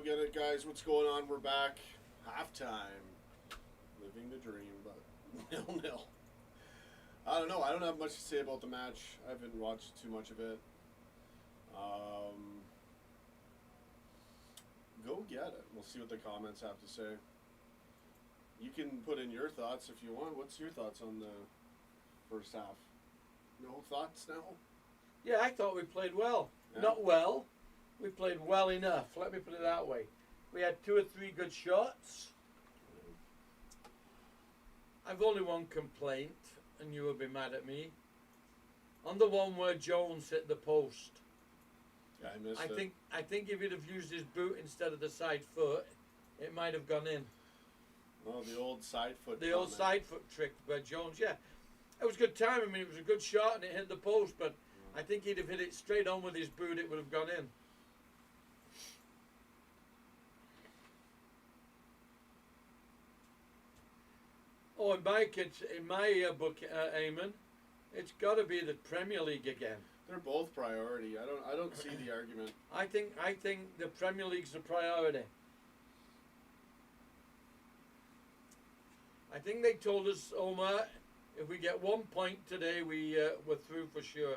get it, guys. What's going on? We're back. Halftime. Living the dream, but 0-0. I don't know. I don't have much to say about the match. I haven't watched too much of it. Go get it. We'll see what the comments have to say. You can put in your thoughts if you want. What's your thoughts on the first half? No thoughts now? Yeah, I thought we played well. Yeah. Not well. We played well enough. Let me put it that way. We had 2 or 3 good shots. I've only one complaint, and you will be mad at me. On the one where Jones hit the post. Yeah, I missed it. I think if he'd have used his boot instead of the side foot, it might have gone in. Oh, the old side foot. The old side foot trick by Jones, yeah. It was good time. I mean, it was a good shot and it hit the post, but I think he'd have hit it straight on with his boot, it would have gone in. Oh, in my book, Eamon, it's got to be the Premier League again. They're both priority. I don't see the argument. I think the Premier League's the priority. I think they told us, Omar, if we get 1 point today, we're through for sure.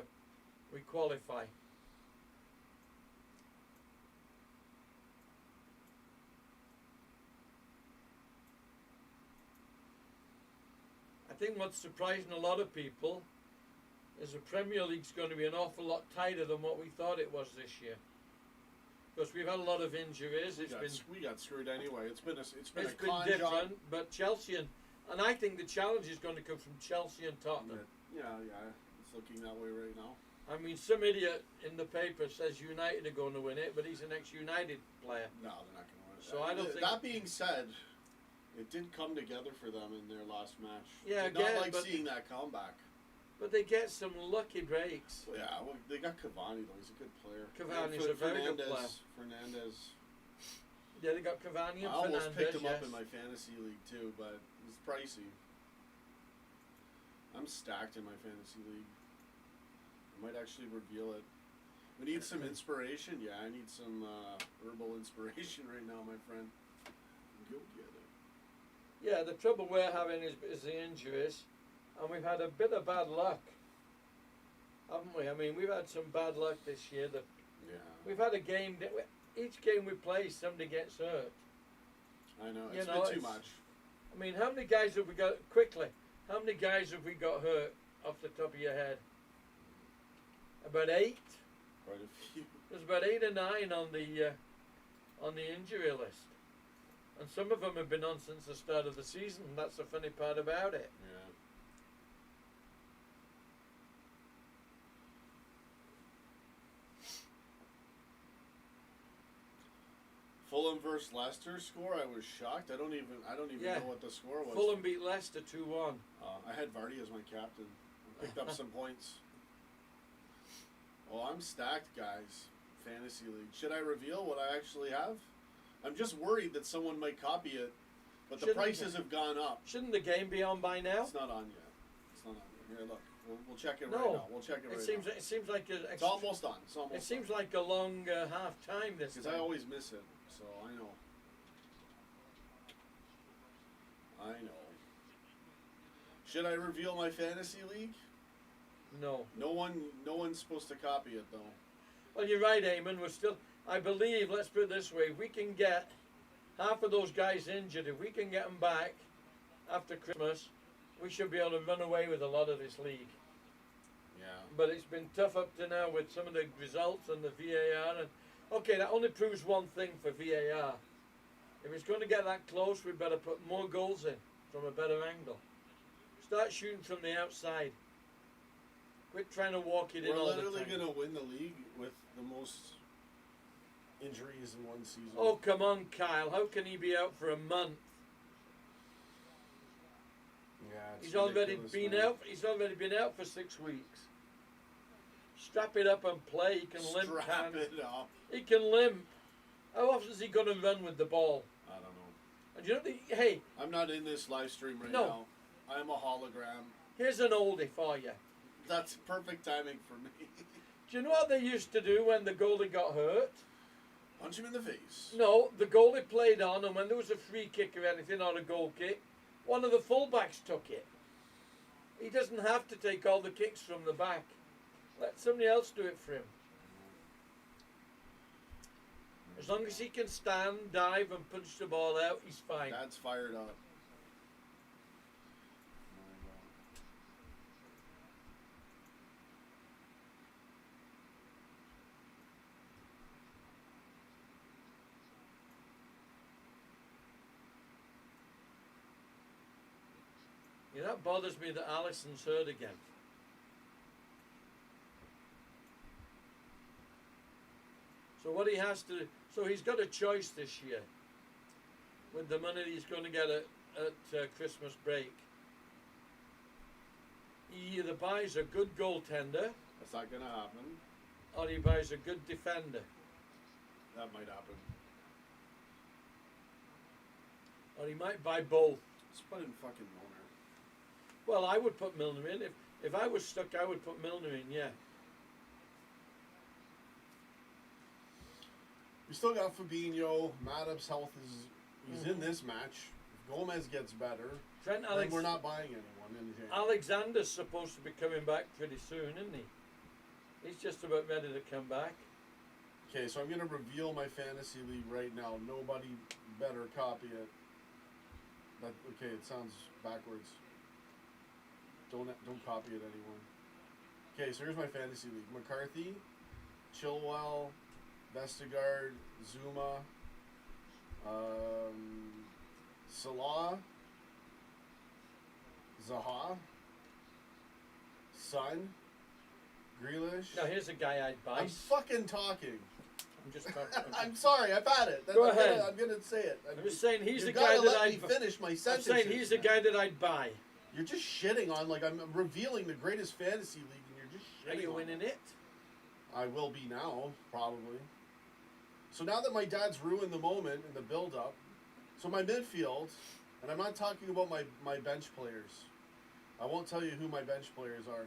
We qualify. I think what's surprising a lot of people is the Premier League's going to be an awful lot tighter than what we thought it was this year. Because we've had a lot of injuries. We got screwed anyway. It's been a different, job. but Chelsea and I think the challenge is going to come from Chelsea and Tottenham. Yeah, it's looking that way right now. I mean, some idiot in the paper says United are going to win it, but he's an ex-United player. No, they're not going to win it. So I don't think. That being said, it did come together for them in their last match. Yeah, did not like seeing that comeback. But they get some lucky breaks. Yeah, well, they got Cavani though. He's a good player. Cavani's a very good player. Fernandez. Yeah, they got Cavani and I almost Fernandez. picked him up in my fantasy league too, but it's pricey. I'm stacked in my fantasy league. I might actually reveal it. We need some inspiration. Yeah, I need some herbal inspiration right now, my friend. Go get it. Yeah, the trouble we're having is the injuries, and we've had a bit of bad luck, haven't we? I mean, we've had some bad luck this year. We've had a game that each game we play, somebody gets hurt. I know, it's been too much. I mean, how many guys have we got, quickly, how many guys have we got hurt off the top of your head? About 8? Quite a few. There's about 8 or 9 on the injury list. And some of them have been on since the start of the season, and that's the funny part about it. Yeah. Fulham versus Leicester score. I was shocked. I don't even know what the score was. Fulham beat Leicester 2-1. I had Vardy as my captain. I picked up some points. Oh, I'm stacked, guys. Fantasy league. Should I reveal what I actually have? I'm just worried that someone might copy it, but the prices have gone up. Shouldn't the game be on by now? It's not on yet. It's not on yet. Here, look. We'll check it right now. We'll check it right now. It seems like it's almost done. It seems like a long half time this time. Because I always miss it, so I know. Should I reveal my fantasy league? No. No one's supposed to copy it though. Well, you're right, Eamon. I believe, let's put it this way, if we can get half of those guys injured, if we can get them back after Christmas, we should be able to run away with a lot of this league. Yeah. But it's been tough up to now with some of the results and the VAR. And okay, that only proves one thing for VAR. If it's going to get that close, we better put more goals in from a better angle. Start shooting from the outside. Quit trying to walk it in all the time. We're literally going to win the league with the most injuries in one season. Oh, come on, Kyle. How can he be out for a month? Yeah, He's already been out for 6 weeks. Strap it up and play. He can limp. Strap it up. He can limp. How often is he going to run with the ball? I don't know. And you know, hey. I'm not in this live stream now. I'm a hologram. Here's an oldie for you. That's perfect timing for me. Do you know what they used to do when the goalie got hurt? Punch him in the face. No, the goal it played on, and when there was a free kick or anything or a goal kick, one of the fullbacks took it. He doesn't have to take all the kicks from the back. Let somebody else do it for him. As long as he can stand, dive, and punch the ball out, he's fine. Dad's fired up. You know, that bothers me that Alisson's hurt again. So what he has to, so he's got a choice this year with the money he's going to get at Christmas break. He either buys a good goaltender. That's not going to happen. Or he buys a good defender. That might happen. Or he might buy both. Let's put in fucking Milner. Well, I would put Milner in. If I was stuck, I would put Milner in, yeah. We still got Fabinho. Matip's health he's in this match. If Gomez gets better, Trent then we're not buying anyone in January. Alexander's supposed to be coming back pretty soon, isn't he? He's just about ready to come back. Okay, so I'm going to reveal my fantasy league right now. Nobody better copy it. Okay, it sounds backwards. Don't copy it, anyone. Okay, so here's my fantasy league. McCarthy, Chilwell, Vestergaard, Zuma, Salah, Zaha, Son, Grealish. Now here's a guy I'd buy. I'm fucking talking. I'm just talking. I'm sorry, I've had it. Go ahead. I'm gonna say it. I'm just saying he's the You guy gotta that let I'd me finish my I'm sentences. saying he's the man. guy that I'd buy. You're just shitting on, like, I'm revealing the greatest fantasy league, and you're just Are shitting you on winning it. it? I will be now, probably. So now that my dad's ruined the moment and the build-up, so my midfield, and I'm not talking about my bench players. I won't tell you who my bench players are.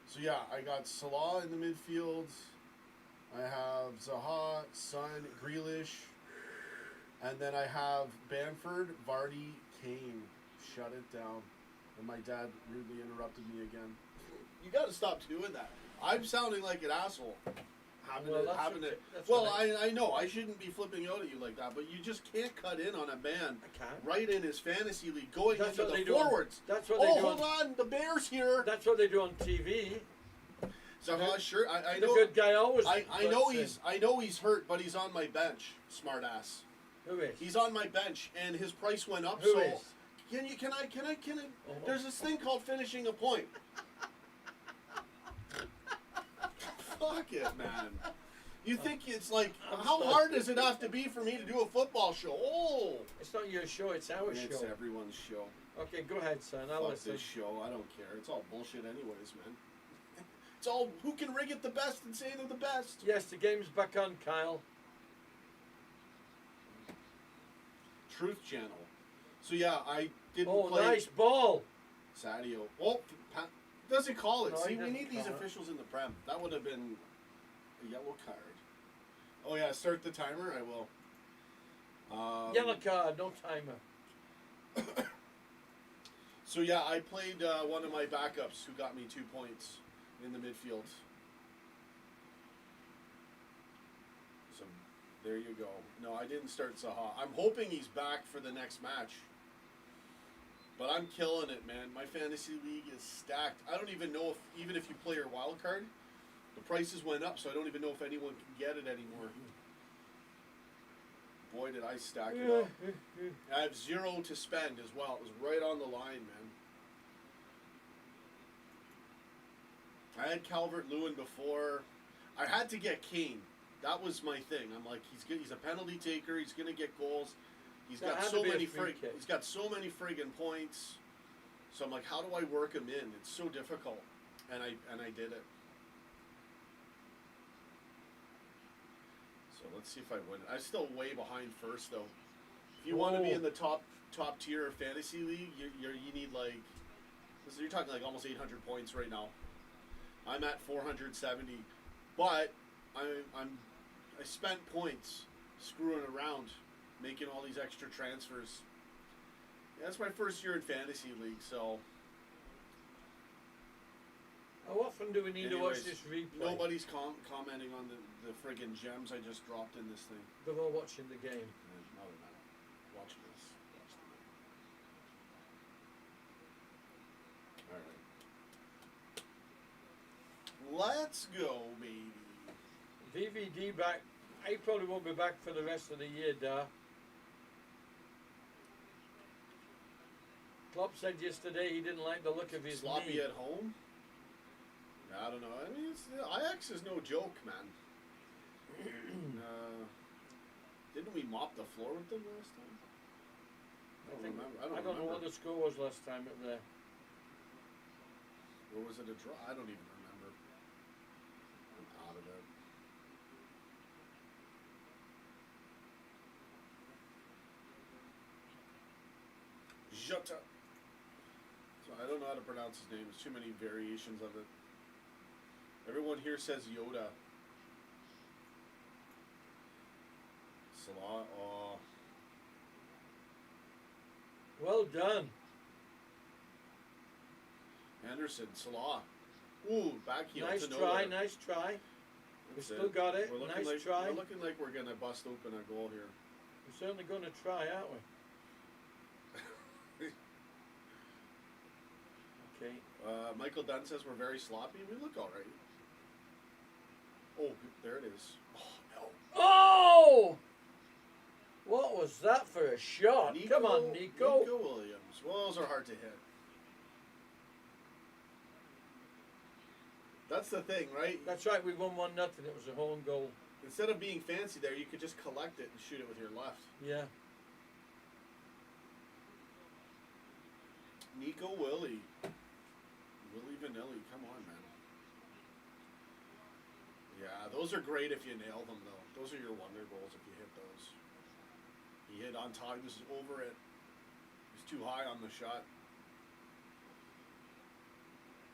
So yeah, I got Salah in the midfield. I have Zaha, Son, Grealish. And then I have Bamford, Vardy, Kane. Shut it down. And my dad rudely interrupted me again. You got to stop doing that. I'm sounding like an asshole. I know I shouldn't be flipping out at you like that, but you just can't cut in on a man I can't. right in his fantasy league going That's into what the they do on- forwards. That's what they do Hold on, the Bears here. That's what they do on TV. Zaha, sure, I The know. good guy always. I know he's hurt, but he's on my bench. Smart ass. Who is? He's on my bench, and his price went up. Who so is? Can I? Oh. There's this thing called finishing a point. Fuck it, man. You think it's like, how hard does it have to be for me to do a football show? Oh, It's not your show. It's our it's show. everyone's show. Okay, go ahead, son. I'll Fuck listen. this show. I don't care. It's all bullshit, anyways, man. It's all who can rig it the best and say they're the best. Yes, the game's back on, Kyle. Truth Channel. So yeah, I didn't Oh, play. nice ball. Sadio. Oh, doesn't call it. No, See, he we doesn't need these call it. officials in the Prem. That would have been a yellow card. Oh yeah, start the timer. I will. Yellow card, no timer. So yeah, I played one of my backups who got me 2 points in the midfield. So there you go. No, I didn't start Zaha. I'm hoping he's back for the next match. But I'm killing it, man. My fantasy league is stacked. I don't even know even if you play your wild card, the prices went up, so I don't even know if anyone can get it anymore. Boy, did I stack it up. I have 0 to spend as well. It was right on the line, man. I had Calvert-Lewin before. I had to get Kane. That was my thing. I'm like, he's a penalty taker. He's gonna get goals. He's That got had so to be a many free kick. He's got so many friggin' points. So I'm like, how do I work him in? It's so difficult, and I did it. So let's see if I win. I'm still way behind first though. If you want to be in the top tier of fantasy league, you need like, listen, you're talking like almost 800 points right now. I'm at 470, but I spent points screwing around, making all these extra transfers. Yeah, that's my first year in fantasy league, so. How often do we need to watch this replay? Nobody's commenting on the friggin' gems I just dropped in this thing. They're all watching the game. No, they're not. Watching this. Watch the game. Alright. Let's go, baby. VVD back. I probably won't be back for the rest of the year, Dar. Klopp said yesterday he didn't like the look of his Sloppy knee. at home? I don't know. I mean, Ajax is no joke, man. Didn't we mop the floor with them last time? I don't remember. I don't know what the score was last time up there. Or was it a draw? I don't even remember. I'm out of it. Jota. So I don't know how to pronounce his name. There's too many variations of it. Everyone here says Yoda. Salah. Oh. Well done. Anderson. Salah. Ooh, back heel. Nice to try, nowhere. nice try. We That's still got it. Nice like, try. We're looking like we're going to bust open a goal here. We're certainly going to try, aren't we? Okay. Michael Dunn says we're very sloppy. We look all right. Oh, there it is. Oh, no. Oh! What was that for a shot? Come on, Nico. Nico Williams. Well, those are hard to hit. That's the thing, right? That's right, we won 1-0. It was a home goal. Instead of being fancy there, you could just collect it and shoot it with your left. Yeah. Nico Willie. Willie Vanilli. Come on, man. Yeah, those are great if you nail them, though. Those are your wonder goals if you hit those. He hit on time. This is over it. He's too high on the shot.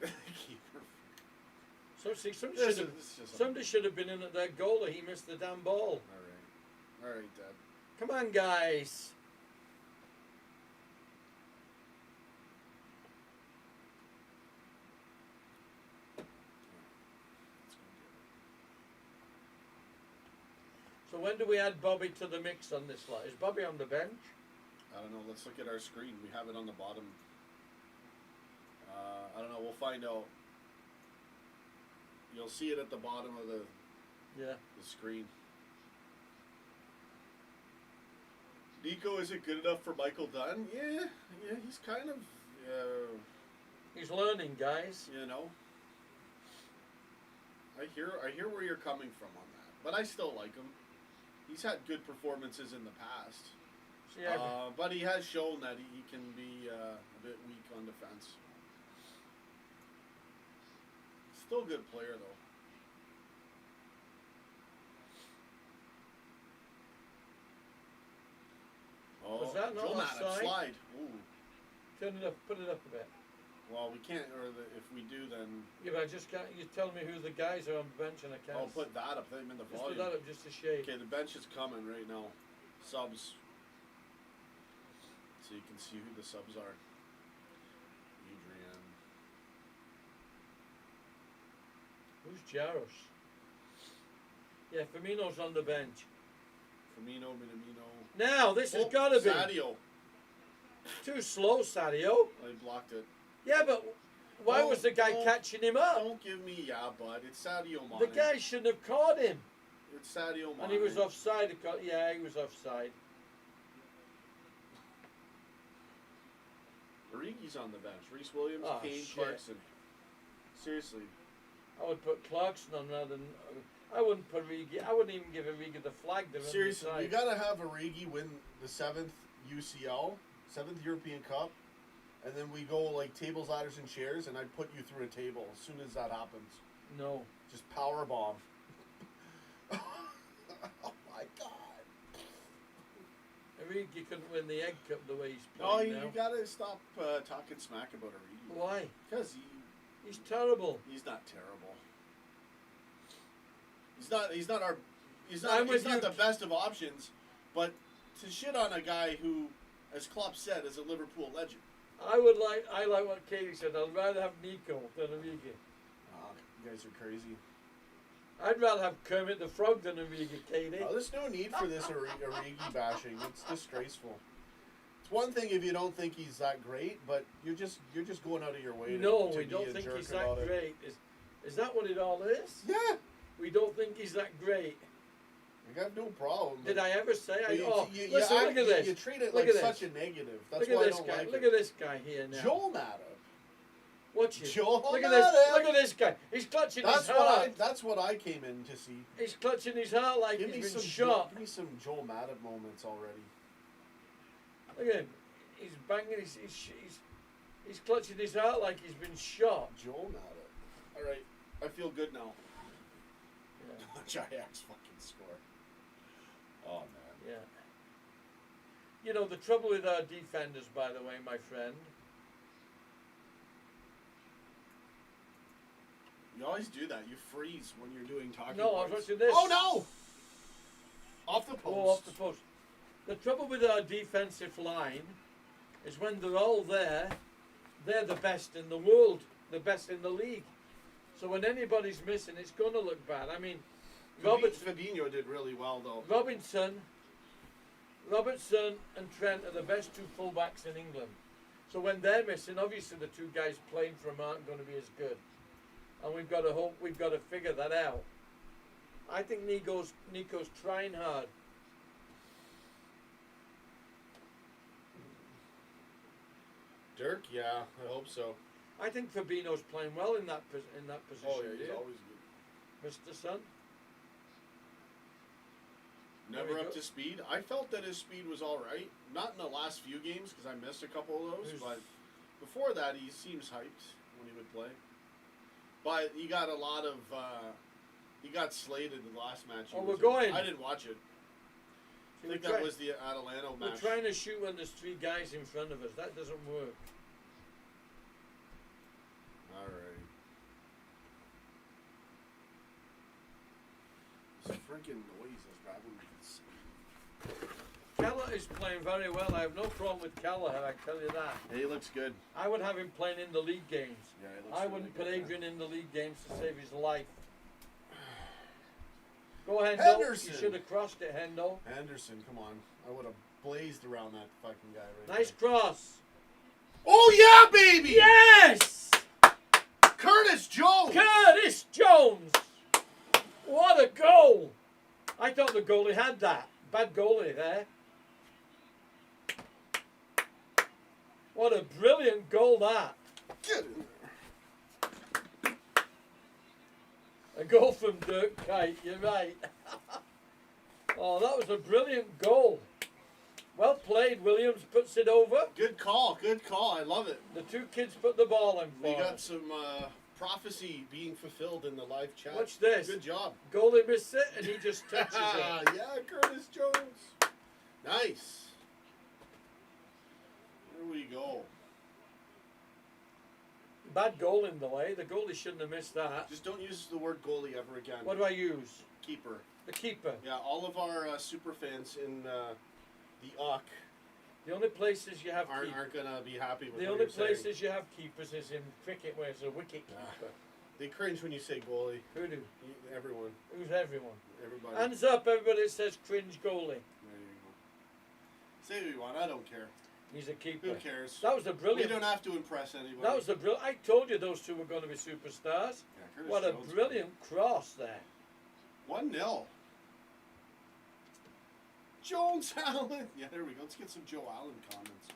Keeper. So see, somebody should have been in at that goal, or he missed the damn ball. All right, Dad. Come on, guys. So when do we add Bobby to the mix on this lot? Is Bobby on the bench? I don't know. Let's look at our screen. We have it on the bottom. I don't know. We'll find out. You'll see it at the bottom of the screen. Nico, is it good enough for Michael Dunn? Yeah, he's kind of. He's learning, guys. You know. I hear where you're coming from on that, but I still like him. He's had good performances in the past. Yeah, but he has shown that he can be a bit weak on defense. Still a good player, though. Oh, was that not offside? Slide. Ooh. Turn it up, put it up a bit. Well, we can't, if we do, then... Yeah, but I just can't, you tell me who the guys are on the bench and I can't... I'll put that up, I'm in the just volume. put that up just a shade. Okay, the bench is coming right now. Subs. So you can see who the subs are. Adrian. Who's Jaros? Yeah, Firmino's on the bench. Firmino, Minamino. Now, this has got to be... Sadio. Too slow, Sadio. I blocked it. Yeah, but why was the guy catching him up? Don't give me bud. It's Sadio Mane. The guy shouldn't have caught him. It's Sadio Mane. And he was offside. Yeah, he was offside. Origi's on the bench. Reece Williams, Kane, shit. Clarkson. Seriously. I would put Clarkson on rather than... I wouldn't put Origi. I wouldn't even give Origi the flag. Seriously, you got to have Origi win the 7th UCL, 7th European Cup, and then we go like tables, ladders, and chairs, and I'd put you through a table as soon as that happens. No. Just power bomb. Oh my God. Origi couldn't win the Egg Cup the way he's Oh, playing you now. got to stop talking smack about Origi. Why? Because He's terrible. he's not terrible. He's not our. He's I'm not. with He's not you. the best of options. But to shit on a guy who, as Klopp said, is a Liverpool legend. I like what Katie said. I'd rather have Nico than Origi. You guys are crazy. I'd rather have Kermit the Frog than Origi, Katie. Oh, there's no need for this Origi bashing. It's disgraceful. It's one thing if you don't think he's that great, but you're just going out of your way. No, to we be don't a think jerk he's about that it. great. Is that what it all is? Yeah, We don't think he's that great. I got no problem. Did I ever say? But Listen, look at this. You treat it Look like at such this. a negative. That's Look why at I this don't guy. like Look it. at this guy here now. Joel Matip. Watch it. Joel Look at this. Matip. Look at this guy. He's clutching his heart. That's what I came in to see. He's clutching his heart like Give me he's been some shot. Give me some Joel Matip moments already. Look at him. He's banging. He's clutching his heart like he's been shot. Joel Matip. All right, I feel good now. Yeah. Watch Ajax fucking score. Oh man. Yeah. You know the trouble with our defenders, by the way, my friend. You always do that. You freeze when you're doing talking No, I was points. watching this. Oh no! Off the post. Oh, off the post. The trouble with our defensive line is when they're all there, they're the best in the world, the best in the league. So when anybody's missing, it's going to look bad. I mean, Fabinho did really well though. Robertson and Trent are the best two fullbacks in England. So when they're missing, obviously the two guys playing for them aren't going to be as good. And we've got to figure that out. I think Nico's trying hard. Dirk, yeah, I hope so. I think Fabinho's playing well in that position. Oh yeah, he's do you? always good. Mr. Son. Never There we up go. to speed. I felt that his speed was all right. Not in the last few games because I missed a couple of those, Who's- but before that he seems hyped when he would play. But he got a lot of. He got slated the last match. he Oh, was we're going. in. I didn't watch it. See, I think we're that try- was the Atalanta We're match. trying to shoot when there's three guys in front of us. That doesn't work. All right. This freaking noise is driving me insane. Keller is playing very well. I have no problem with Keller, I tell you that. He looks good. I would have him playing in the league games. Yeah, he looks I really wouldn't good, put man. Adrian in the league games to save his life. Go ahead, Henderson. You should have crossed it, Hendo. Henderson, come on. I would have blazed around that fucking guy right Nice there. cross. Oh, yeah, baby! Yes! Curtis Jones! Curtis Jones! What a goal! I thought the goalie had that. Bad goalie there. What a brilliant goal that. Get in there. A goal from Dirk Kuyt, you're right. Oh, that was a brilliant goal. Well played, Williams puts it over. Good call, good call. I love it. The two kids put the ball in We for got us. some prophecy being fulfilled in the live chat. Watch this. Good job. Goalie missed it and he just touches it. Yeah, Curtis Jones. Nice. There we go. Bad goal in the way. The goalie shouldn't have missed that. Just don't use the word goalie ever again. What do I use? Keeper. The keeper. Yeah, all of our super fans in the UC The only places you have aren't keepers. gonna be happy with The what only you're saying. places you have keepers is in cricket where it's a wicket Yeah. keeper. They cringe when you say goalie. Who do? Everyone. Who's everyone? Everybody. Hands up, everybody that says cringe goalie. There you go. Say who you want. I don't care. He's a keeper. Who cares? That was a We brilliant. don't have to impress anybody. That was a brilliant. I told you those two were going to be superstars. Yeah, Curtis What a Jones. brilliant cross there. 1-0. Jones Allen. Yeah, there we go. Let's get some Joe Allen comments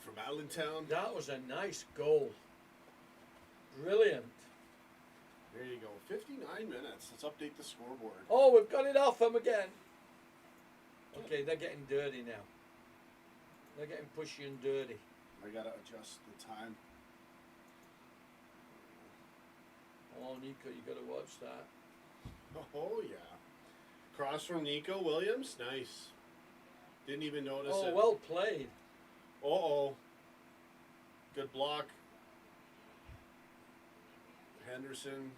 from Allentown. That was a nice goal. Brilliant. There you go. 59 minutes. Let's update the scoreboard. Oh, we've got it off them again. Okay, they're getting dirty now. They're getting pushy and dirty. I gotta adjust the time. Oh, Nico, you got to watch that. Oh yeah. Cross from Nico Williams. Nice. Didn't even notice Oh, it. well played. Uh-oh. Good block. Henderson.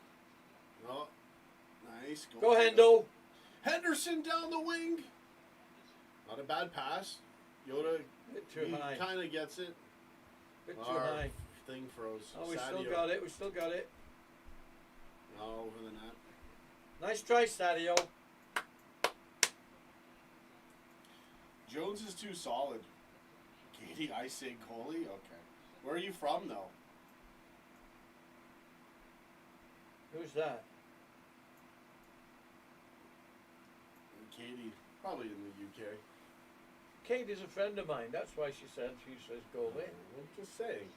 Oh, nice. Go Hendo. Henderson down the wing. Not a bad pass. Jota, Bit too high. kind of gets it. Bit too Our high. thing froze. Oh, we Sadio. still got it. We still got it. No, over the net. Nice try, Sadio. Jones is too solid. Katie, I say goalie? Okay. Where are you from, though? Who's that? Katie, probably in the UK. Kate is a friend of mine. That's why she says goalie. I'm just saying.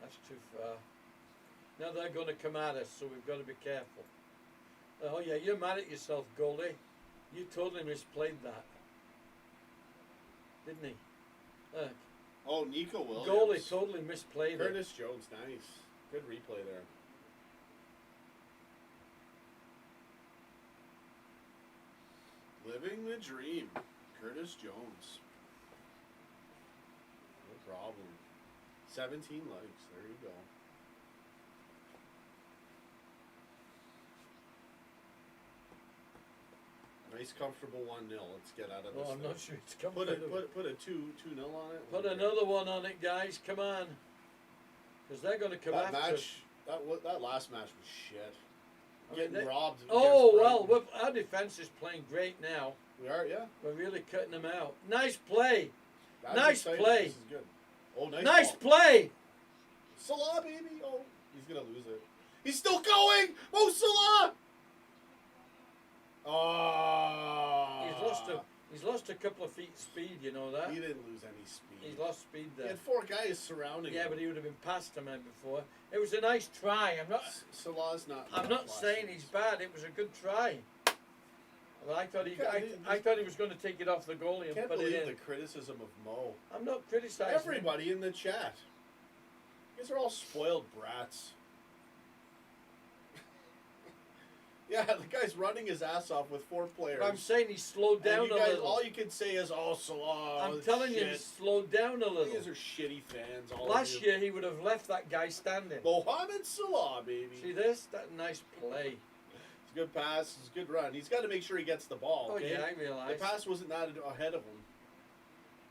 That's too far. Now they're going to come at us, so we've got to be careful. Oh yeah, you're mad at yourself, goalie. You totally misplayed that, didn't he? Oh, Nico Williams. Goalie totally misplayed it. Curtis Jones, nice. Good replay there. Living the dream. Curtis Jones. No problem. 17 likes. There you go. Nice, comfortable 1-0. Let's get out of this. Oh, I'm thing. not sure it's coming. Put a 2-0 on it. Put another one on it, guys. Come on, because they're going to come That after us. match, that last match was shit. I mean, Getting robbed. Oh against well, Brighton. our defense is playing great now. We are, yeah. We're really cutting them out. Nice play. That's Nice exciting. play. This is good. Oh, Nice ball. play. Salah, baby. Oh, he's gonna lose it. He's still going. Oh, Salah. Oh. He's lost a couple of feet speed. You know that. He didn't lose any speed. He's lost speed He there. had 4 guys surrounding him. Yeah, but he would have been past him before. It was a nice try. Salah's not. I'm not saying he's bad. It was a good try. Well, I thought he was going to take it off the goalie and Can't put it believe in. the criticism of Mo. I'm not criticizing Everybody in the chat. You guys are all spoiled brats. Yeah, the guy's running his ass off with 4 players. But I'm saying he slowed down and you a guys, little. all you can say is, "Oh, Salah." I'm telling you, he shit. slowed down a You little. guys are shitty fans. All Last of you. year he would have left that guy standing. Mohamed Salah, baby. See this? That nice play. It's a good pass. It's a good run. He's got to make sure he gets the ball. Oh Okay? yeah, I The realise. pass wasn't that ahead of him.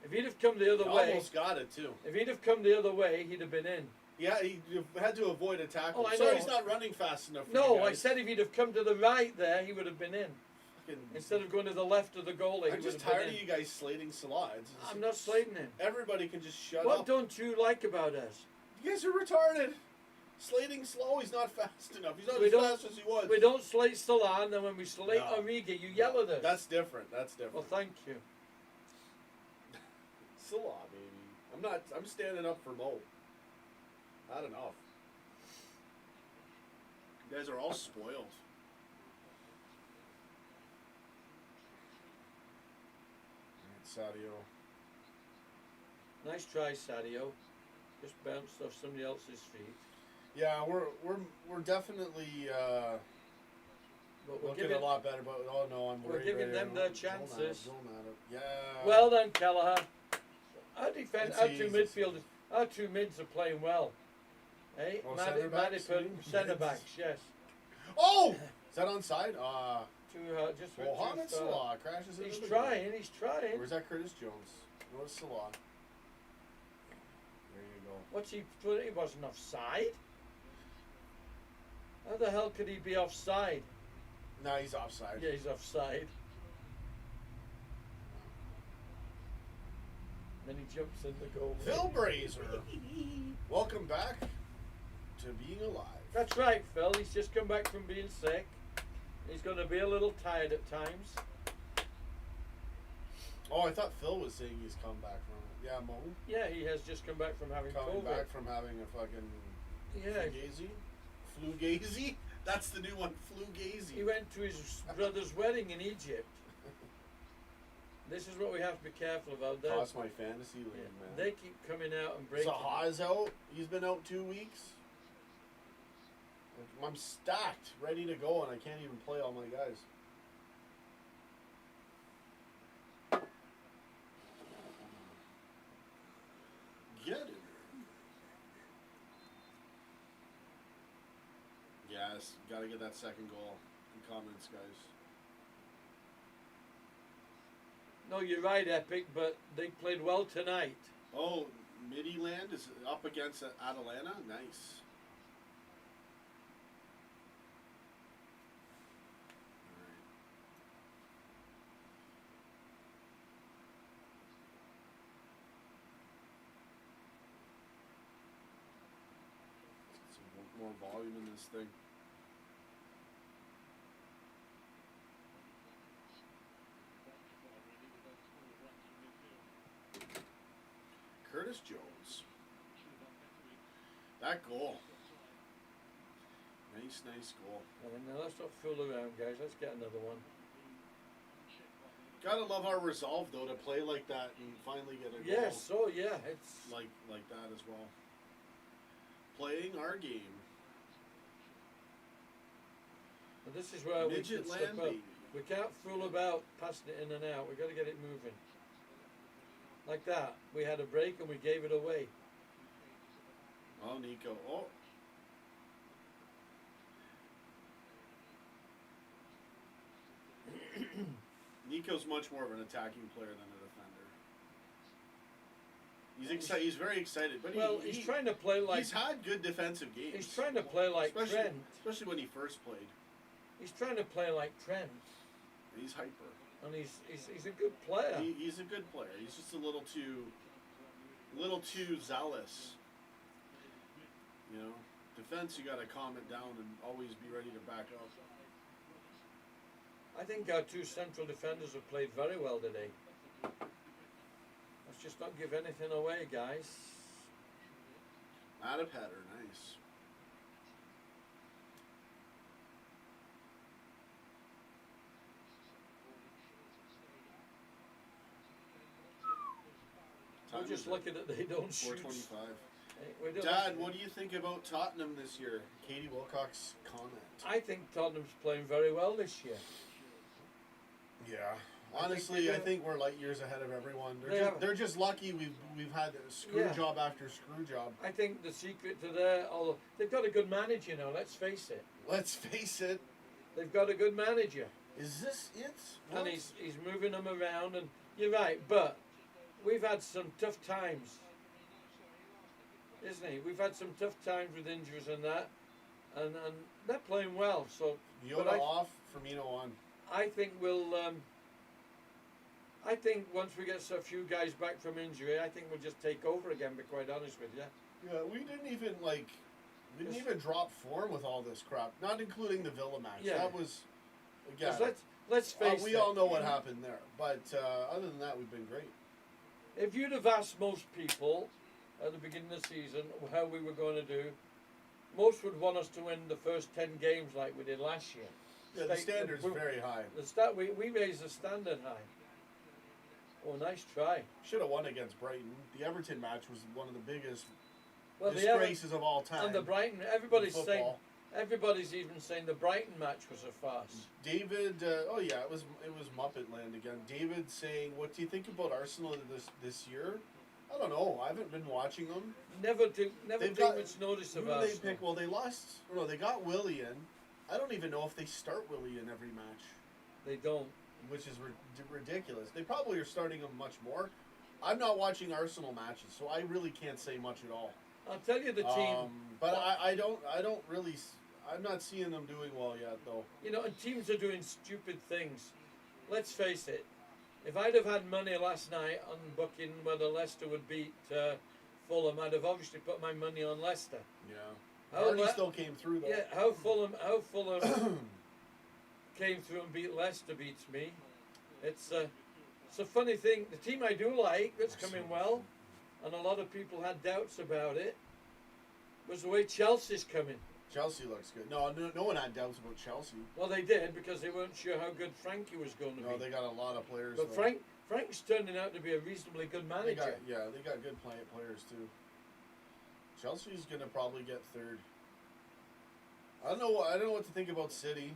If he'd have come the other He way, almost got it too. if he'd have come the other way, he'd have been in. Yeah, he had to avoid a tackle. Oh, I Sorry, know. he's not running fast enough. For No, you I guys. said if he'd have come to the right there, he would have been in. Fucking- Instead of going to the left of the goalie, I'm he just would have tired been of in. you guys slating Salah. I'm not slating him. Everybody can just shut What up. don't you like about us? You guys are retarded. Slating slow. He's not fast enough. He's not We as don't- fast as he was. We don't slate Salah, and then when we slate No. Origi, you yell at us. That's different. That's different. Well, thank you. Salah, baby. I'm standing up for Mo. Not enough. You guys are all spoiled. Sadio. Nice try, Sadio. Just bounced off somebody else's feet. Yeah, we're definitely But we're looking giving, a lot better. But oh no, I'm we're worried. giving right them here. their Don't chances. matter. Yeah. Well done, Kelleher. Our defense, It's our easy. two midfielders, our two mids are playing well. Hey, Oh, centre backs, you mean? centre backs, yes. Oh, is that onside? Just went Mohamed too far. Salah crashes into He's the trying, he's trying. Where's that Curtis Jones? Where's Salah? There you go. What's he? He wasn't offside. How the hell could he be offside? No, he's offside. Yeah, he's offside. Then he jumps in the goal. Phil Brazer, welcome back to being alive. That's right, Phil. He's just come back from being sick. He's going to be a little tired at times. Oh, I thought Phil was saying he's come back from it. Yeah, Mo. Yeah, he has just come back from having Coming COVID. back from having a fucking Yeah, Flugazy? That's the new one, Flugazy. he went to his brother's wedding in Egypt. This is what we have to be careful about. Cost my fantasy league, man. They keep coming out and breaking. Zaha's out. He's been out 2 weeks. I'm stacked, ready to go, and I can't even play all my guys. gotta get that second goal. In comments, guys. No, you're right, Epic, but they played well tonight. Oh, Midland is up against Atalanta. Nice. More volume in this thing. Curtis Jones. That goal. Nice goal. Now let's not fool around, guys. Let's get another one. Gotta love our resolve though to play like that and finally get a goal. Yes, oh yeah, it's like that as well. Playing our game. And this is where Midget we can land, step up. baby. We can't fool about passing it in and out. We've got to get it moving. Like that. We had a break and we gave it away. Oh, Nico. Oh. Nico's much more of an attacking player than a defender. He's excited. He's very excited, but he's trying to play like. He's had good defensive games. He's trying to play like Trent. Especially when he first played. He's trying to play like Trent. He's hyper. And he's a good player. He's a good player. He's just a little too zealous. You know, defense you got to calm it down and always be ready to back up. I think our two central defenders have played very well today. Let's just not give anything away, guys. Matapatter, nice. I'm just looking at they don't shoot. 4:25. Dad, what do you think about Tottenham this year? Katie Wilcox comment. I think Tottenham's playing very well this year. Yeah. Honestly, I think we're light years ahead of everyone. They're just lucky we've had screw job after screw job. I think the secret to their, although they've got a good manager, you know. Let's face it. Let's face it. They've got a good manager. Is this it? What? And he's moving them around, and you're right. But we've had some tough times, isn't he? We've had some tough times with injuries and that, and they're playing well. So Jota off, Firmino on. I think we'll. I think once we get a few guys back from injury, I think we'll just take over again. To be quite honest with you. Yeah, we didn't even drop form with all this crap. Not including the Villa match. Yeah. That was again. Let's face it. We all know what happened there. But other than that, we've been great. If you'd have asked most people at the beginning of the season how we were going to do, most would want us to win the first 10 games like we did last year. Yeah, the standard's very high. We raised the standard high. Oh, nice try. Should have won against Brighton. The Everton match was one of the biggest disgraces of all time. And the Brighton, everybody's even saying the Brighton match was a farce. David, it was Muppet Land again. David saying, "What do you think about Arsenal this year?" I don't know. I haven't been watching them. Never take much notice of Arsenal. They pick? Well, they lost. No, they got Willian. I don't even know if they start Willian every match. They don't. Which is ridiculous. They probably are starting him much more. I'm not watching Arsenal matches, so I really can't say much at all. I'll tell you the team. But I don't really. I'm not seeing them doing well yet, though. You know, and teams are doing stupid things. Let's face it. If I'd have had money last night on booking whether Leicester would beat Fulham, I'd have obviously put my money on Leicester. Yeah. Vardy still came through, though. Yeah, how Fulham came through and beat Leicester beats me. It's a funny thing. The team I do like that's coming well, and a lot of people had doubts about it, was the way Chelsea's coming. Chelsea looks good. No one had doubts about Chelsea. Well, they did because they weren't sure how good Frankie was going to be. No, they got a lot of players. But Frank's turning out to be a reasonably good manager. They got good players too. Chelsea's gonna probably get third. I don't know what to think about City.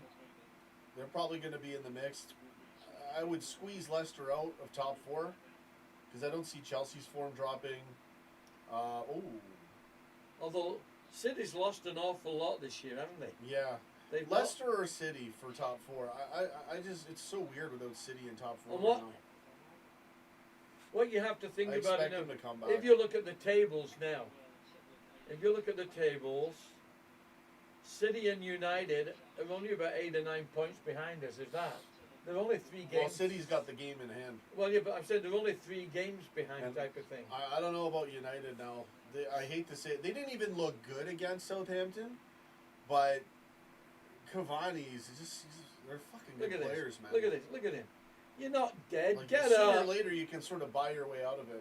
They're probably going to be in the mix. I would squeeze Leicester out of top 4 because I don't see Chelsea's form dropping. Although City's lost an awful lot this year, haven't they? Yeah. They've Leicester or City for top 4. I just, it's so weird without City in top 4 And what- now. What you have to think I about expect it now, them to come back. if you look at the tables now, City and United are only about 8 or 9 points behind us. Is that? They're only 3 games. Well, City's got the game in hand. Well, yeah, but I'm saying they're only 3 games behind, And type of thing. I don't know about United now. I hate to say it. They didn't even look good against Southampton, but Cavani's just, they're fucking Look good at players, this. man. Look at this. Look at him. You're not dead. Like, Get sooner or up. later, you can sort of buy your way out of it.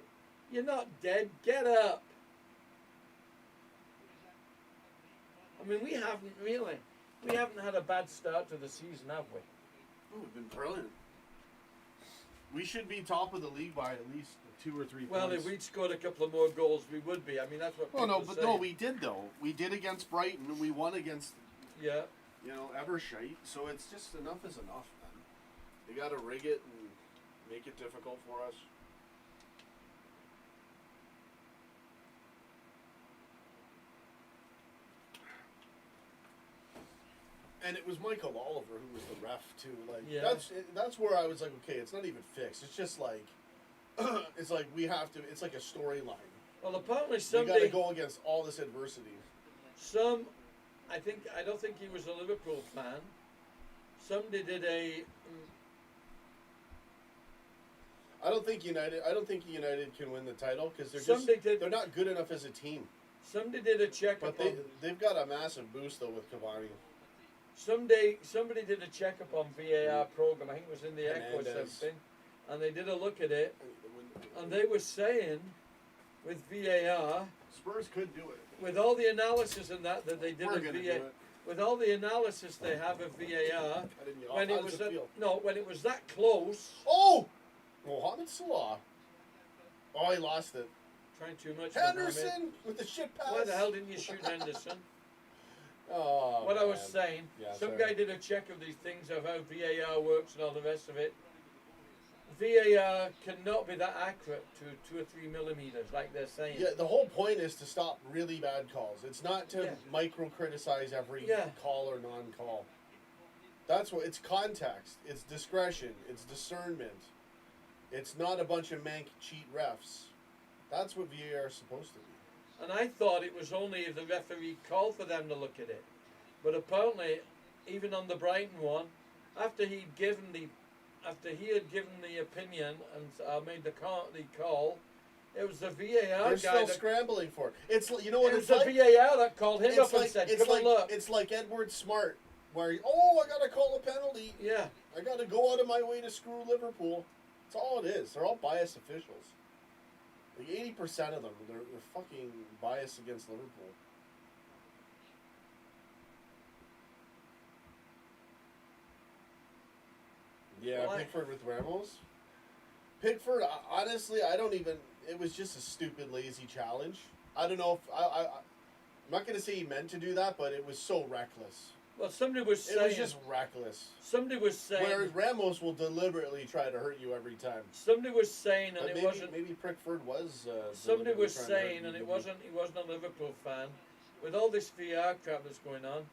You're not dead. Get up. I mean, we haven't had a bad start to the season, have we? Oh, we've been brilliant. We should be top of the league by at least 2 or 3 Well, points. if we'd scored a couple of more goals, we would be. I mean, that's what. Well, no, people but say. no, we did though. We did against Brighton, and we won against, Yeah. Evershite. So it's just enough is enough, man. They got to rig it and make it difficult for us. And it was Michael Oliver who was the ref too. Like Yeah. that's where I was like, okay, it's not even fixed. It's just like it's like we have to. It's like a storyline. Well, apparently We got to somebody, go against all this adversity. I don't think he was a Liverpool fan. Somebody did a. I don't think United can win the title because they're not good enough as a team. Somebody did a check But up on. they've got a massive boost though with Cavani. Somebody did a check up on VAR program. I think it was in the Echo or Hernandez. something, and they did a look at it, and they were saying, with VAR, Spurs could do it. with all the analysis and that they did We're of gonna do VAR, it. with all the analysis they have of VAR, I didn't, when how it does was it feel? when it was that close, Oh, Mohamed Salah. Oh, he lost it. trying too much. Mohamed. Henderson with the shit pass. Why the hell didn't you shoot Henderson? Oh, What I was man. saying, Yeah, some sorry. guy did a check of these things of how VAR works and all the rest of it. VAR cannot be that accurate to 2 or 3 millimeters, like they're saying. Yeah, the whole point is to stop really bad calls. It's not to Yeah. micro criticize every Yeah. call or non-call. That's what it's context, it's discretion, it's discernment. It's not a bunch of mank cheat refs. That's what VAR is supposed to be. And I thought it was only if the referee called for them to look at it. But apparently, even on the Brighton one, after he had given the opinion and made the call, it was the VAR They're guy still that scrambling for it. It's you know what it it's was like. the VAR that called him It's up and like said, it's "Come like and look." it's like Edward Smart, where I gotta call a penalty. Yeah, I gotta go out of my way to screw Liverpool. That's all it is. They're all biased officials. Like 80% of them, they're fucking biased against Liverpool. Yeah, Well, Pickford with Ramos. Pickford, honestly, I don't even. It was just a stupid, lazy challenge. I don't know if I'm not gonna say he meant to do that, but it was so reckless. well, somebody was It saying. was just reckless. Somebody was saying. Whereas Ramos will deliberately try to hurt you every time. Somebody was saying, and But it maybe, wasn't. maybe Pickford was. Somebody deliberately was trying to hurt saying, you, and it maybe. wasn't. He wasn't a Liverpool fan. With all this VR crap that's going on,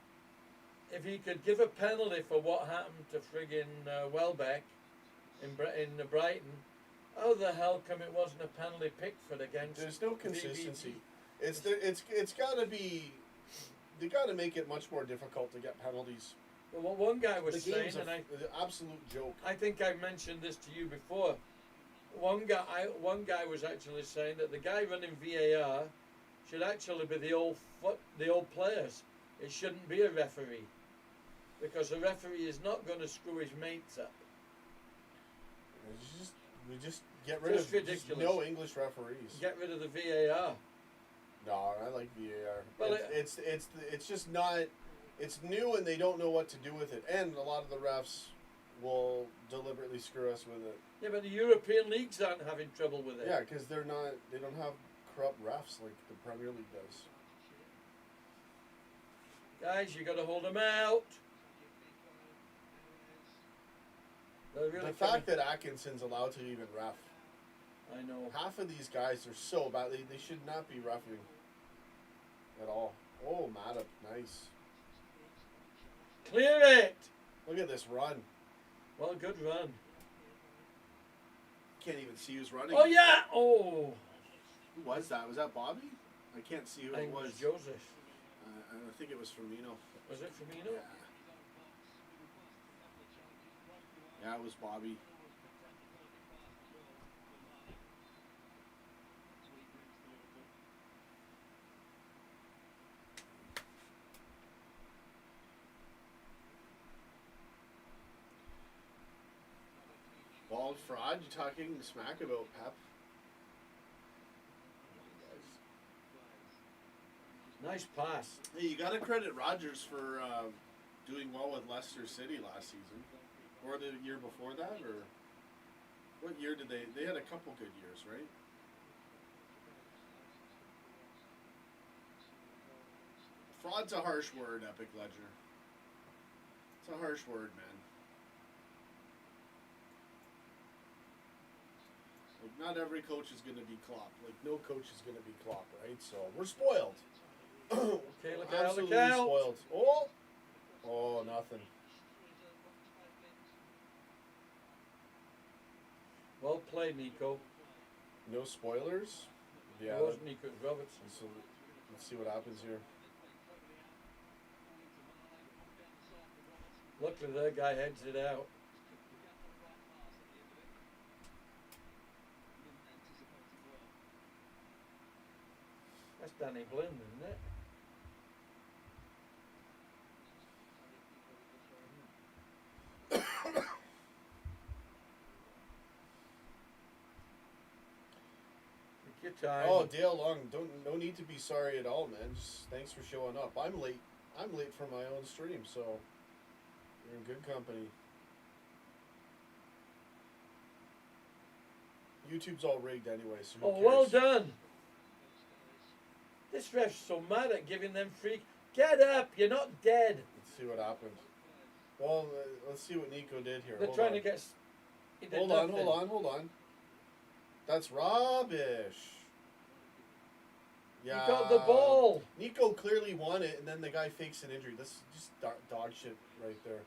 if he could give a penalty for what happened to friggin' Welbeck in Brighton, how the hell come it wasn't a penalty Pickford against? There's no consistency. It's got to be. They got to make it much more difficult to get penalties. Well, what one guy was The saying, game's and an absolute joke. I think I mentioned this to you before. One guy was actually saying that the guy running VAR should actually be the old players. It shouldn't be a referee, because a referee is not going to screw his mates up. We just get rid Just of ridiculous. no English referees. Get rid of the VAR. No, I like VAR. Well, It's just not. It's new and they don't know what to do with it, and a lot of the refs will deliberately screw us with it. Yeah, but the European leagues aren't having trouble with it. Yeah, because they're not. They don't have corrupt refs like the Premier League does. Guys, you got to hold them out. They're really The fact that Atkinson's allowed to even ref. I know. Half of these guys are so bad. They should not be reffing at all. Oh, Matip, nice. Clear it. Look at this run. Well, good run. Can't even see who's running. Oh, yeah. Oh. Who was that? Was that Bobby? I can't see who I it think was. it was Joseph. I think it was Firmino. Was it Firmino? Yeah, it was Bobby. Bald fraud? You talking smack about Pep? Nice pass. Hey, you gotta credit Rodgers for doing well with Leicester City last season. Or the year before that, or what year did they had a couple good years, right? Fraud's a harsh word, Epic Ledger. It's a harsh word, man. Like, not every coach is gonna be Klopp. Like, no coach is gonna be Klopp, right? So we're spoiled. Okay, look out, Absolutely look out. spoiled. Oh, nothing. Well played, Nico. No spoilers. Yeah. It was Nico Robertson. So let's see what happens here. Luckily, that guy heads it out. That's Danny Blinn, isn't it? Take your time. Oh, Dale Long, no need to be sorry at all, man. Just thanks for showing up. I'm late for my own stream, so you're in good company. YouTube's all rigged anyway, so who Oh, cares? well done. This ref's so mad at giving them free. Get up, you're not dead. Let's see what happened. Well, let's see what Nico did here. They're Hold trying on. to get. He did Hold nothing. on. That's rubbish. Yeah. He got the ball. Nico clearly won it, and then the guy fakes an injury. This is just dog shit right there.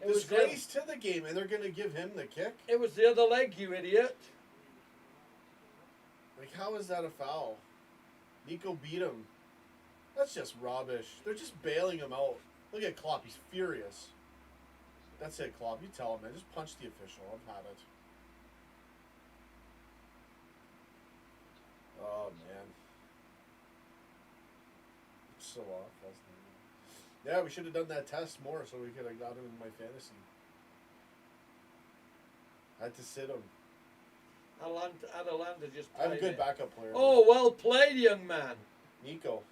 It was Disgrace to the game, and they're going to give him the kick? It was the other leg, you idiot. Like, how is that a foul? Nico beat him. That's just rubbish. They're just bailing him out. Look at Klopp. He's furious. That's it, Klopp. You tell him, man. Just punch the official. I've had it. Oh, man. It's so off. Yeah, we should have done that test more so we could have got him in my fantasy. I had to sit him. Atalanta just I have a played good it. backup player. Oh, well played, young man. Nico.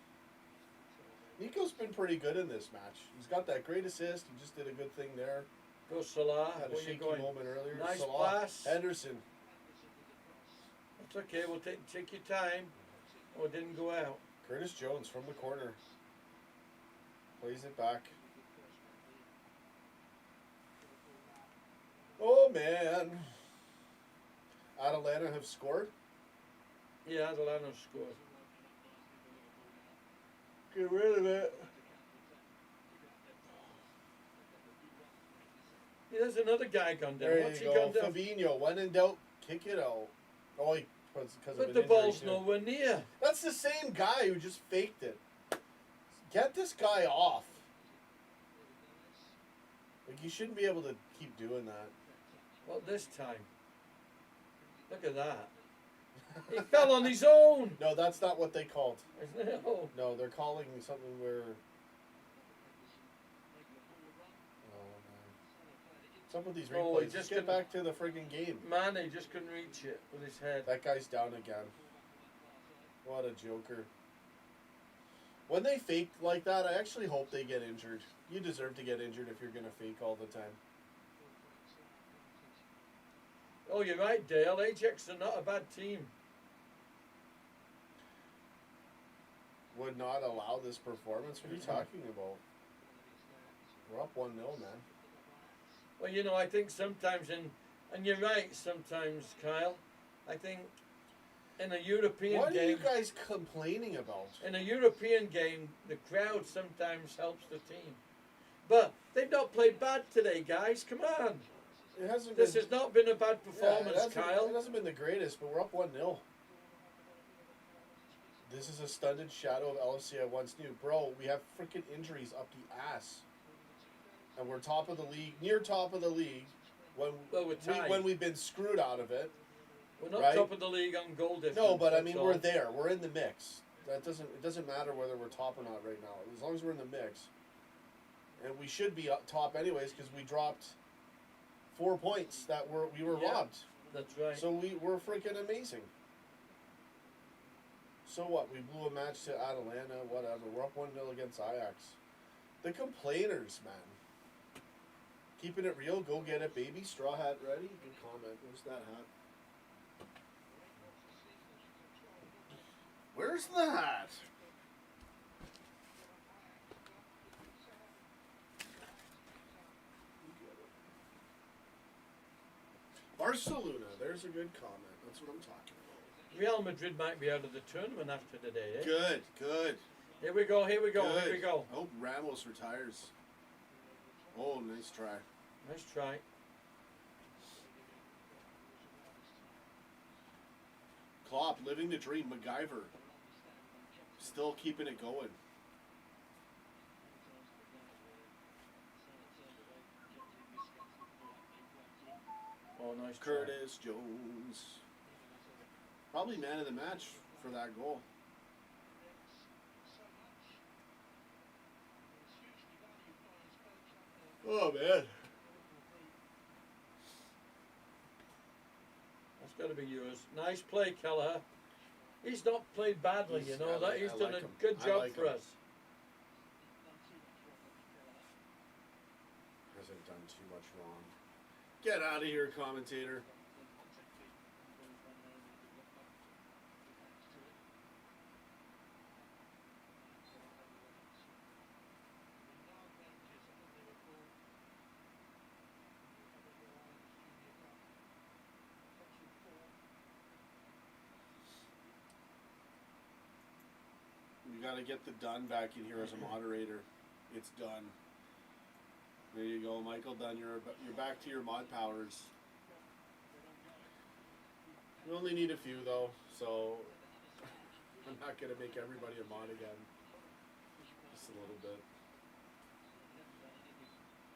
Nico's been pretty good in this match. He's got that great assist. He just did a good thing there. Go Salah. Had a Where you shaky going? moment earlier. Nice Salah. pass. Henderson. It's okay. We'll take your time. Oh, it didn't go out. Curtis Jones from the corner. Plays it back. Oh, man. Atalanta have scored. Yeah, Atalanta scored. Get rid of it. Yeah, there's another guy gone down. There What's you he go. gone down? Fabinho, when in doubt, kick it out. Oh, because of But an the injury ball's too. nowhere near. That's the same guy who just faked it. Get this guy off. Like, you shouldn't be able to keep doing that. Well, this time. Look at that. He fell on his own. No, that's not what they called. Isn't it? Oh. No, they're calling something where... Oh, man. Some of these Oh, he replays, just just get couldn't- back to the friggin' game. Man, he just couldn't reach it with his head. That guy's down again. What a joker. When they fake like that, I actually hope they get injured. You deserve to get injured if you're going to fake all the time. Oh, you're right, Dale. Ajax are not a bad team. Would not allow this performance? What are you talking about? We're up 1-0, man. Well, you know, I think sometimes and you're right, sometimes, Kyle. I think in a European What are game, you guys complaining about? in a European game, the crowd sometimes helps the team. But they've not played bad today, guys. Come on. It hasn't This been, has not been a bad yeah, performance, it Kyle. hasn't been the greatest, but we're up 1-0. This is a studded shadow of LFC I once knew. Bro, we have freaking injuries up the ass. And we're top of the league, near top of the league, when, Well, we're tied. when we've been screwed out of it. We're not right? top of the league on goal difference. No, but I that's mean, all. we're there. We're in the mix. It doesn't matter whether we're top or not right now. As long as we're in the mix. And we should be up top anyways because we dropped 4 points that we were Yeah. robbed. That's right. So we're freaking amazing. So what? We blew a match to Atalanta, whatever. We're up 1-0 against Ajax. The complainers, man. Keeping it real, go get it, baby. Straw hat ready? Good comment. Where's that hat? Where's the hat? Barcelona. There's a good comment. That's what I'm talking about. Real Madrid might be out of the tournament after today, eh? Good, good. Here we go, here we go, Good. here we go. I hope Ramos retires. Oh, nice try. Nice try. Klopp, living the dream. MacGyver. Still keeping it going. Oh, nice try. Curtis Jones. Probably man of the match for that goal. Oh, man. That's got to be yours. Nice play, Kelleher. He's not played badly, you know. He's done a good job for us. Hasn't done too much wrong. Get out of here, commentator. We gotta get the Dunn back in here as a moderator. It's done. There you go, Michael Dunn. You're back to your mod powers. We only need a few though, so I'm not gonna make everybody a mod again. Just a little bit.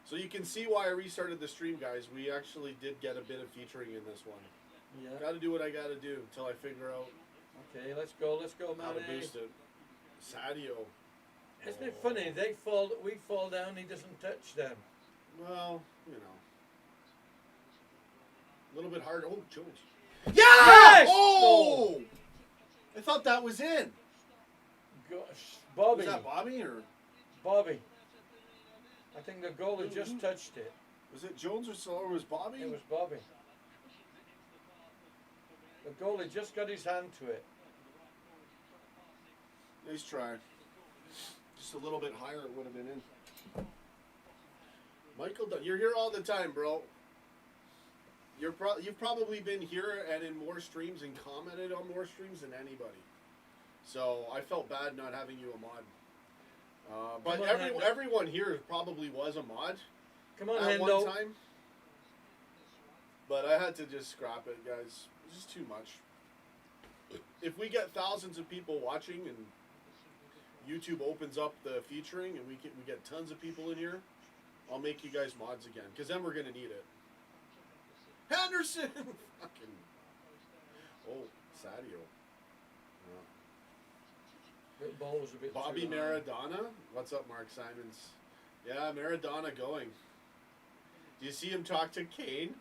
So you can see why I restarted the stream, guys. We actually did get a bit of featuring in this one. Yeah. Gotta do what I gotta do until I figure out Okay, let's go, how to man. boost it. Sadio. Isn't it funny? We fall down, he doesn't touch them. Well, you know. A little bit hard. Oh, Jones. Yes! Oh! I thought that was in. Gosh, Bobby. Was that Bobby or Bobby. I think the goalie just touched it. was it Jones or was Bobby? It was Bobby. The goalie just got his hand to it. Nice try. Just a little bit higher, it would have been in. Michael, you're here all the time, bro. You've probably been here and in more streams and commented on more streams than anybody. So I felt bad not having you a mod. But everyone here probably was a mod Come on, at Hendo. one time. But I had to just scrap it, guys. It's just too much. If we get thousands of people watching and YouTube opens up the featuring and we get tons of people in here, I'll make you guys mods again, because then we're gonna need it. Henderson, fucking. Oh, Sadio. The ball was a bit Bobby too high. Maradona. What's up, Mark Simons? Yeah, Maradona going. Do you see him talk to Kane?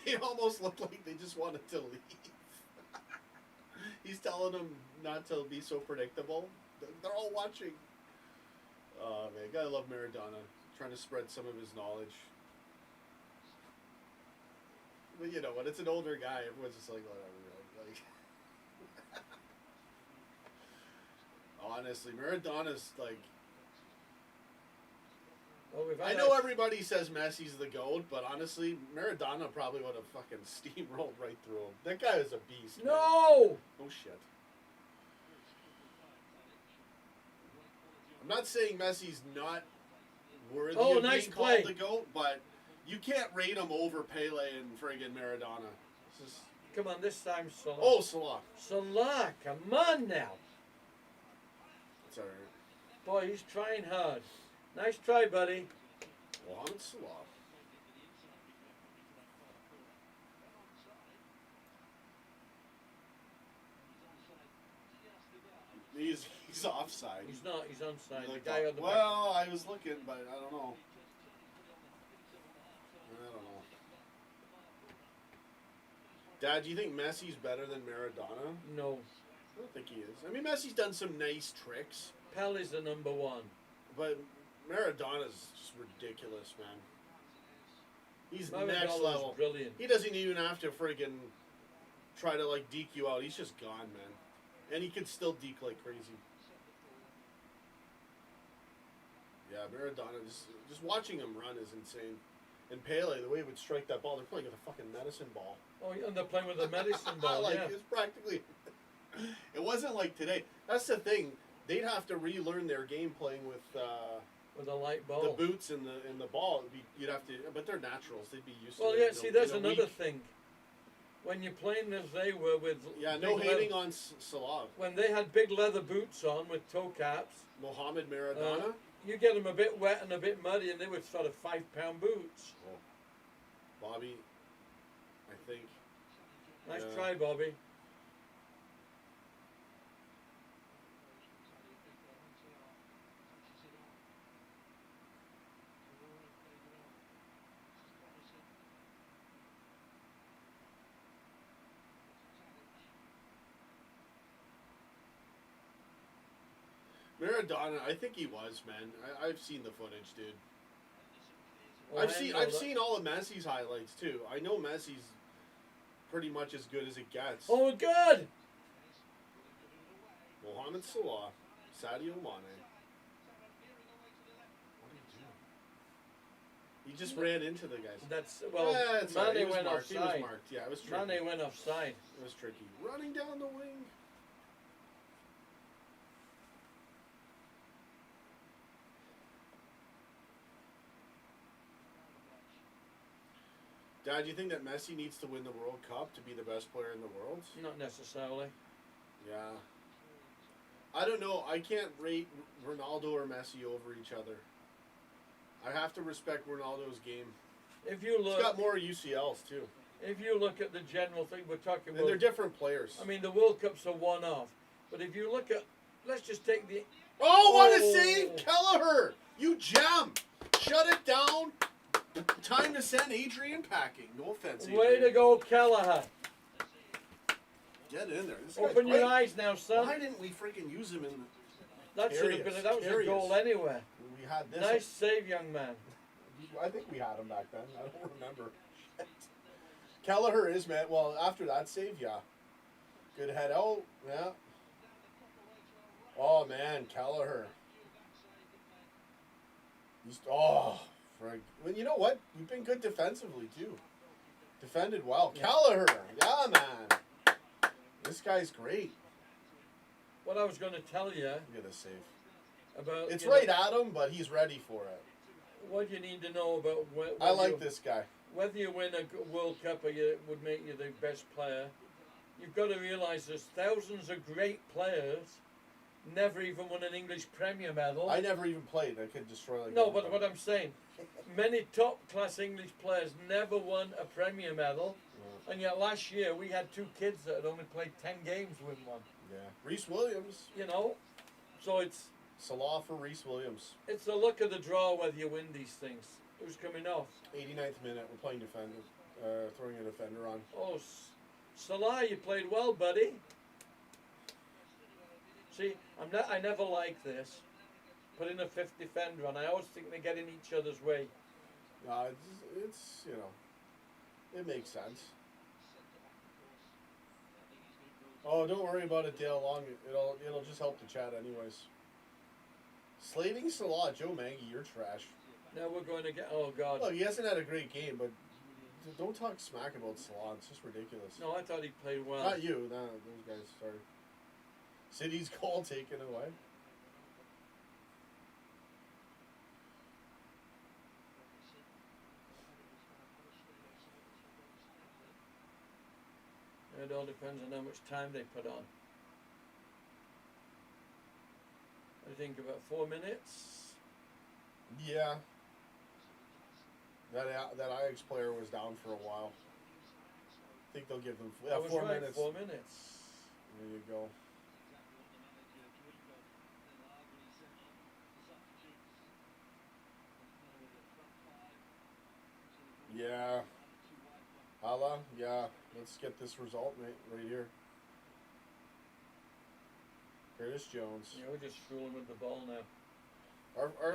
They almost look like they just wanted to leave. He's telling them not to be so predictable. They're all watching. Oh, man. Gotta love Maradona. Trying to spread some of his knowledge. But you know what? It's an older guy. Everyone's just like, whatever. Like, honestly, Maradona's like... Well, I know everybody says Messi's the GOAT, but honestly, Maradona probably would have fucking steamrolled right through him. That guy is a beast. No! Man. Oh, shit. I'm not saying Messi's not worthy Oh, of nice being play. called the GOAT, but you can't rate him over Pele and friggin' Maradona. It's just, Come on, this time Salah. oh, Salah. Salah, come on now. It's alright. Boy, he's trying hard. Nice try, buddy. Mohamed Salah. He's offside. He's not. He's onside. Like, The guy on the back. well, I was looking, but I don't know. Dad, do you think Messi's better than Maradona? No. I don't think he is. I mean, Messi's done some nice tricks, Pele's the number one. but Maradona's just ridiculous, man. He's Maradona next was level. brilliant. He doesn't even have to friggin' try to like deke you out. He's just gone, man. And he can still deke like crazy. Yeah, Maradona, just watching him run is insane. And Pele, the way he would strike that ball, they're playing with a fucking medicine ball. Oh, and they're playing with a medicine ball. Like, Yeah. it's practically... It wasn't like today. That's the thing. They'd have to relearn their game playing with With a light ball. the boots and the ball. You'd have to... But they're naturals. They'd be used Well, to it. yeah. See, there's in a another week. thing. When you're playing as they were with Yeah, no big hating leather- on Salah. when they had big leather boots on with toe caps, Mohamed Maradona. you get them a bit wet and a bit muddy, and they were sort of 5-pound boots. Bobby, I think. Nice Yeah. try, Bobby. Maradona, I think he was, man. I've seen the footage, dude. Well, I've I seen know I've that- seen all of Messi's highlights too. I know Messi's pretty much as good as it gets. Oh, good. Mohamed Salah, Sadio Mane. What are you doing? He just ran into the guys. That's well. Yeah, it's all right. He Mane was went marked. He was offside. marked. Yeah, it was tricky. Mane went offside. It was tricky. Running down the wing. Dad, do you think that Messi needs to win the World Cup to be the best player in the world? Not necessarily. Yeah. I don't know. I can't rate Ronaldo or Messi over each other. I have to respect Ronaldo's game. If you He's look, got more UCLs too. if you look at the general thing we're talking And about, they're different players. I mean, the World Cup's a one-off. But if you look at, let's just take the. Oh, what a Oh. save! Kelleher! You gem! Shut it down. Time to send Adrian packing. No offense, Adrian. Way to go, Kelleher. Get in there. This guy's Open your great. eyes now, son. Why didn't we freaking use him in That should have been. That was a Curious. goal anyway. we had this? Nice save, young man. I think we had him back then. I don't remember. Kelleher is, man. Well, after that save, yeah. Good head out. Yeah. Oh, man. Kelleher. He's, oh, Frank. Well, you know what? We've been good defensively, too. Defended well. Yeah. Kelleher. Yeah, man. This guy's great. What I was going to tell you Look at this save. about. It's you right know, at him, but he's ready for it. what you need to know about. I like this guy. Whether you win a World Cup or you would make you the best player, you've got to realise there's thousands of great players never even won an English Premier medal. I never even played. I could destroy like No, that. but what I'm saying, many top-class English players never won a Premier medal, and yet last year we had two kids that had only played 10 games win one. Yeah. Reese Williams. You know, so it's Salah for Reese Williams. the luck of the draw whether you win these things. Who's coming off? 89th minute. We're playing defender. Throwing a defender on. Oh, Salah, you played well, buddy. See, I never like this. Putting a fifth defender on. I always think they get in each other's way. It's you know, it makes sense. Oh, don't worry about it, Dale Long. It'll just help the chat anyways. Slating Salah, Joe Maggie, you're trash. Now we're going to get. Oh God. Look, he hasn't had a great game, but don't talk smack about Salah. It's just ridiculous. No, I thought he played well. Not you. No, those guys. Sorry. City's goal taken away. It all depends on how much time they put on. I think about 4 minutes. Yeah. That Ajax player was down for a while. I think they'll give them I was 4 right, minutes. 4 minutes. There you go. Yeah. Hala, yeah. Let's get this result right here. Curtis Jones. Yeah, we're just fooling with the ball now.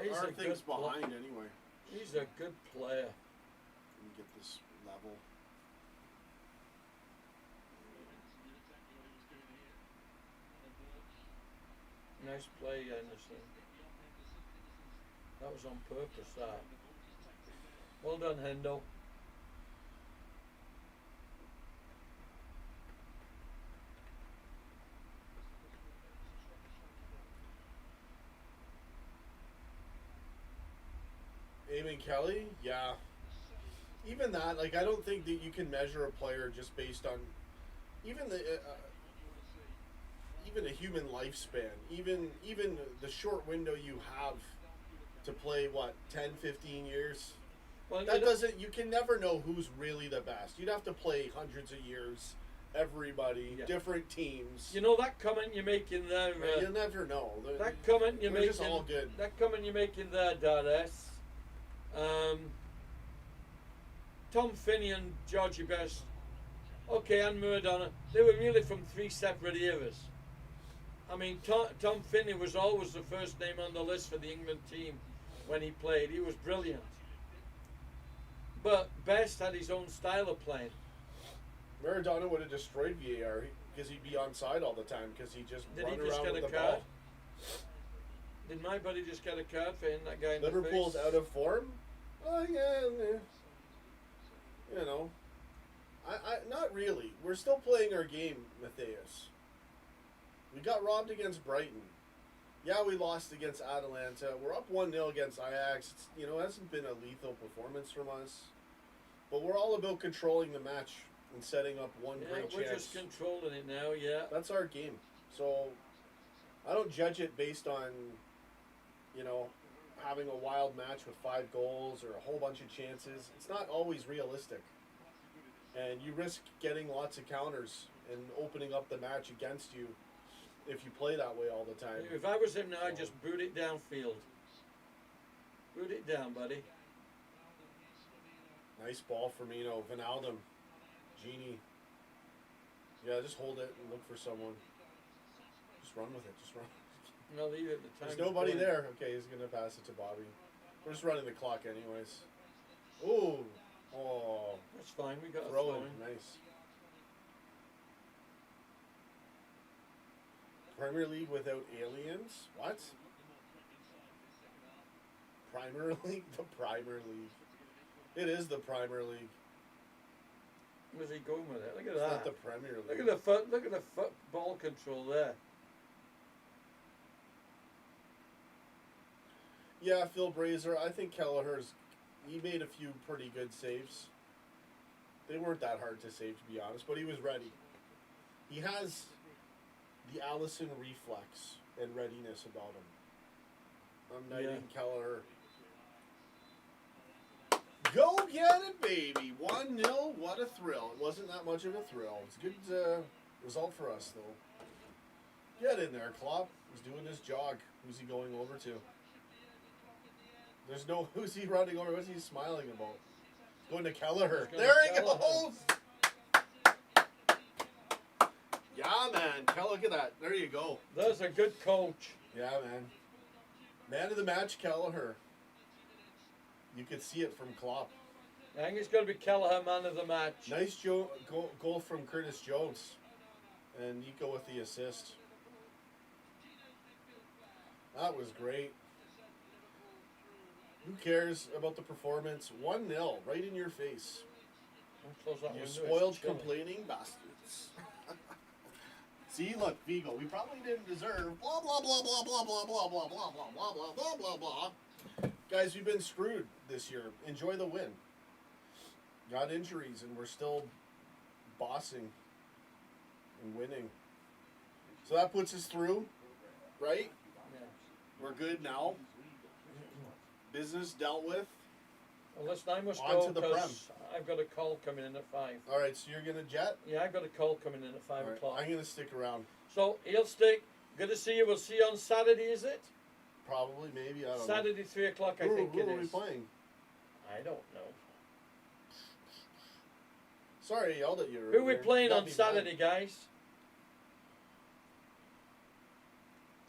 He's Our a thing's good behind anyway. He's a good player. Let me get this level. Nice play, Anderson. That was on purpose, that. Well done, Hendo. Eamon Kelly, yeah. Even that, like, I don't think that you can measure a player just based on even even a human lifespan, even the short window you have to play, what, 10, 15 years. Well, That doesn't. You can never know who's really the best. You'd have to play hundreds of years, everybody, Yeah. different teams. You know that comment you're making there. You'll never know. That comment you're They're making. just all good. That comment you're making there, Dades. Tom Finney and Georgie Best. Okay, and Maradona. They were really from 3 separate eras. I mean, Tom Finney was always the first name on the list for the England team when he played. He was brilliant. But Best had his own style of playing. Maradona would have destroyed VAR because he'd be onside all the time because he just Did run he just around get with a the card? ball. Did my buddy just get a card for hitting that guy in Liverpool's the face? out of form. Oh yeah, you know, I not really. We're still playing our game, Matthias. We got robbed against Brighton. Yeah, we lost against Atalanta. We're up 1-0 against Ajax. It's, hasn't been a lethal performance from us. But we're all about controlling the match and setting up one great we're chance. just controlling it now, yeah. That's our game. So I don't judge it based on, having a wild match with 5 goals or a whole bunch of chances. It's not always realistic. And you risk getting lots of counters and opening up the match against you if you play that way all the time. If I was him now, I'd just boot it downfield. Boot it down, buddy. Nice ball, Firmino. Wijnaldum. Genie. Yeah, just hold it and look for someone. Just run with it. Just run. No, leave it. The time. There's nobody there. Okay, he's going to pass it to Bobby. We're just running the clock anyways. Ooh. Oh. That's fine. We got a Throw throw in. in. Nice. Premier League without aliens? What? Premier League? The Premier League. It is the Premier League. Where's he going with it? Look at It's that. not the Premier League. Look at the foot. Look at the foot ball control there. Yeah, Phil Brazer. I think he made a few pretty good saves. They weren't that hard to save, to be honest, but he was ready. He has the Allison reflex and readiness about him. I'm knighting Kelleher. Go get it, baby! 1-0, what a thrill. It wasn't that much of a thrill. It's a good result for us, though. Get in there, Klopp. He's doing his jog. Who's he going over to? Who's he running over? What's he smiling about? Going to Kelleher. There he goes! Yeah, man. Look at that. There you go. That's a good coach. Yeah, man. Man of the match, Kelleher. You could see it from Klopp. I think it's going to be Kelleher man of the match. Nice goal from Curtis Jones. And Nico with the assist. That was great. Who cares about the performance? 1-0, right in your face. Close that You window, spoiled, it's chilly. complaining bastards. See, look, Vigo, we probably didn't deserve blah, blah, blah, blah, blah, blah, blah, blah, blah, blah, blah, blah, blah, blah, blah. Guys, we've been screwed this year. Enjoy the win. Got injuries, and we're still bossing and winning. So that puts us through, right? Yeah. We're good now. Business dealt with. Well, listen, I must On go to the because I've got a call coming in at 5. All right, so you're going to jet? Yeah, I've got a call coming in at 5 All right, o'clock. I'm going to stick around. So he'll stick. Good to see you. We'll see you on Saturday, is it? Probably, maybe, I don't know. Saturday, 3 o'clock, I think who it are we is. playing? I don't know. Sorry, I yelled at you. Who are we earlier. playing Got on me Saturday, guys?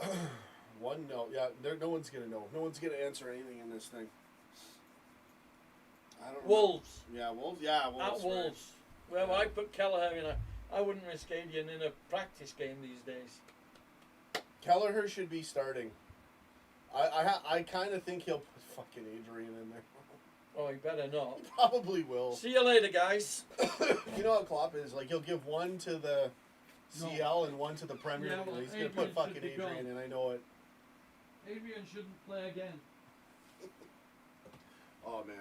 mad. Yeah, no one's going to know. No one's going to answer anything in this thing. I don't know. Wolves. Yeah, Wolves. Yeah, Wolves. At right. Wolves. Well, I put Kelleher in. I wouldn't risk Adrian in a practice game these days. Kelleher should be starting. I kind of think he'll put fucking Adrian in there. Oh, he better not. He probably will. See you later, guys. You know how Klopp is. Like, he'll give one to the CL and one to the Premier Yeah, League. well, He's going to Adrian put fucking should be Adrian gone. in. I know it. Adrian shouldn't play again. Oh, man.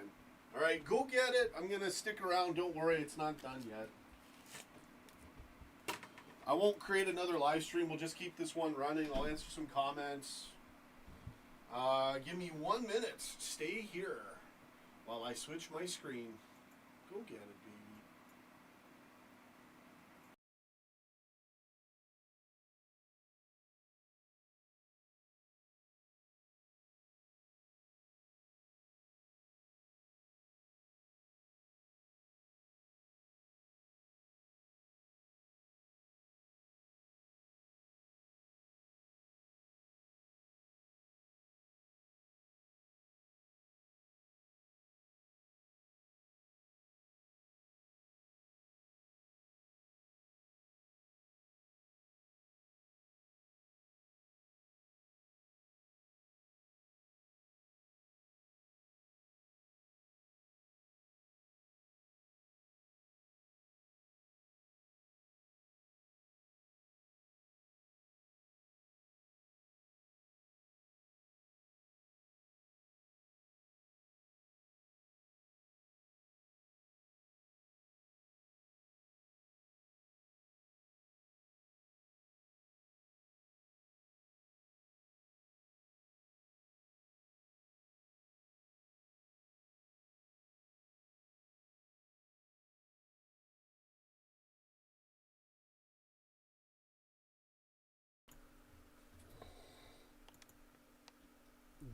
All right, go get it. I'm going to stick around. Don't worry, it's not done yet. I won't create another live stream. We'll just keep this one running. I'll answer some comments. Give me 1 minute. Stay here while I switch my screen. Go get it, baby.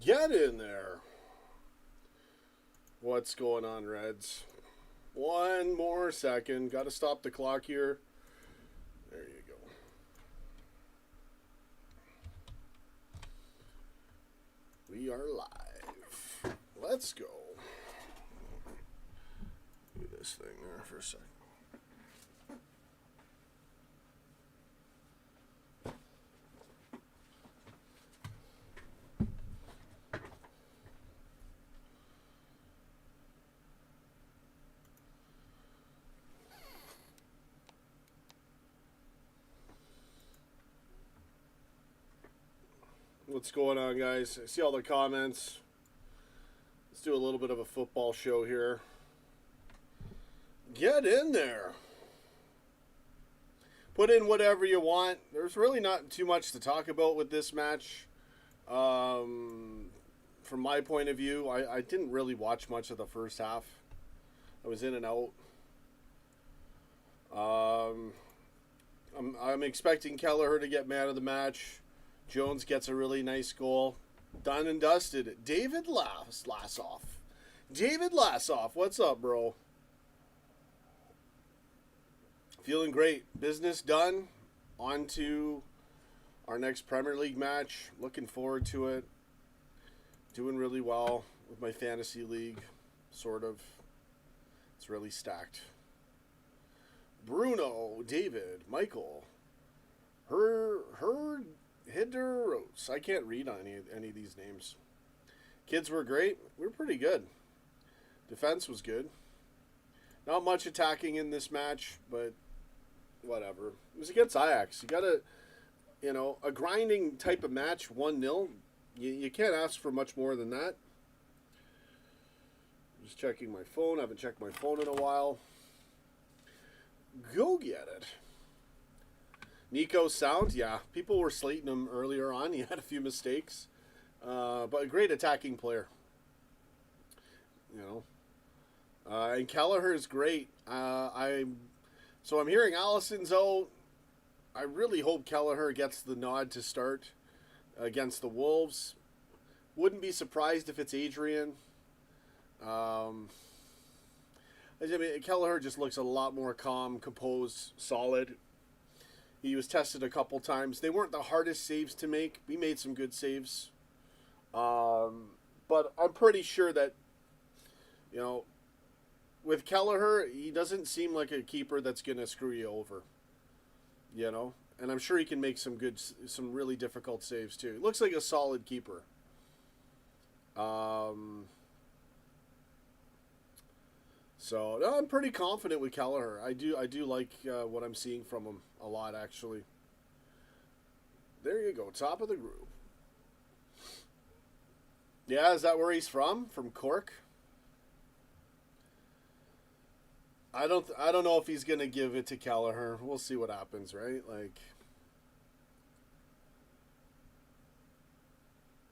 Get in there. What's going on, Reds? 1 more second. Got to stop the clock here. There you go. We are live. Let's go. Do this thing there for a second. What's going on, guys? I see all the comments. Let's do a little bit of a football show here. Get in there. Put in whatever you want. There's really not too much to talk about with this match. From my point of view, I didn't really watch much of the first half. I was in and out. I'm expecting Kelleher to get man of the match. Jones gets a really nice goal. Done and dusted. David Lassoff. David Lassoff, what's up, bro? Feeling great. Business done. On to our next Premier League match. Looking forward to it. Doing really well with my fantasy league. Sort of. It's really stacked. Bruno, David, Michael. Hideros. I can't read on any of these names. Kids were great. We were pretty good. Defense was good. Not much attacking in this match, but whatever. It was against Ajax. You got to, a grinding type of match, 1-0. You can't ask for much more than that. Just checking my phone. I haven't checked my phone in a while. Go get it. Nico's sound, yeah. People were slating him earlier on. He had a few mistakes. But a great attacking player. You know. And Kelleher is great. I'm hearing Allison's out. I really hope Kelleher gets the nod to start against the Wolves. Wouldn't be surprised if it's Adrian. I mean, Kelleher just looks a lot more calm, composed, solid. He was tested a couple times. They weren't the hardest saves to make. We made some good saves. But I'm pretty sure that, you know, with Kelleher, he doesn't seem like a keeper that's going to screw you over. You know? And I'm sure he can make some really difficult saves too. He looks like a solid keeper. So no, I'm pretty confident with Kelleher. I do like what I'm seeing from him a lot, actually. There you go, top of the group. Yeah, is that where he's from? From Cork? I don't know if he's gonna give it to Kelleher. We'll see what happens, right? Like,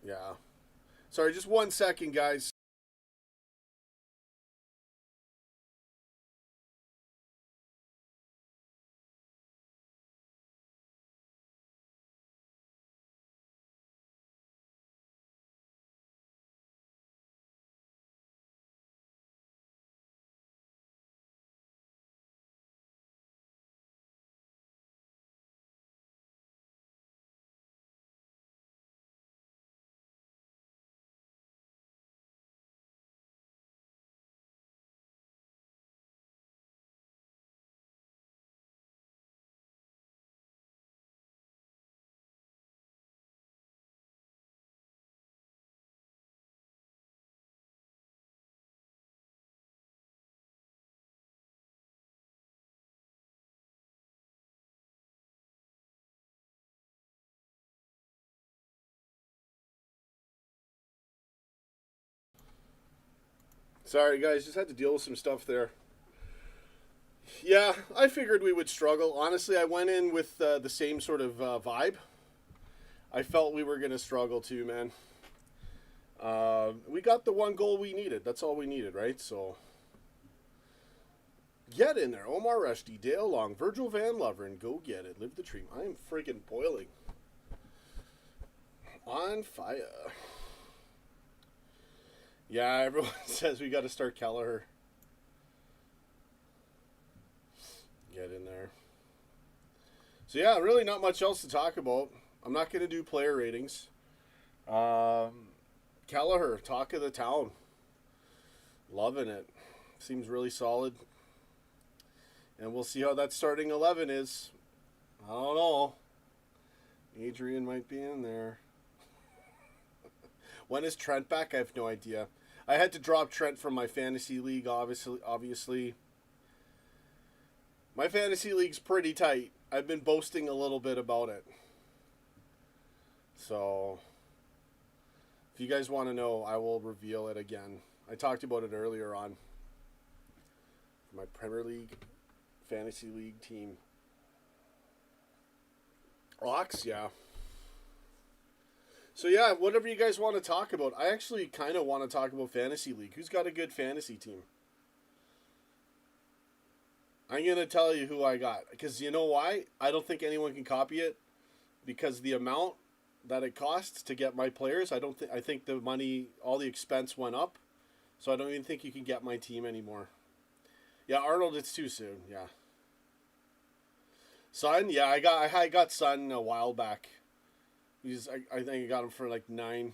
yeah. Sorry, just 1 second, guys. Sorry, guys, just had to deal with some stuff there. Yeah, I figured we would struggle. Honestly, I went in with the same sort of vibe. I felt we were going to struggle too, man. We got the one goal we needed. That's all we needed, right? So, get in there. Omar Rushdie, Dale Long, Virgil Van Loveren. Go get it. Live the dream. I am freaking boiling. On fire. Yeah, everyone says we got to start Kelleher. Get in there. So yeah, really not much else to talk about. I'm not going to do player ratings. Kelleher, talk of the town. Loving it. Seems really solid. And we'll see how that starting 11 is. I don't know. Adrian might be in there. When is Trent back? I have no idea. I had to drop Trent from my fantasy league, obviously. My fantasy league's pretty tight. I've been boasting a little bit about it. So, if you guys want to know, I will reveal it again. I talked about it earlier on. My Premier League fantasy league team. Ox, yeah. So yeah, whatever you guys want to talk about. I actually kind of want to talk about fantasy league. Who's got a good fantasy team? I'm going to tell you who I got. Because you know why? I don't think anyone can copy it. Because the amount that it costs to get my players, I think the money, all the expense went up. So I don't even think you can get my team anymore. Yeah, Arnold, it's too soon. Yeah. Son, yeah, I got Son a while back. I think I got him for like 9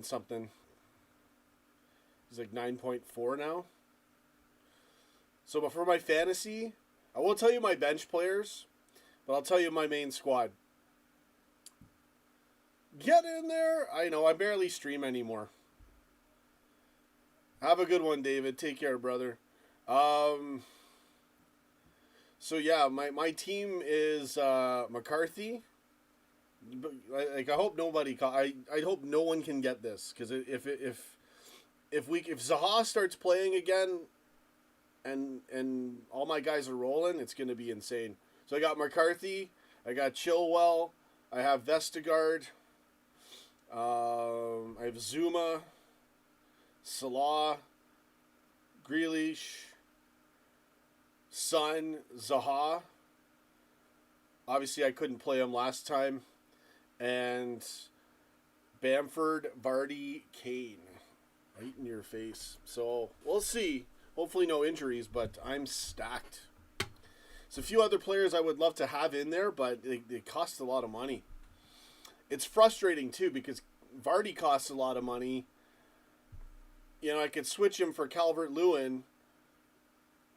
something. He's like 9.4 now. So, but for my fantasy, I won't tell you my bench players, but I'll tell you my main squad. Get in there. I know, I barely stream anymore. Have a good one, David. Take care, brother. So yeah, my team is McCarthy. Like, I hope nobody. I hope no one can get this, because if Zaha starts playing again, and all my guys are rolling, it's going to be insane. So I got McCarthy, I got Chilwell, I have Vestergaard, I have Zuma, Salah, Grealish, Son, Zaha. Obviously, I couldn't play him last time. And Bamford, Vardy, Kane. Right in your face. So, we'll see. Hopefully no injuries, but I'm stacked. There's a few other players I would love to have in there, but they cost a lot of money. It's frustrating, too, because Vardy costs a lot of money. You know, I could switch him for Calvert-Lewin,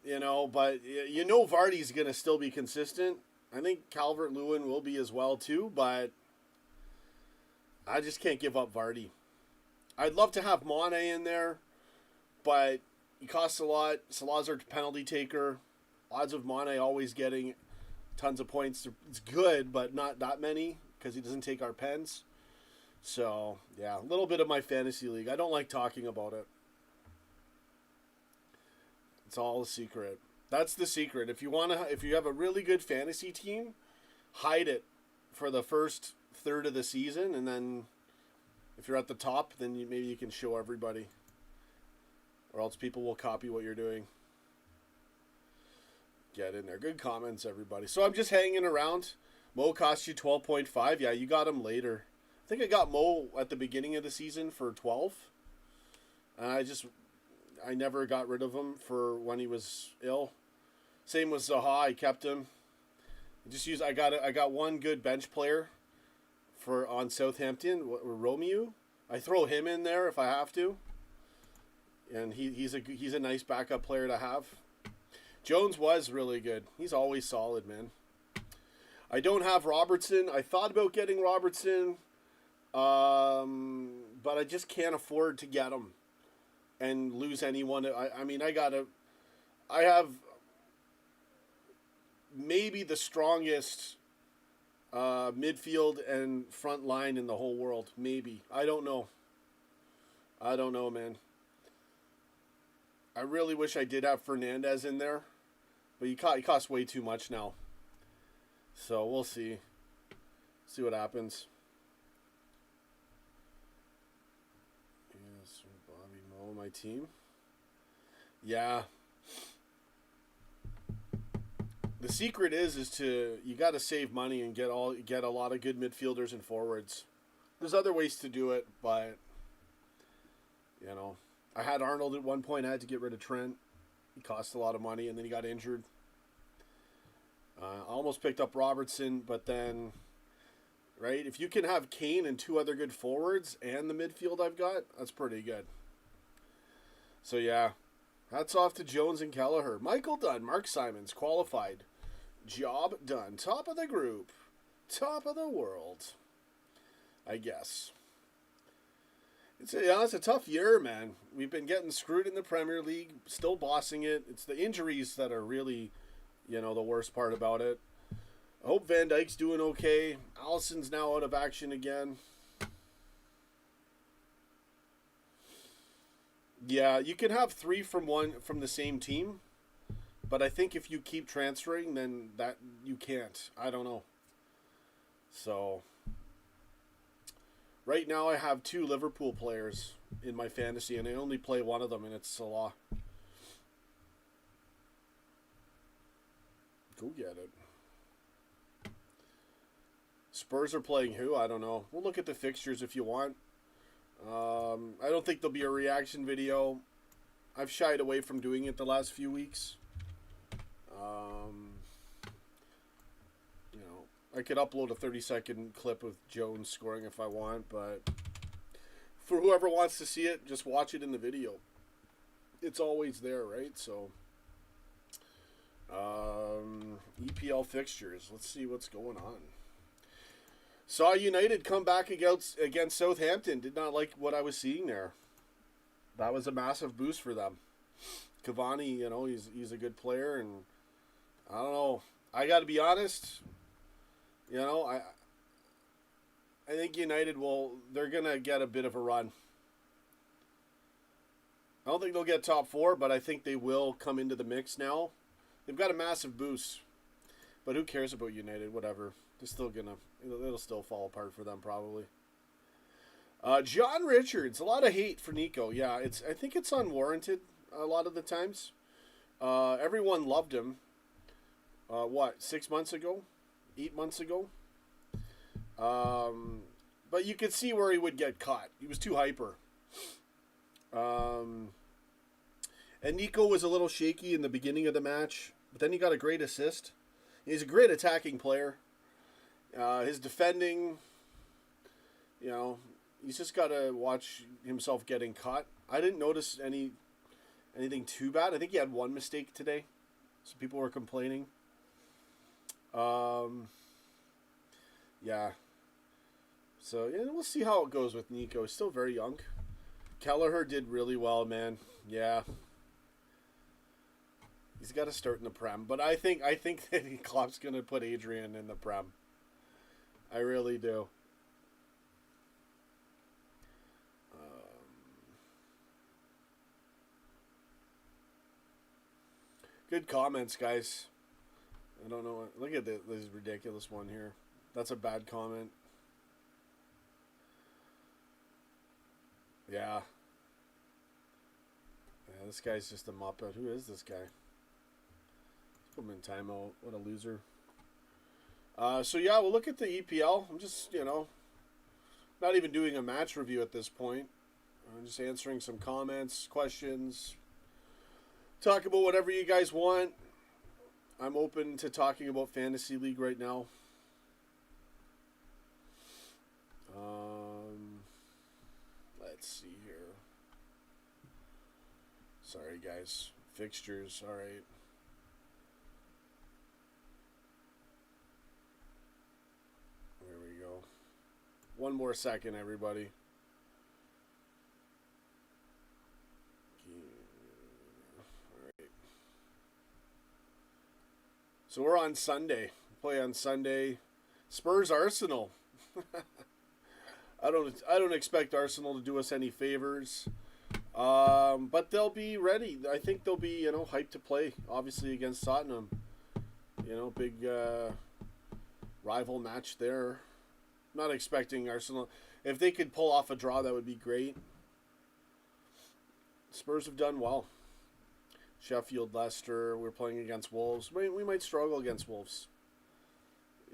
you know, but you know Vardy's going to still be consistent. I think Calvert-Lewin will be as well, too, but I just can't give up Vardy. I'd love to have Mane in there, but he costs a lot. Salah's our penalty taker. Odds of Mane always getting tons of points. It's good, but not that many because he doesn't take our pens. So, yeah, a little bit of my fantasy league. I don't like talking about it. It's all a secret. That's the secret. If you have a really good fantasy team, hide it for the first third of the season, and then if you're at the top, then maybe you can show everybody, or else people will copy what you're doing. Get in there. Good comments, everybody. So I'm just hanging around. Mo cost you 12.5. Yeah, you got him later. I think I got Mo at the beginning of the season for 12. And I never got rid of him for when he was ill. Same with Zaha. I kept him. I got one good bench player on Southampton, Romeo. I throw him in there if I have to. And he's a nice backup player to have. Jones was really good. He's always solid, man. I don't have Robertson. I thought about getting Robertson, but I just can't afford to get him and lose anyone. I have maybe the strongest midfield and front line in the whole world. Maybe. I don't know, man. I really wish I did have Fernandez in there, but he costs way too much now. So we'll see. See what happens. Yes, Bobby Mo, my team. Yeah. The secret is you got to save money and get a lot of good midfielders and forwards. There's other ways to do it, but you know, I had Arnold at one point. I had to get rid of Trent. He cost a lot of money, and then he got injured. I almost picked up Robertson, but then, right, if you can have Kane and two other good forwards and the midfield I've got, that's pretty good. So, yeah, hats off to Jones and Kelleher. Michael Dunn, Mark Simons, qualified. Job done. Top of the group. Top of the world, I guess. It's a tough year, man. We've been getting screwed in the Premier League, still bossing it. It's the injuries that are really, the worst part about it. I hope Van Dijk's doing okay. Alisson's now out of action again. Yeah, you can have three from the same team, but I think if you keep transferring, then that you can't. I don't know. So right now I have two Liverpool players in my fantasy, and I only play one of them, and it's Salah. Go get it. Spurs are playing who? I don't know. We'll look at the fixtures if you want. I don't think there'll be a reaction video. I've shied away from doing it the last few weeks. I could upload a 30-second clip of Jones scoring if I want, but for whoever wants to see it, just watch it in the video. It's always there, right? So, EPL fixtures. Let's see what's going on. Saw United come back against Southampton. Did not like what I was seeing there. That was a massive boost for them. Cavani, he's a good player, and I don't know. I got to be honest. I think United they're going to get a bit of a run. I don't think they'll get top 4, but I think they will come into the mix now. They've got a massive boost. But who cares about United? Whatever. They're still gonna. It'll still fall apart for them probably. John Richards, a lot of hate for Nico. Yeah, I think it's unwarranted a lot of the times. Everyone loved him. 6 months ago, 8 months ago. But you could see where he would get caught. He was too hyper. And Nico was a little shaky in the beginning of the match, but then he got a great assist. He's a great attacking player. His defending, he's just got to watch himself getting caught. I didn't notice anything too bad. I think he had one mistake today, so people were complaining. Yeah. So, we'll see how it goes with Nico. He's still very young. Kelleher did really well, man. Yeah. He's got to start in the Prem. But I think that Klopp's going to put Adrian in the Prem. I really do. Good comments, guys. I don't know. Look at this ridiculous one here. That's a bad comment. Yeah. Yeah, this guy's just a muppet. Who is this guy? Let's put him in timeout. What a loser. So yeah, we'll look at the EPL. I'm just, not even doing a match review at this point. I'm just answering some comments, questions. Talk about whatever you guys want. I'm open to talking about Fantasy League right now. Let's see here. Sorry, guys. Fixtures. All right. There we go. One more second, everybody. All right. So we're on Sunday. Play on Sunday. Spurs Arsenal. I don't expect Arsenal to do us any favors. But they'll be ready. I think they'll be, hyped to play, obviously, against Tottenham. Big rival match there. Not expecting Arsenal. If they could pull off a draw, that would be great. Spurs have done well. Sheffield, Leicester, we're playing against Wolves. We might struggle against Wolves.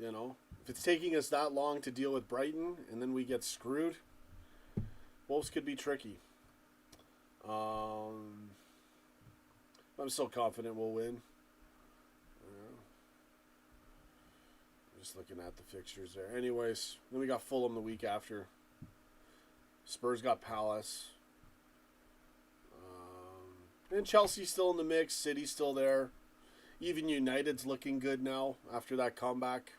If it's taking us that long to deal with Brighton and then we get screwed, Wolves could be tricky. I'm still confident we'll win. Just looking at the fixtures there. Anyways, then we got Fulham the week after. Spurs got Palace. And Chelsea's still in the mix. City's still there. Even United's looking good now after that comeback.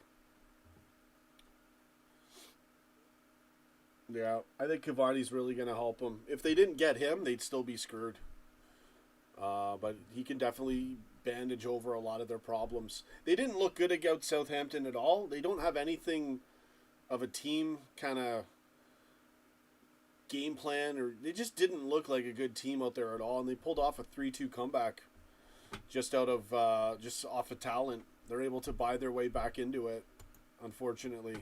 Yeah, I think Cavani's really going to help them. If they didn't get him, they'd still be screwed. But he can definitely bandage over a lot of their problems. They didn't look good against Southampton at all. They don't have anything of a team kind of game plan, or they just didn't look like a good team out there at all. And they pulled off a 3-2 comeback just off of talent. They're able to buy their way back into it, unfortunately.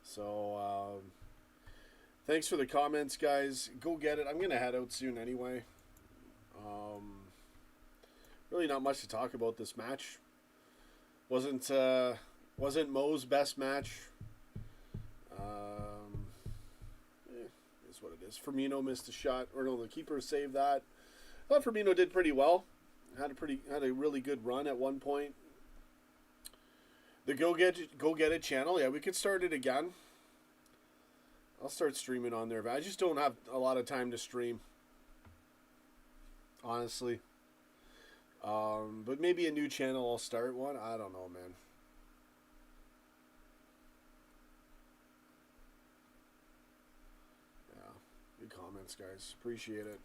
So, thanks for the comments, guys. Go get it. I'm going to head out soon anyway. Really not much to talk about this match. Wasn't Mo's best match. Is what it is. Firmino missed a shot. Or no, the keeper saved that. I thought Firmino did pretty well. Had a really good run at one point. The Go Get It channel, yeah, we could start it again. I'll start streaming on there, but I just don't have a lot of time to stream. Honestly. But maybe a new channel I'll start one. I don't know, man. Yeah. Good comments, guys. Appreciate it.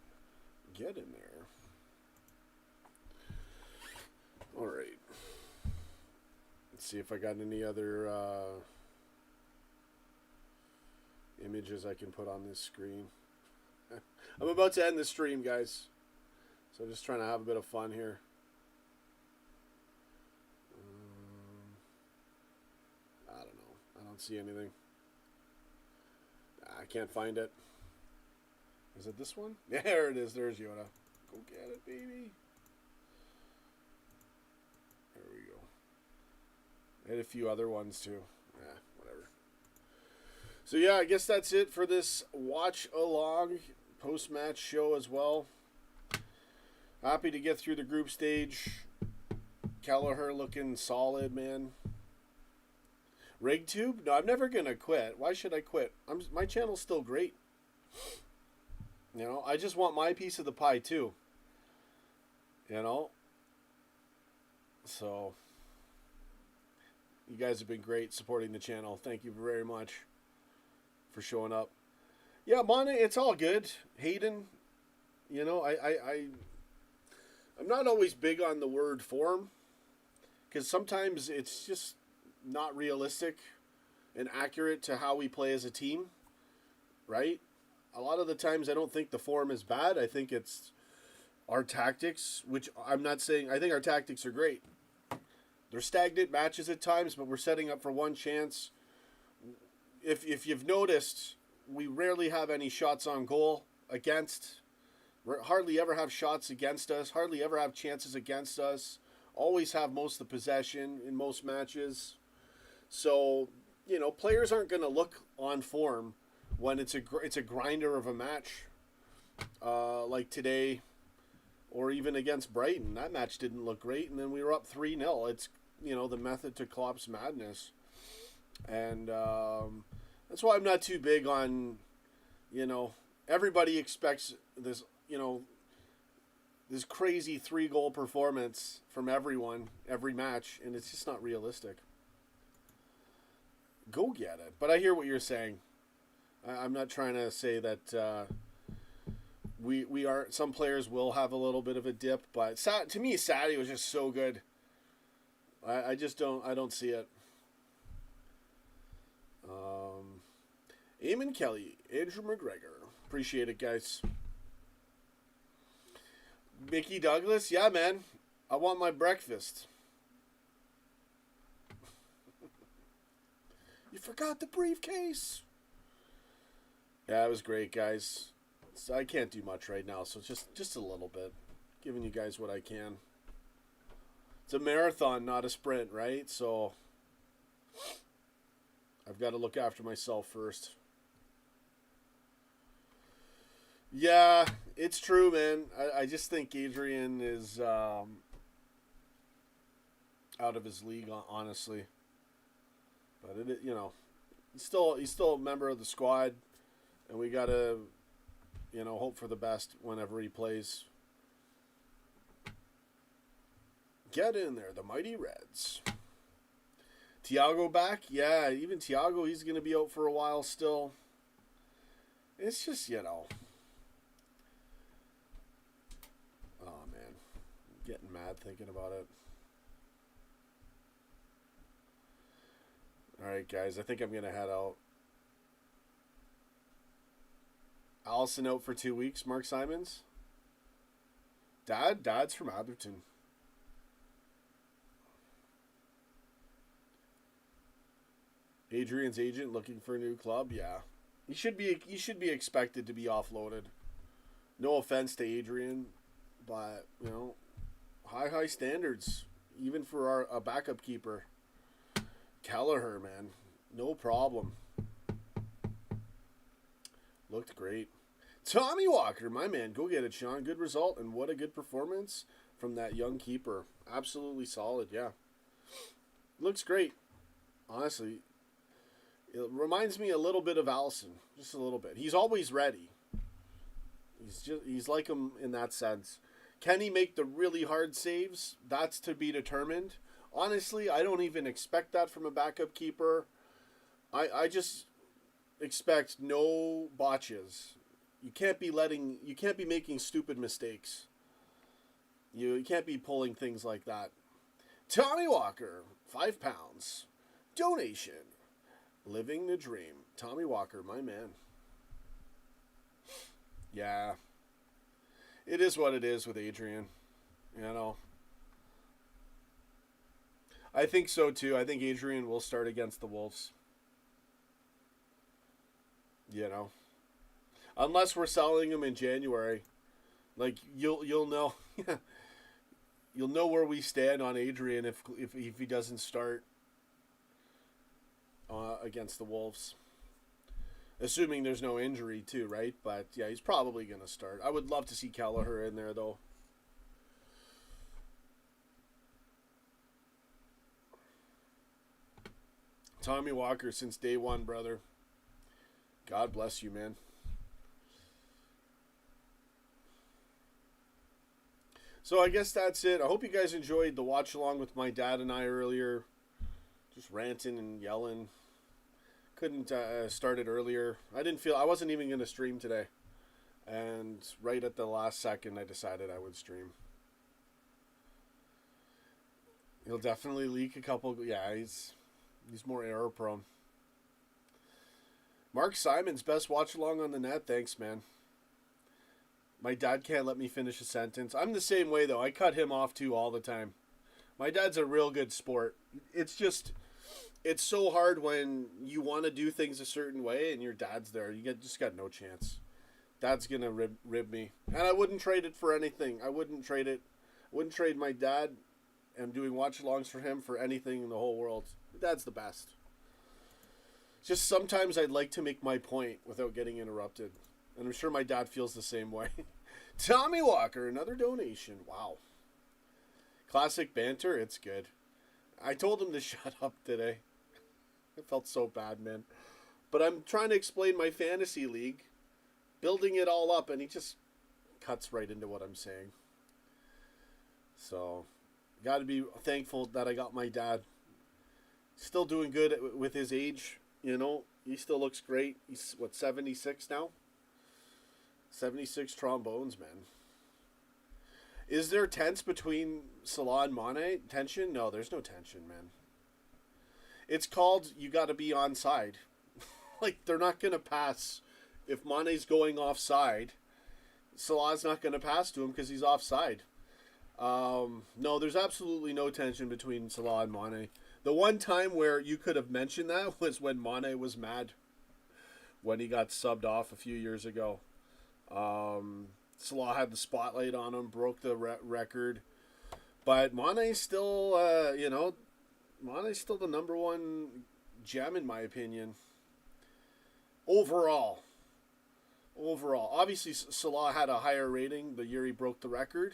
Get in there. Alright. Let's see if I got any other images I can put on this screen. I'm about to end the stream, guys. So just trying to have a bit of fun here. I don't know. I don't see anything. I can't find it. Is it this one? There it is. There's Jota. Go get it, baby. There we go. And a few other ones too. Yeah, whatever. So yeah, I guess that's it for this watch along post-match show as well. Happy to get through the group stage. Kelleher looking solid, man. RigTube? No, I'm never gonna quit. Why should I quit? My channel's still great. You know, I just want my piece of the pie too. You know? So, you guys have been great supporting the channel. Thank you very much for showing up. Yeah, Mane, it's all good. Hayden, you know, I'm not always big on the word form, because sometimes it's just not realistic and accurate to how we play as a team, right? A lot of the times I don't think the form is bad. I think it's our tactics, which I'm not saying, I think our tactics are great. They're stagnant matches at times, but we're setting up for one chance. If you've noticed, we rarely have any shots on goal against. We hardly ever have shots against us. Hardly ever have chances against us. Always have most of the possession in most matches. So, you know, players aren't going to look on form when it's a grinder of a match. Like today, or even against Brighton. That match didn't look great, and then we were up 3-0. It's, you know, the method to Klopp's madness. And that's why I'm not too big on, you know, everybody expects this, you know, this crazy 3-goal performance from everyone, every match, and it's just not realistic. Go get it. But I hear what you're saying. I'm not trying to say that we are, some players will have a little bit of a dip, but to me, Sadio was just so good. I just don't see it. Eamon Kelly, Andrew McGregor. Appreciate it, guys. Mickey Douglas, yeah, man. I want my breakfast. You forgot the briefcase. Yeah, it was great, guys. So I can't do much right now, so just a little bit. Giving you guys what I can. It's a marathon, not a sprint, right? So I've got to look after myself first. Yeah, it's true, man. I just think Adrian is out of his league, honestly. But it, you know, he's still a member of the squad, and we gotta, you know, hope for the best whenever he plays. Get in there, the mighty Reds. Thiago back, yeah. Even Thiago, he's gonna be out for a while still. It's just, you know. Oh, man. I'm getting mad thinking about it. Alright, guys. I think I'm going to head out. Allison out for 2 weeks. Mark Simons. Dad's from Atherton. Adrian's agent looking for a new club. Yeah. He should be expected to be offloaded. No offense to Adrian. But, you know, high standards, even for a backup keeper. Kelleher, man, no problem. Looked great. Tommy Walker, my man, go get it, Sean. Good result, and what a good performance from that young keeper. Absolutely solid, yeah. Looks great, honestly. It reminds me a little bit of Allison, just a little bit. He's always ready. He's like him in that sense. Can he make the really hard saves? That's to be determined. Honestly, I don't even expect that from a backup keeper. I just expect no botches. You can't be making stupid mistakes. You can't be pulling things like that. Tommy Walker, £5. Donation. Living the dream. Tommy Walker, my man. Yeah. It is what it is with Adrian. You know. I think so too. I think Adrian will start against the Wolves. You know. Unless we're selling him in January. Like you'll know you'll know where we stand on Adrian if he doesn't start against the Wolves. Assuming there's no injury too, right? But yeah, he's probably going to start. I would love to see Kelleher in there though. Tommy Walker since day one, brother. God bless you, man. So I guess that's it. I hope you guys enjoyed the watch along with my dad and I earlier. Just ranting and yelling. Couldn't start it earlier. I wasn't even going to stream today. And right at the last second, I decided I would stream. He'll definitely leak a couple. Yeah, he's more error prone. Mark Simon's best watch along on the net. Thanks, man. My dad can't let me finish a sentence. I'm the same way, though. I cut him off, too, all the time. My dad's a real good sport. It's so hard when you want to do things a certain way and your dad's there. You just got no chance. Dad's going to rib me. And I wouldn't trade it for anything. I wouldn't trade it. I wouldn't trade my dad and doing watch-alongs for him for anything in the whole world. My dad's the best. Just sometimes I'd like to make my point without getting interrupted. And I'm sure my dad feels the same way. Tommy Walker, another donation. Wow. Classic banter, it's good. I told him to shut up today. I felt so bad, man. But I'm trying to explain my fantasy league, building it all up, and he just cuts right into what I'm saying. So, got to be thankful that I got my dad. Still doing good with his age, you know. He still looks great. He's, 76 now? 76 trombones, man. Is there tense between Salah and Mane? Tension? No, there's no tension, man. It's called you got to be onside. Like, they're not going to pass. If Mane's going offside, Salah's not going to pass to him because he's offside. No, there's absolutely no tension between Salah and Mane. The one time where you could have mentioned that was when Mane was mad when he got subbed off a few years ago. Salah had the spotlight on him, broke the record. But Mane's still, Mane's still the number one gem in my opinion. Overall. Obviously, Salah had a higher rating the year he broke the record.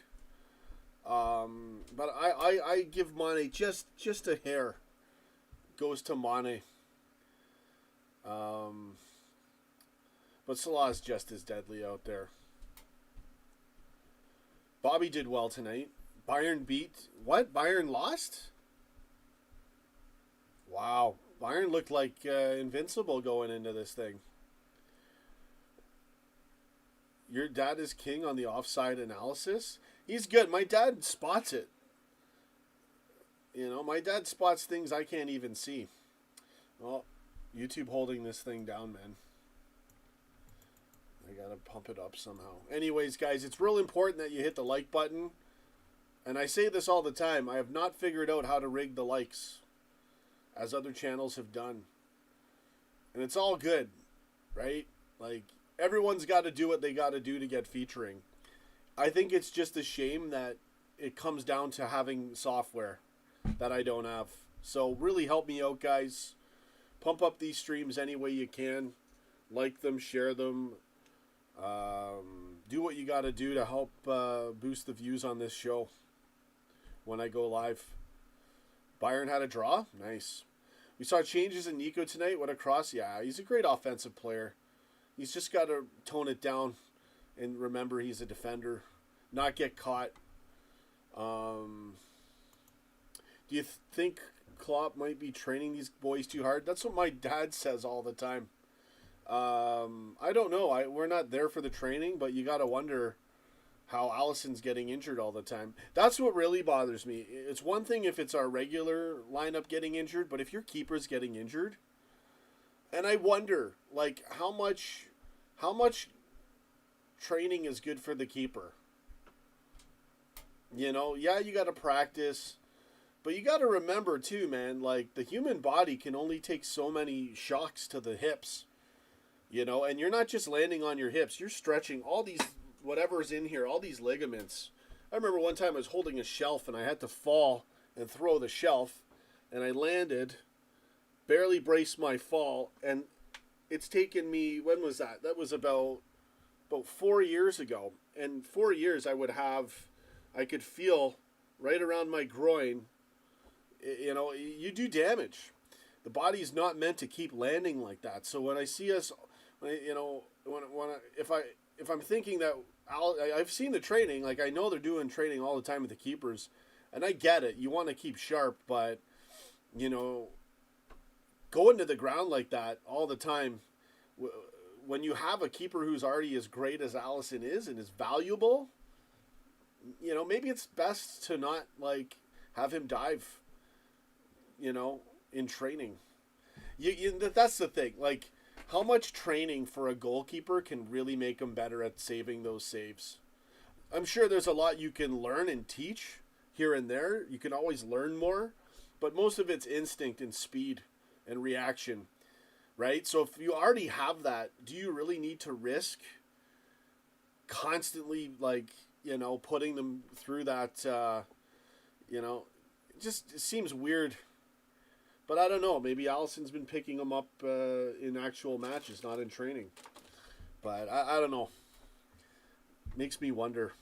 But I give Mane just a hair. Goes to Mane. But Salah's just as deadly out there. Bobby did well tonight. Bayern beat... What? Bayern lost? Wow. Bayern looked like invincible going into this thing. Your dad is king on the offside analysis? He's good. My dad spots it. You know, my dad spots things I can't even see. Well, YouTube holding this thing down, man. I gotta pump it up somehow. Anyways, guys, it's real important that you hit the like button. And I say this all the time. I have not figured out how to rig the likes, as other channels have done. And it's all good, right? Like, everyone's got to do what they got to do to get featuring. I think it's just a shame that it comes down to having software that I don't have. So really help me out, guys. Pump up these streams any way you can. Like them, share them. Do what you got to do to help boost the views on this show when I go live. Bayern had a draw? Nice. We saw changes in Nico tonight. What a cross. Yeah, he's a great offensive player. He's just got to tone it down and remember he's a defender. Not get caught. Do you think Klopp might be training these boys too hard? That's what my dad says all the time. I don't know. We're not there for the training, but you got to wonder how Allison's getting injured all the time. That's what really bothers me. It's one thing if it's our regular lineup getting injured, but if your keeper's getting injured, and I wonder, like, how much training is good for the keeper. You know, yeah, you got to practice, but you got to remember too, man, like the human body can only take so many shocks to the hips, you know, and you're not just landing on your hips, you're stretching all these, whatever's in here, all these ligaments. I remember one time I was holding a shelf and I had to fall and throw the shelf, and I landed, barely braced my fall, and it's taken me, when was that? That was about 4 years ago. And 4 years I could feel right around my groin, you know, you do damage. The body's not meant to keep landing like that. So when I see us, you know, if I'm thinking that I've seen the training, like I know they're doing training all the time with the keepers, and I get it. You want to keep sharp, but, you know, going to the ground like that all the time, when you have a keeper who's already as great as Alisson is and is valuable, you know, maybe it's best to not, like, have him dive, you know, in training. That's the thing. Like, how much training for a goalkeeper can really make him better at saving those saves? I'm sure there's a lot you can learn and teach here and there. You can always learn more, but most of it's instinct and speed and reaction, right? So if you already have that, do you really need to risk constantly, like, you know, putting them through that, you know, it seems weird. But I don't know. Maybe Alisson's been picking them up in actual matches, not in training. But I don't know. Makes me wonder.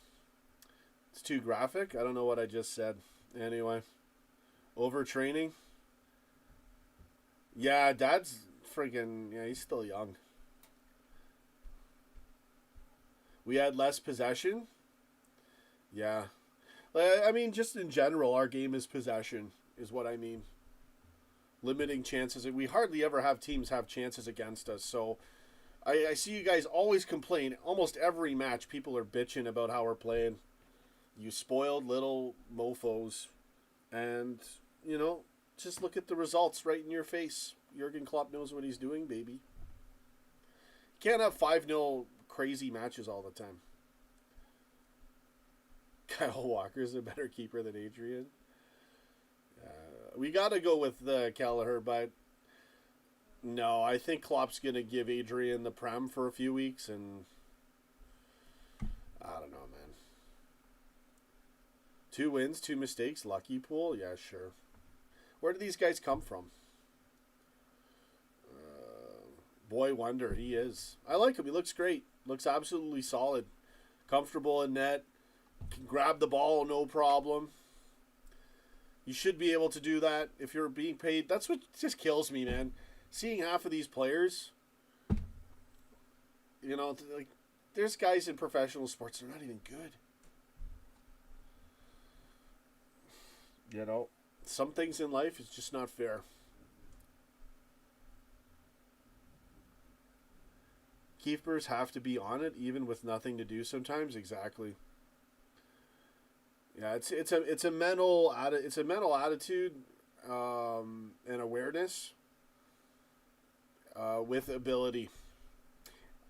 It's too graphic. I don't know what I just said. Anyway. Overtraining. Yeah, Dad's friggin'... Yeah, he's still young. We had less possession. Yeah. I mean, just in general, our game is possession, is what I mean. Limiting chances. We hardly ever have teams have chances against us. So I see you guys always complain. Almost every match, people are bitching about how we're playing. You spoiled little mofos. And, you know, just look at the results right in your face. Jurgen Klopp knows what he's doing, baby. Can't have 5-0 crazy matches all the time. Kyle Walker's a better keeper than Adrian. We got to go with Kelleher, but no, I think Klopp's going to give Adrian the Prem for a few weeks, and I don't know, man. 2 wins, 2 mistakes, lucky pool? Yeah, sure. Where do these guys come from? Boy wonder, he is. I like him. He looks great. Looks absolutely solid. Comfortable in net. Can grab the ball, no problem. You should be able to do that if you're being paid. That's what just kills me, man. Seeing half of these players, you know, like, there's guys in professional sports that are not even good. You know, some things in life is just not fair. Keepers have to be on it, even with nothing to do sometimes. Exactly. Yeah, it's a mental attitude and awareness with ability.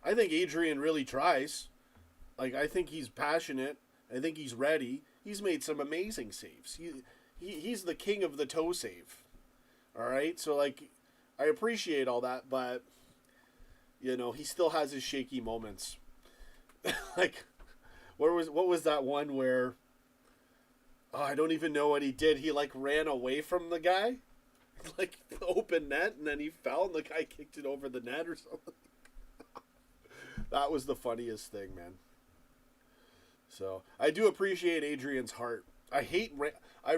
I think Adrian really tries. Like, I think he's passionate. I think he's ready. He's made some amazing saves. He's the king of the toe save. All right, so like, I appreciate all that, but you know, he still has his shaky moments. Like, what was that one where? Oh, I don't even know what he did. He, like, ran away from the guy. Like, the open net, and then he fell, and the guy kicked it over the net or something. That was the funniest thing, man. So, I do appreciate Adrian's heart. I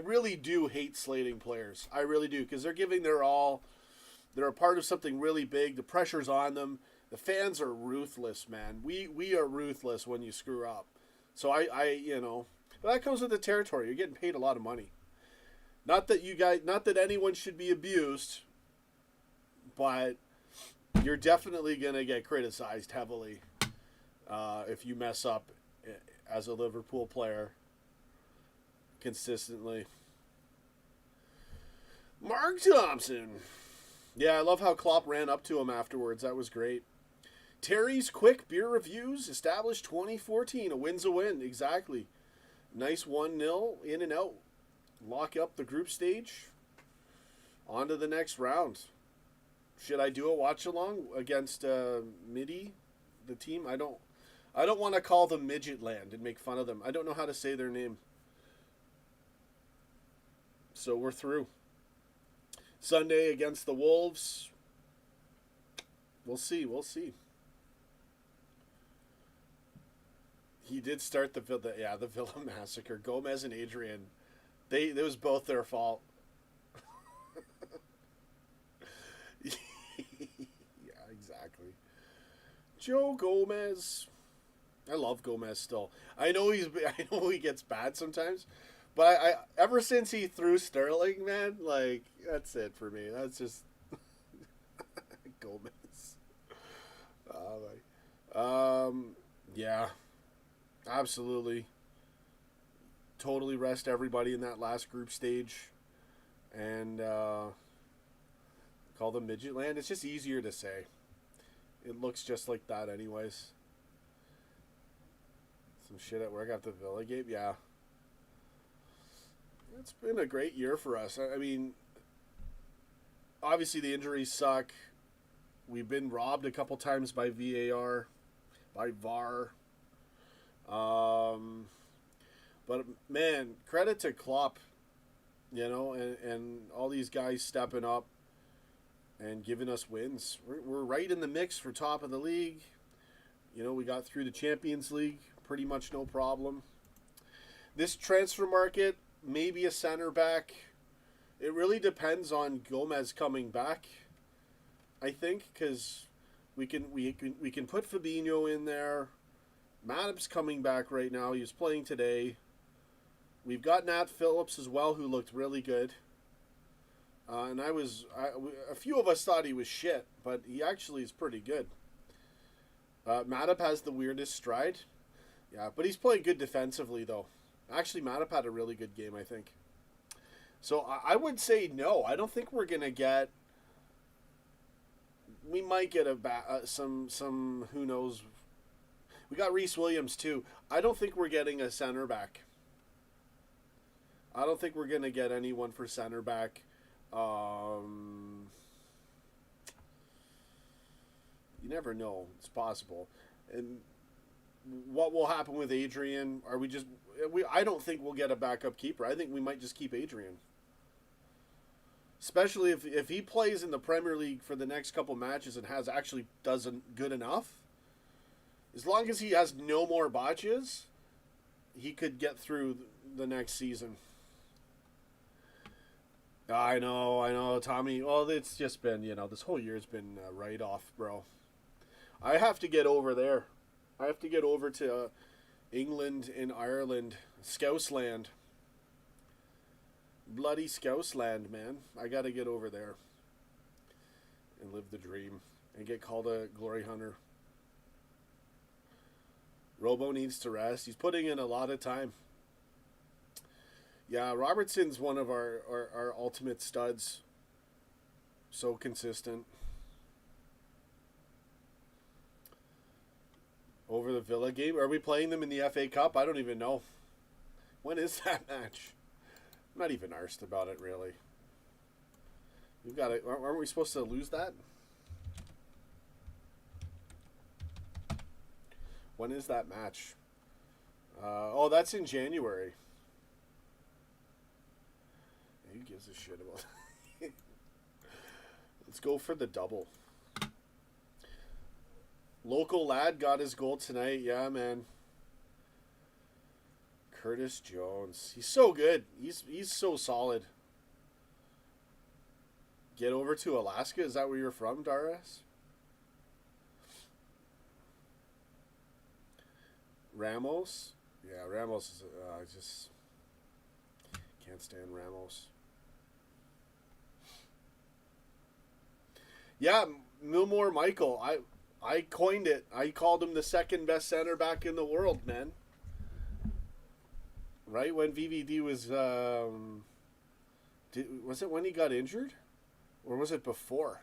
really do hate slating players. I really do, because they're giving their all. They're a part of something really big. The pressure's on them. The fans are ruthless, man. We are ruthless when you screw up. So, I you know... But that comes with the territory. You're getting paid a lot of money. Not that anyone should be abused, but you're definitely going to get criticized heavily if you mess up as a Liverpool player consistently. Mark Thompson. Yeah, I love how Klopp ran up to him afterwards. That was great. Terry's Quick Beer Reviews, established 2014. A win's a win, exactly. Nice 1-0, in and out. Lock up the group stage. On to the next round. Should I do a watch-along against Midi, the team? I don't want to call them Midget Land and make fun of them. I don't know how to say their name. So we're through. Sunday against the Wolves. We'll see. He did start the Villa massacre. Gomez and Adrian, it was both their fault. Yeah, exactly. Joe Gomez. I love Gomez still. I know he gets bad sometimes, but I ever since he threw Sterling, man, like that's it for me. That's just Gomez. Yeah, absolutely. Totally rest everybody in that last group stage, and call them Midget Land. It's just easier to say. It looks just like that, anyways. Some shit at work after the Villa game, yeah. It's been a great year for us. I mean, obviously the injuries suck. We've been robbed a couple times by VAR, by VAR. But man, credit to Klopp, and all these guys stepping up and giving us wins. We're right in the mix for top of the league. We got through the Champions League pretty much no problem. This transfer market, maybe a center back. It really depends on Gomez coming back, I think, because we can put Fabinho in there. Matip's coming back right now. He was playing today. We've got Nat Phillips as well, who looked really good. And a few of us thought he was shit, but he actually is pretty good. Matip has the weirdest stride. Yeah, but he's playing good defensively, though. Actually, Matip had a really good game, I think. So I would say no. I don't think we're going to get... We might get some who knows... We got Reece Williams, too. I don't think we're getting a center back. I don't think we're going to get anyone for center back. You never know. It's possible. And what will happen with Adrian? I don't think we'll get a backup keeper. I think we might just keep Adrian. Especially if he plays in the Premier League for the next couple matches and doesn't good enough. As long as he has no more botches, he could get through the next season. I know, Tommy. Well, it's just been, this whole year's been a write-off, bro. I have to get over there. I have to get over to England and Ireland. Scousland. Bloody Scousland, man. I got to get over there and live the dream and get called a glory hunter. Robo needs to rest. He's putting in a lot of time. Yeah, Robertson's one of our ultimate studs. So consistent. Over the Villa game. Are we playing them in the FA Cup? I don't even know. When is that match? I'm not even arsed about it, really. We've got it. Aren't we supposed to lose that? When is that match? That's in January. Who gives a shit about that? Let's go for the double. Local lad got his goal tonight. Yeah, man. Curtis Jones. He's so good. He's so solid. Get over to Alaska. Is that where you're from, Daras? Ramos? Yeah, Ramos is... I just... Can't stand Ramos. Yeah, Milmore Michael. I coined it. I called him the second best center back in the world, man. Right when VVD was... was it when he got injured? Or was it before?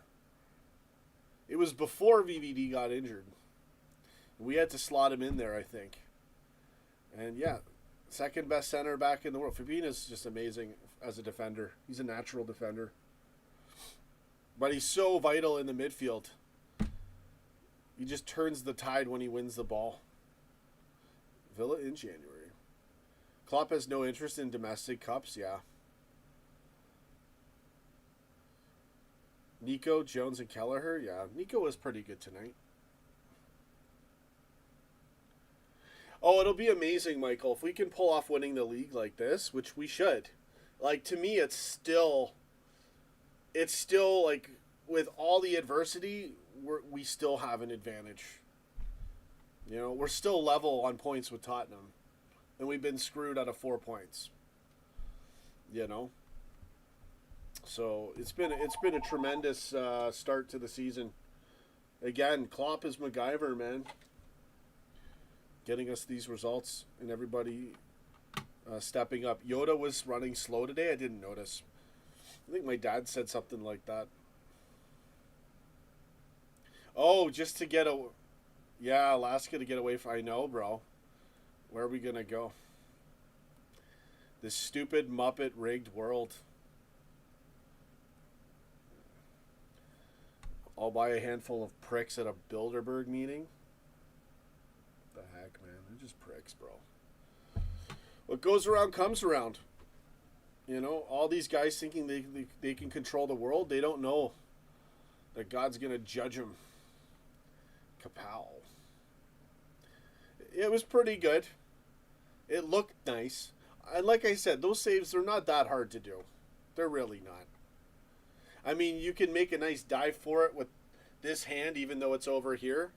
It was before VVD got injured. We had to slot him in there, I think. And yeah, second best center back in the world. Firmino's just amazing as a defender. He's a natural defender. But he's so vital in the midfield. He just turns the tide when he wins the ball. Villa in January. Klopp has no interest in domestic cups, yeah. Nico, Jones, and Kelleher, yeah. Nico was pretty good tonight. Oh, it'll be amazing, Michael, if we can pull off winning the league like this, which we should. Like, to me, it's still like, with all the adversity, we still have an advantage. You know, we're still level on points with Tottenham. And we've been screwed out of 4 points. You know? So, it's been a tremendous start to the season. Again, Klopp is MacGyver, man. Getting us these results and everybody stepping up. Jota was running slow today. I didn't notice. I think my dad said something like that. Oh, just to get a... Yeah, Alaska to get away from... I know, bro. Where are we going to go? This stupid Muppet rigged world. I'll buy a handful of pricks at a Bilderberg meeting. The heck, man? They're just pricks, bro. What goes around comes around. You know, all these guys thinking they can control the world, they don't know that God's going to judge them. Kapow. It was pretty good. It looked nice. And like I said, those saves, they're not that hard to do. They're really not. I mean, you can make a nice dive for it with this hand, even though it's over here.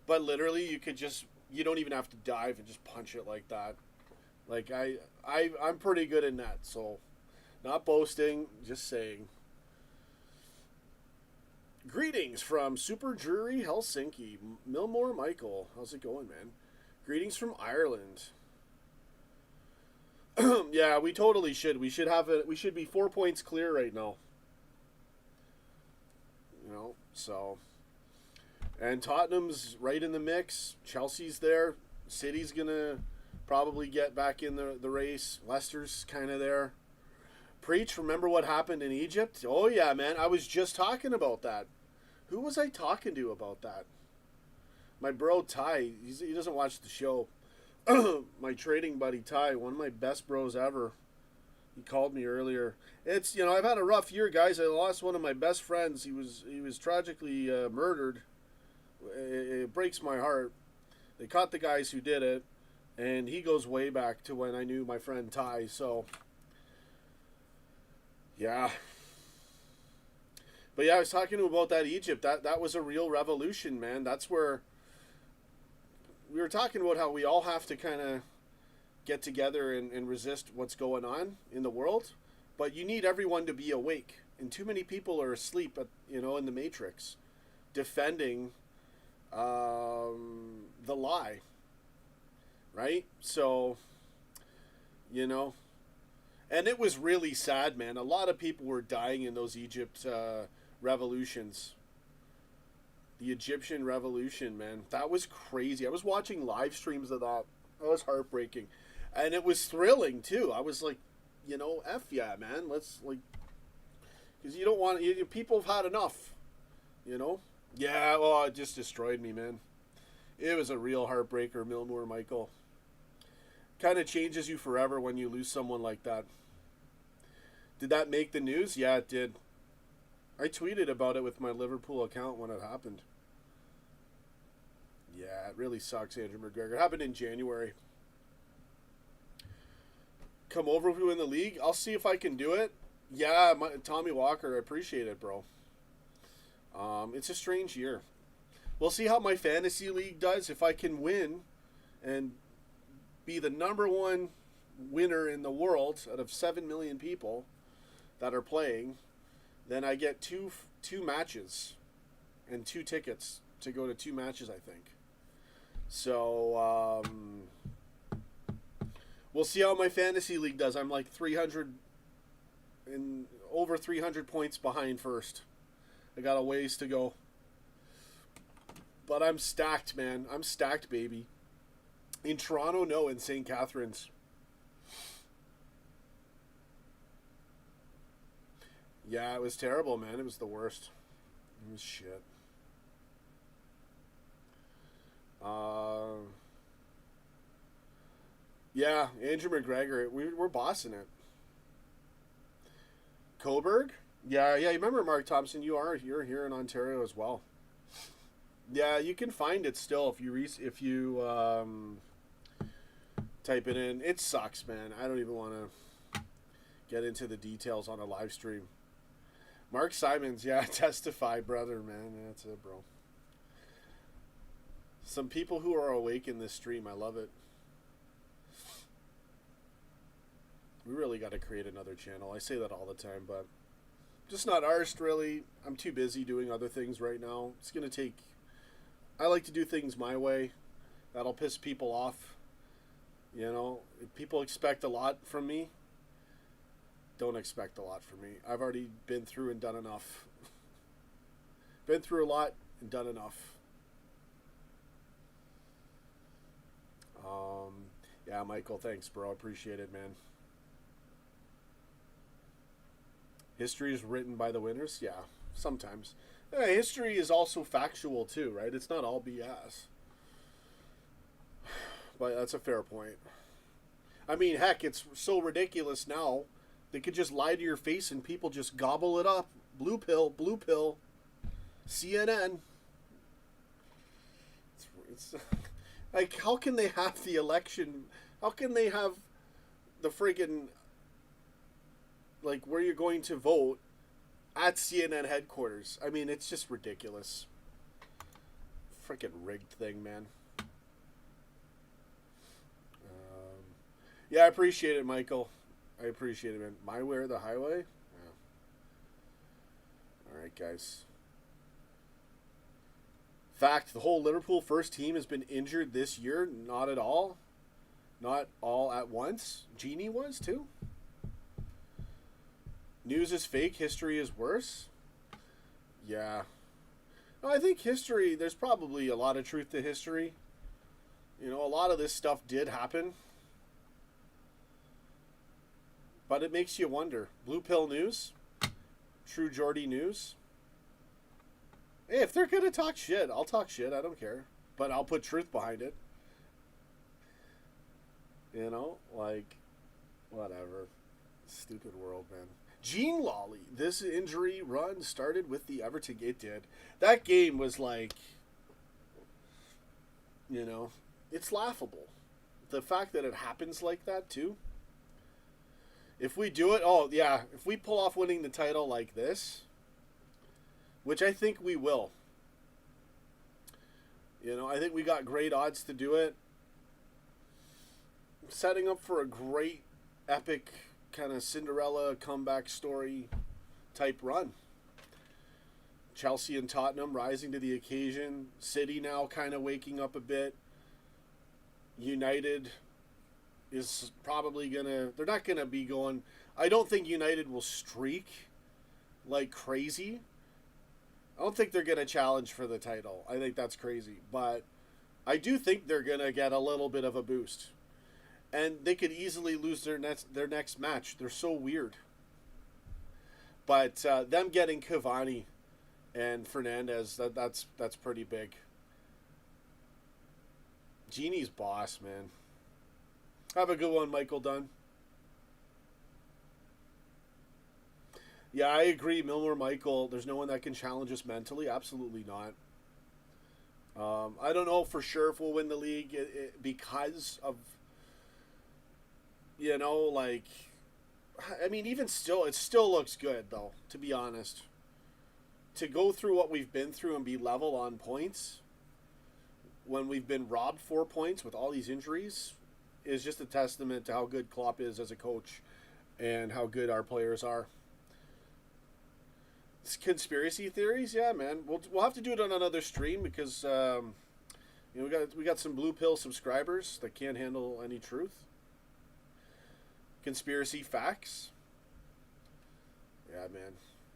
But literally, you could just... You don't even have to dive and just punch it like that. Like, I'm pretty good in that, so... Not boasting, just saying. Greetings from Super Drury, Helsinki. Milmore Michael. How's it going, man? Greetings from Ireland. Yeah, we totally should. We should be 4 points clear right now. You know, so... And Tottenham's right in the mix. Chelsea's there. City's going to probably get back in the race. Leicester's kind of there. Preach, remember what happened in Egypt? Oh, yeah, man. I was just talking about that. Who was I talking to about that? My bro, Ty. He doesn't watch the show. My trading buddy, Ty. One of my best bros ever. He called me earlier. It's, you know, I've had a rough year, guys. I lost one of my best friends. He was tragically murdered. It breaks my heart. They caught the guys who did it, and he goes way back to when I knew my friend Ty, so yeah. But yeah, I was talking to him about that Egypt. That was a real revolution, man. That's where we were talking about how we all have to kind of get together and resist what's going on in the world, but you need everyone to be awake, and too many people are asleep in the Matrix, defending the lie, right? So, and it was really sad, man. A lot of people were dying in those Egypt revolutions. The Egyptian revolution, man. That was crazy. I was watching live streams of that. That was heartbreaking. And it was thrilling, too. I was like, F yeah, man. Let's, because you don't want, people have had enough, Yeah, well, it just destroyed me, man. It was a real heartbreaker, Milmore Michael. Kind of changes you forever when you lose someone like that. Did that make the news? Yeah, it did. I tweeted about it with my Liverpool account when it happened. Yeah, it really sucks, Andrew McGregor. It happened in January. Come over if we win the league. I'll see if I can do it. Yeah, Tommy Walker, I appreciate it, bro. It's a strange year. We'll see how my fantasy league does. If I can win and be the number one winner in the world out of 7 million people that are playing, then I get two matches and 2 tickets to go to 2 matches, I think. So, we'll see how my fantasy league does. I'm like 300 and over 300 points behind first. I got a ways to go. But I'm stacked, man. I'm stacked, baby. In Toronto, no. In St. Catharines. Yeah, it was terrible, man. It was the worst. It was shit. Yeah, Andrew McGregor. We're bossing it. Coburg? Yeah. You remember Mark Thompson? You're here in Ontario as well. Yeah, you can find it still if you type it in. It sucks, man. I don't even want to get into the details on a live stream. Mark Simons, yeah, testify, brother, man. That's it, bro. Some people who are awake in this stream, I love it. We really got to create another channel. I say that all the time, but just not ours, really. I'm too busy doing other things right now. It's going to take... I like to do things my way. That'll piss people off. You know, if people expect a lot from me, don't expect a lot from me. I've already been through and done enough. Been through a lot and done enough. Yeah, Michael, thanks, bro. Appreciate it, man. History is written by the winners? Yeah, sometimes. Yeah, history is also factual, too, right? It's not all BS. But that's a fair point. I mean, heck, it's so ridiculous now. They could just lie to your face and people just gobble it up. Blue pill, CNN. It's like, how can they have the election? How can they have the friggin', like, where you're going to vote at CNN headquarters? I mean, it's just ridiculous. Freaking rigged thing, man. Yeah, I appreciate it, Michael. I appreciate it, man. My Way or the Highway? Yeah. All right, guys. Fact, the whole Liverpool first team has been injured this year. Not at all. Not all at once. Genie was, too. News is fake. History is worse. Yeah. No, I think history, there's probably a lot of truth to history. You know, a lot of this stuff did happen. But it makes you wonder. Blue Pill News? True Geordie News? Hey, if they're going to talk shit, I'll talk shit. I don't care. But I'll put truth behind it. You know? Like, whatever. Stupid world, man. Gene Lawley. This injury run started with the Everton. It did. That game was like, you know, it's laughable. The fact that it happens like that, too. If we do it, oh, yeah, if we pull off winning the title like this, which I think we will. You know, I think we got great odds to do it. Setting up for a great, epic, kind of Cinderella comeback story type run. Chelsea and Tottenham rising to the occasion. City now kind of waking up a bit. United is probably they're not gonna be going, I don't think United will streak like crazy. I don't think they're gonna challenge for the title. I think that's crazy. But I do think they're gonna get a little bit of a boost. And they could easily lose their next match. They're so weird. But them getting Cavani and Fernandez, that's pretty big. Genie's boss, man. Have a good one, Michael Dunn. Yeah, I agree, Milner Michael. There's no one that can challenge us mentally. Absolutely not. I don't know for sure if we'll win the league because of, you know, like, I mean, even still, it still looks good, though, to be honest. To go through what we've been through and be level on points when we've been robbed 4 points with all these injuries is just a testament to how good Klopp is as a coach and how good our players are. Conspiracy theories, yeah, man. We'll have to do it on another stream because you know, we got some blue pill subscribers that can't handle any truth. Conspiracy facts. Yeah, man.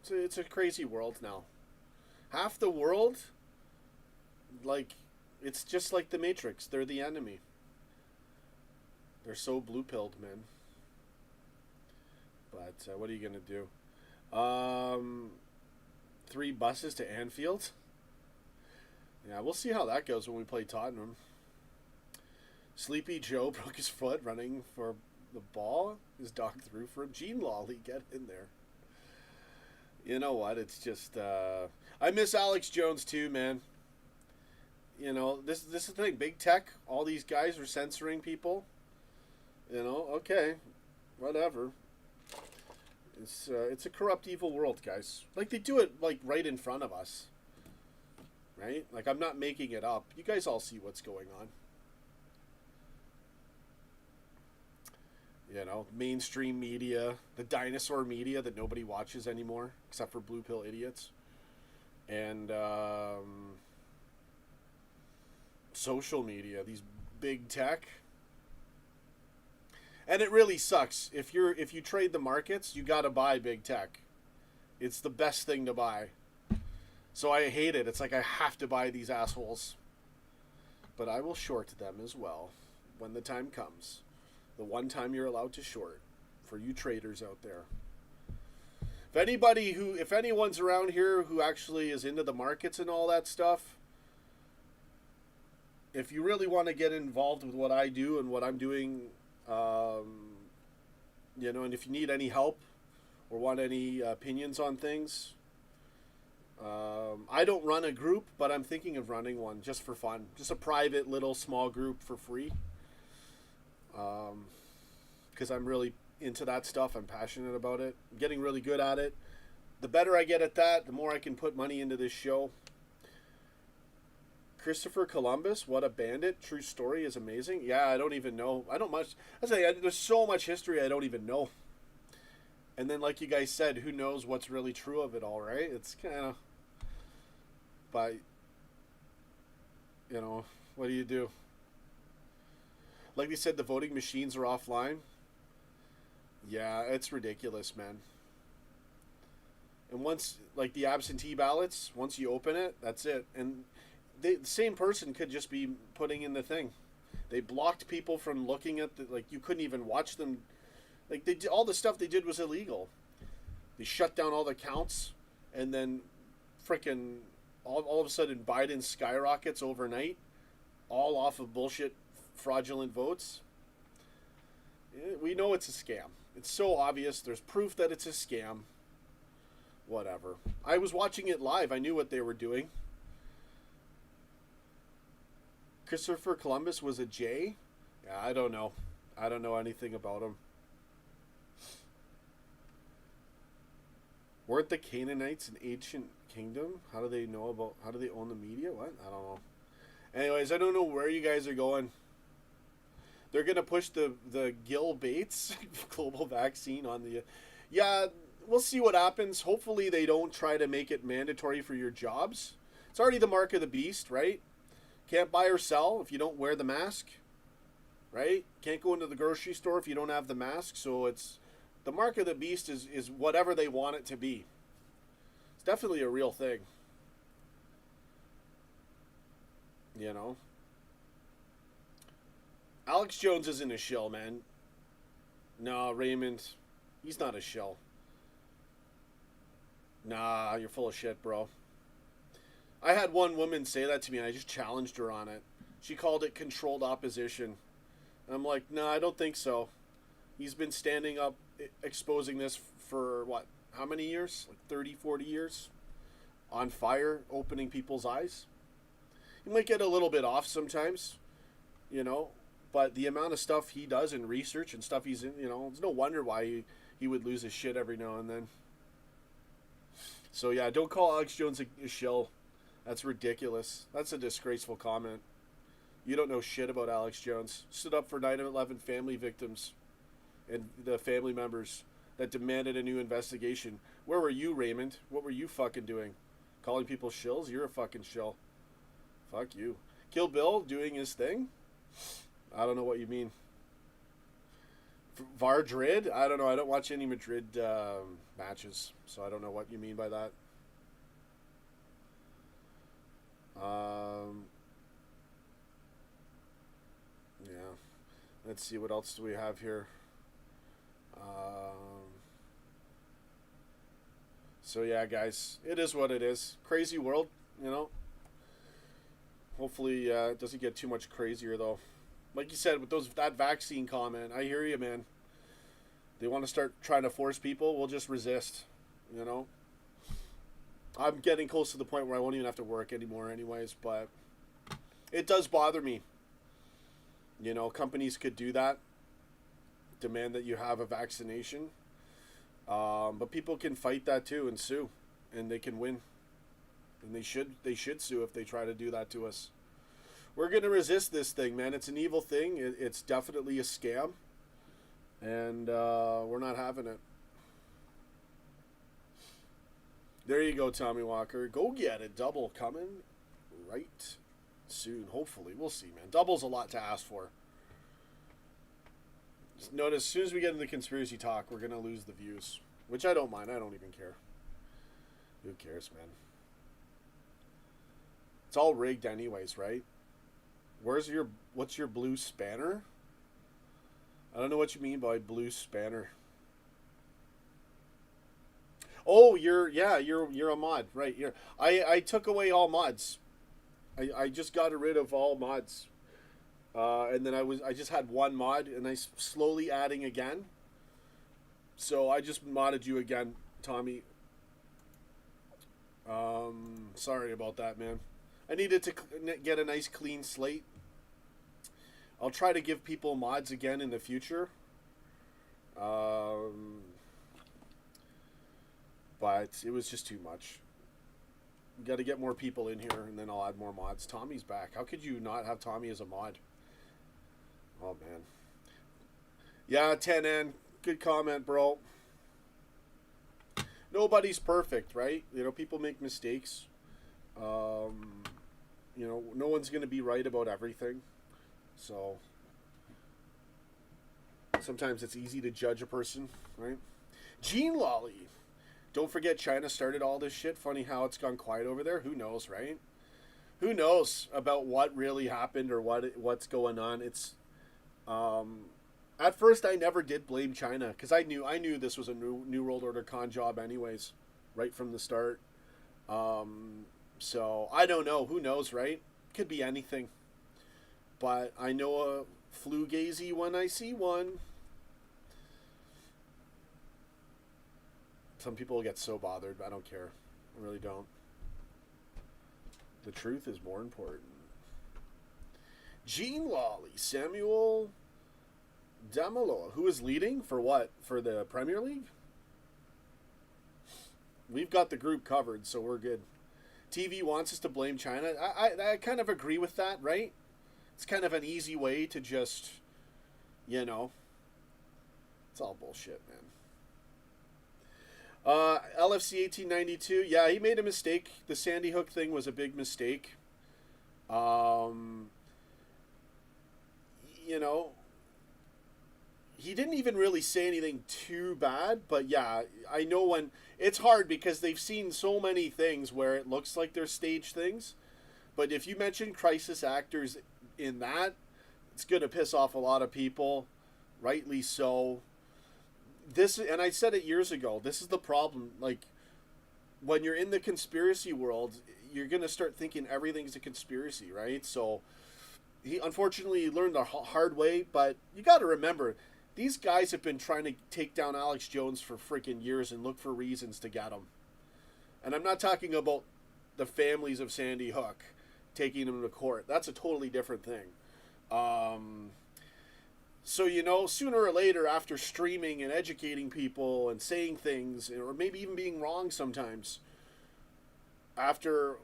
It's a crazy world now. Half the world like, it's just like the Matrix. They're the enemy. They're so blue-pilled, man. But what are you going to do? 3 buses to Anfield. Yeah, we'll see how that goes when we play Tottenham. Sleepy Joe broke his foot running for the ball. His dog threw for him. Gene Lawley, get in there. You know what? It's just... I miss Alex Jones too, man. You know, this is the thing. Big tech, all these guys are censoring people. You know, okay. Whatever. It's a corrupt, evil world, guys. Like, they do it, like, right in front of us. Right? Like, I'm not making it up. You guys all see what's going on. You know, mainstream media, the dinosaur media that nobody watches anymore, except for blue pill idiots. And social media, these big tech. And it really sucks. If you trade the markets, you got to buy big tech. It's the best thing to buy. So I hate it. It's like I have to buy these assholes. But I will short them as well when the time comes. The one time you're allowed to short for you traders out there. If anyone's around here who actually is into the markets and all that stuff, if you really want to get involved with what I do and what I'm doing, you know, and if you need any help or want any opinions on things, I don't run a group, but I'm thinking of running one just for fun. Just a private little small group for free. Because I'm really into that stuff. I'm passionate about it. I'm getting really good at it. The better I get at that, the more I can put money into this show. Christopher Columbus, what a bandit. True story is amazing. Yeah, I don't even know. I don't much. I say there's so much history I don't even know. And then, like you guys said, who knows what's really true of it all, right? It's kind of... But, you know, what do you do? Like they said, the voting machines are offline. Yeah, it's ridiculous, man. And once, like the absentee ballots, once you open it, that's it. And the same person could just be putting in the thing. They blocked people from looking at the, like, you couldn't even watch them. Like, they did, all the stuff they did was illegal. They shut down all the counts, and then frickin' all of a sudden Biden skyrockets overnight, all off of bullshit fraudulent votes. We know it's a scam. It's so obvious. There's proof that it's a scam. Whatever. I was watching it live. I knew what they were doing. Christopher Columbus was a J? Yeah, I don't know. I don't know anything about him. Weren't the Canaanites an ancient kingdom? How do they own the media? What? I don't know. Anyways, I don't know where you guys are going. They're going to push the Gil Bates global vaccine on the... Yeah, we'll see what happens. Hopefully they don't try to make it mandatory for your jobs. It's already the mark of the beast, right? Can't buy or sell if you don't wear the mask, right? Can't go into the grocery store if you don't have the mask. So it's... The mark of the beast is whatever they want it to be. It's definitely a real thing. You know? Alex Jones isn't a shill, man. No, Raymond, he's not a shill. Nah, you're full of shit, bro. I had one woman say that to me, and I just challenged her on it. She called it controlled opposition. And I'm like, no, I don't think so. He's been standing up, exposing this for, what, how many years? Like 30, 40 years? On fire, opening people's eyes. He might get a little bit off sometimes, you know, but the amount of stuff he does in research and stuff he's in, you know, it's no wonder why he would lose his shit every now and then. So, yeah, don't call Alex Jones a shill. That's ridiculous. That's a disgraceful comment. You don't know shit about Alex Jones. Stood up for 9/11 family victims and the family members that demanded a new investigation. Where were you, Raymond? What were you fucking doing? Calling people shills? You're a fucking shill. Fuck you. Kill Bill doing his thing? I don't know what you mean. Vardrid? I don't know. I don't watch any Madrid matches, so I don't know what you mean by that. Yeah. Let's see, what else do we have here? So yeah, guys, it is what it is. Crazy world, you know. Hopefully, it doesn't get too much crazier though. Like you said, with that vaccine comment, I hear you, man. They want to start trying to force people. We'll just resist, you know. I'm getting close to the point where I won't even have to work anymore, anyways. But it does bother me. You know, companies could do that, demand that you have a vaccination. But people can fight that too and sue, and they can win, and they should sue if they try to do that to us. We're gonna resist this thing, man. It's an evil thing. It's definitely a scam, and we're not having it. There you go, Tommy Walker. Go get it. Double coming right soon. Hopefully, we'll see, man. Double's a lot to ask for. Just notice, as soon as we get into conspiracy talk, we're going to lose the views. Which I don't mind. I don't even care. Who cares, man? It's all rigged anyways, right? What's your blue spanner? I don't know what you mean by blue spanner. Oh, you're a mod, right? I took away all mods. I just got rid of all mods. And then I just had one mod, and I slowly adding again. So I just modded you again, Tommy. Sorry about that, man. I needed to get a nice clean slate. I'll try to give people mods again in the future. But it was just too much. You got to get more people in here, and then I'll add more mods. Tommy's back. How could you not have Tommy as a mod? Oh, man. Yeah, 10N. Good comment, bro. Nobody's perfect, right? You know, people make mistakes. You know, no one's going to be right about everything. So, sometimes it's easy to judge a person, right? Gene Lolly. Don't forget China started all this shit. Funny how it's gone quiet over there. Who knows, right? Who knows about what really happened or what's going on? It's at first I never did blame China because I knew this was a new world order con job anyways, right from the start. So I don't know. Who knows, right? Could be anything. But I know a flu-gazy when I see one. Some people get so bothered. I don't care. I really don't. The truth is more important. Gene Lawley, Samuel Damolo, who is leading for what? For the Premier League? We've got the group covered, so we're good. TV wants us to blame China. I kind of agree with that, right? It's kind of an easy way to just, you know, it's all bullshit, man. LFC 1892, yeah, he made a mistake. The Sandy Hook thing was a big mistake. You know, he didn't even really say anything too bad, but yeah, I know when it's hard because they've seen so many things where it looks like they're staged things. But if you mention crisis actors in that, it's going to piss off a lot of people, rightly so. This, and I said it years ago, this is the problem. Like, when you're in the conspiracy world, you're going to start thinking everything's a conspiracy, right? So he unfortunately learned the hard way, but you got to remember, these guys have been trying to take down Alex Jones for freaking years and look for reasons to get him. And I'm not talking about the families of Sandy Hook taking him to court. That's a totally different thing. So, you know, sooner or later, after streaming and educating people and saying things, or maybe even being wrong sometimes, after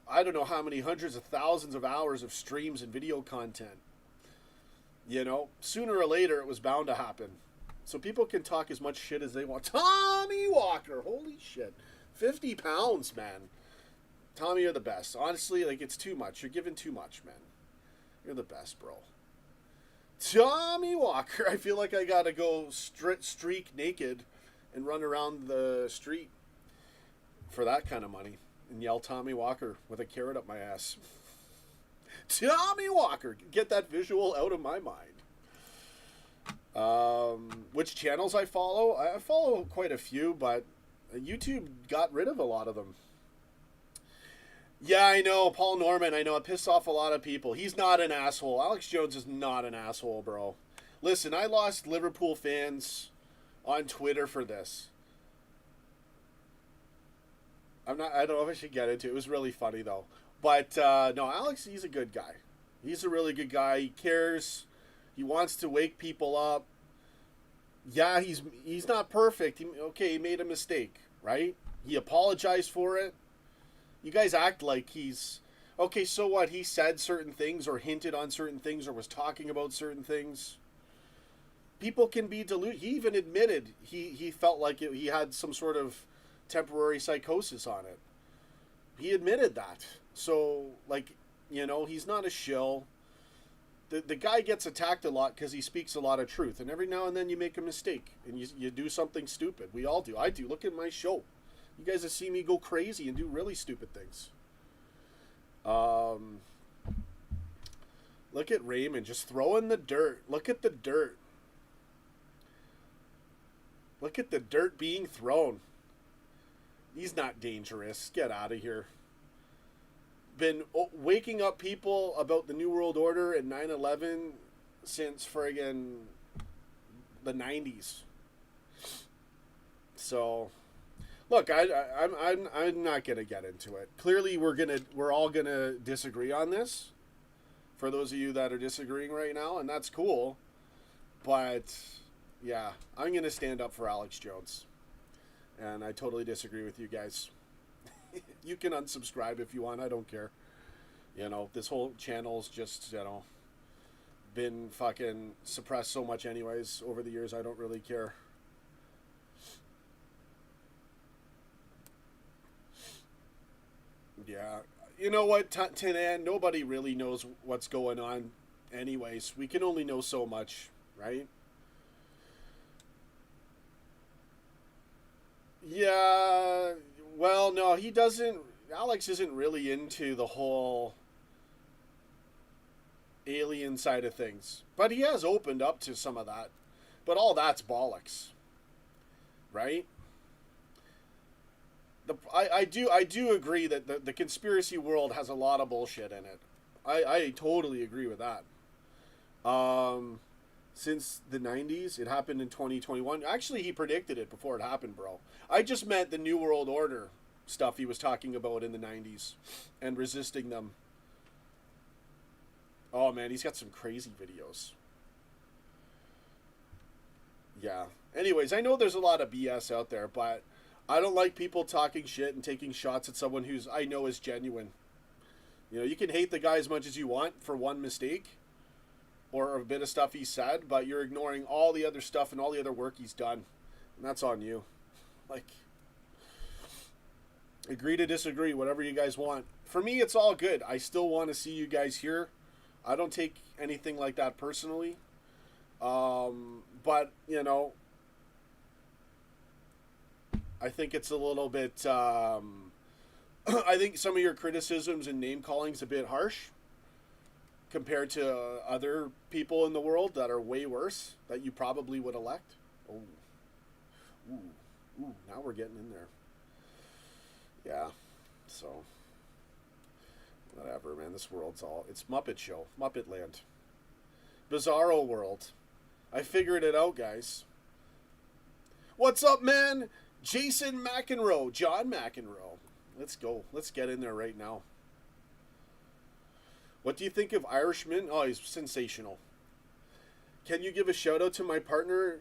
I don't know how many hundreds of thousands of hours of streams and video content, you know, sooner or later it was bound to happen. So people can talk as much shit as they want. Tommy Walker, holy shit. 50 pounds, man. Tommy, you're the best. Honestly, like, it's too much. You're giving too much, man. You're the best, bro. Tommy Walker, I feel like I gotta go streak naked and run around the street for that kind of money. and yell Tommy Walker with a carrot up my ass. Tommy Walker! Get that visual out of my mind. Which channels I follow? I follow quite a few, but YouTube got rid of a lot of them. Yeah, I know. Paul Norman, I know. It pissed off a lot of people. He's not an asshole. Alex Jones is not an asshole, bro. Listen, I lost Liverpool fans on Twitter for this. I don't know if I should get into it. It was really funny, though. But, no, Alex, he's a good guy. He's a really good guy. He cares. He wants to wake people up. Yeah, he's not perfect. He made a mistake, right? He apologized for it. You guys act like he's... Okay, so what? He said certain things or hinted on certain things or was talking about certain things. People can be deluded. He even admitted he felt like he had some sort of temporary psychosis on it. He admitted that. So, like, he's not a shill. The guy gets attacked a lot because he speaks a lot of truth. And every now and then you make a mistake. And you do something stupid. We all do. I do. Look at my show. You guys have seen me go crazy and do really stupid things. Look at Raymond. Just throwing the dirt. Look at the dirt. Look at the dirt being thrown. He's not dangerous. Get out of here. Been waking up people about the New World Order and 9/11 since friggin' the 90s. So, look, I'm not gonna get into it. Clearly, we're all gonna disagree on this. For those of you that are disagreeing right now, and that's cool. But yeah, I'm gonna stand up for Alex Jones, and I totally disagree with you guys. You can unsubscribe if you want. I don't care. This whole channel's just, been fucking suppressed so much anyways over the years. I don't really care. Yeah. You know what, Tanan? Nobody really knows what's going on anyways. We can only know so much, right? Yeah... Well, no, he doesn't... Alex isn't really into the whole alien side of things. But he has opened up to some of that. But all that's bollocks. Right? I do agree that the conspiracy world has a lot of bullshit in it. I totally agree with that. Since the 90s, it happened in 2021. Actually, he predicted it before it happened, bro. I just meant the New World Order stuff he was talking about in the 90s and resisting them. Oh, man, he's got some crazy videos. Yeah. Anyways, I know there's a lot of BS out there, but I don't like people talking shit and taking shots at someone who's I know is genuine. You can hate the guy as much as you want for one mistake or a bit of stuff he said, but you're ignoring all the other stuff and all the other work he's done. And that's on you. Like, agree to disagree, whatever you guys want. For me, it's all good. I still want to see you guys here. I don't take anything like that personally. But, I think it's a little bit, I think some of your criticisms and name calling's a bit harsh compared to other people in the world that are way worse that you probably would elect. Oh, ooh, now we're getting in there. Yeah, so whatever, man. This world's it's Muppet Show, Muppet Land, Bizarro World. I figured it out, guys. What's up, man? Jason McEnroe, John McEnroe. Let's go. Let's get in there right now. What do you think of Irishman? Oh, he's sensational. Can you give a shout out to my partner,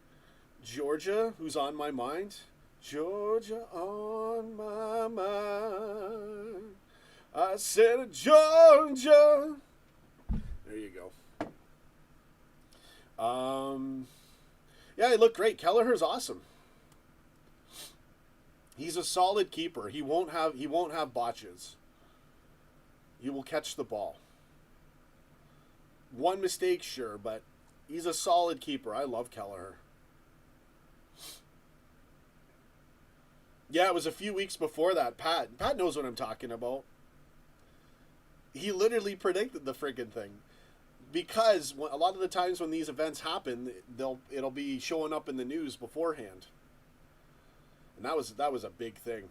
Georgia, who's on my mind? Georgia on my mind. I said, Georgia. There you go. Yeah, he looked great. Kelleher's awesome. He's a solid keeper. He won't have botches. He will catch the ball. One mistake, sure, but he's a solid keeper. I love Kelleher. Yeah, it was a few weeks before that. Pat knows what I'm talking about. He literally predicted the friggin' thing. Because a lot of the times when these events happen, it'll be showing up in the news beforehand. And that was a big thing.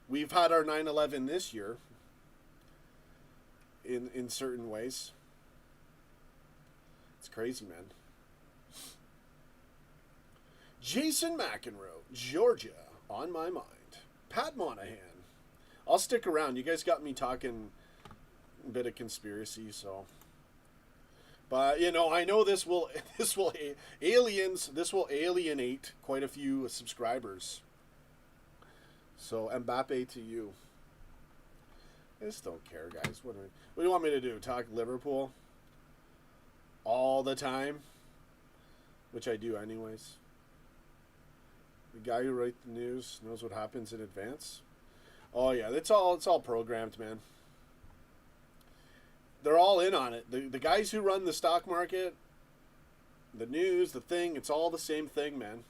We've had our 9/11 this year in certain ways. It's crazy, man. Jason McEnroe, Georgia, on my mind. Pat Monahan. I'll stick around. You guys got me talking a bit of conspiracy, so. But I know this will alienate quite a few subscribers. So Mbappe to you. I just don't care, guys. What do you want me to do? Talk Liverpool all the time, which I do anyways. The guy who writes the news knows what happens in advance. Oh yeah, it's all programmed, man. They're all in on it. The guys who run the stock market, the news, the thing, it's all the same thing, man.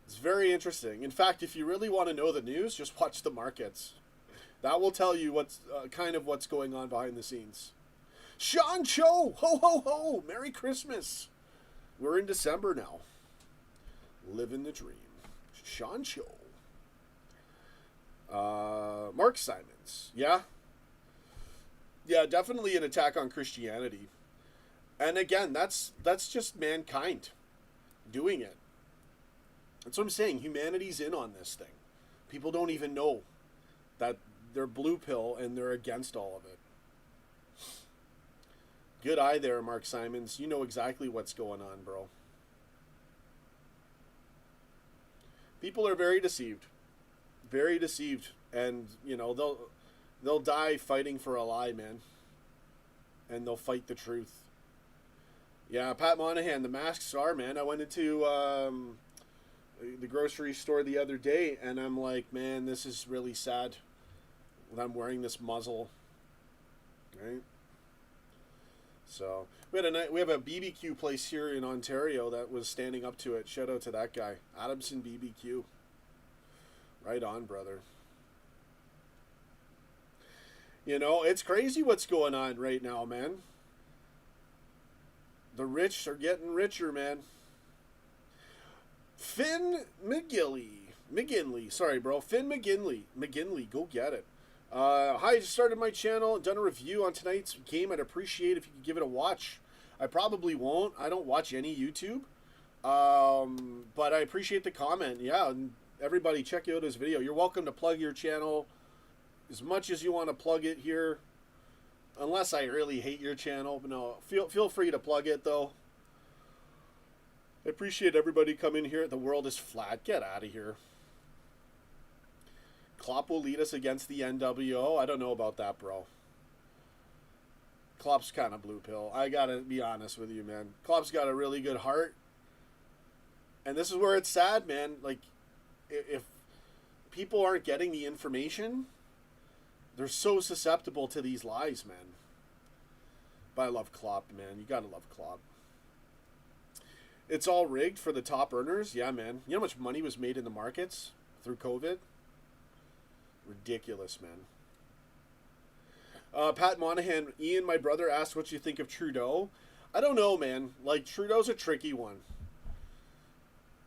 It's very interesting. In fact, if you really want to know the news, just watch the markets. That will tell you what's going on behind the scenes. Sancho! Ho, ho, ho! Merry Christmas! We're in December now. Living the dream. Sancho. Mark Simons. Yeah? Yeah, definitely an attack on Christianity. And again, that's just mankind doing it. That's what I'm saying. Humanity's in on this thing. People don't even know that they're blue pill and they're against all of it. Good eye there, Mark Simons. You know exactly what's going on, bro. People are very deceived. Very deceived. And, they'll die fighting for a lie, man. And they'll fight the truth. Yeah, Pat Monahan, the masks are, man. I went into the grocery store the other day, and I'm like, man, this is really sad that I'm wearing this muzzle. Right? So, we have a BBQ place here in Ontario that was standing up to it. Shout out to that guy. Adamson BBQ. Right on, brother. It's crazy what's going on right now, man. The rich are getting richer, man. Finn McGinley. Sorry, bro. Finn McGinley, go get it. Hi, I just started my channel and done a review on tonight's game. I'd appreciate if you could give it a watch. I probably won't. I don't watch any YouTube. But I appreciate the comment. Yeah, and everybody check out his video. You're welcome to plug your channel as much as you want to plug it here. Unless I really hate your channel. But no, feel free to plug it, though. I appreciate everybody coming here. The world is flat. Get out of here. Klopp will lead us against the NWO. I don't know about that, bro. Klopp's kind of blue pill. I gotta be honest with you, man. Klopp's got a really good heart. And this is where it's sad, man. Like, if people aren't getting the information, they're so susceptible to these lies, man. But I love Klopp, man. You gotta love Klopp. It's all rigged for the top earners? Yeah, man. You know how much money was made in the markets through COVID? Ridiculous, man. Pat Monahan, Ian, my brother, asked what you think of Trudeau. I don't know, man. Like, Trudeau's a tricky one.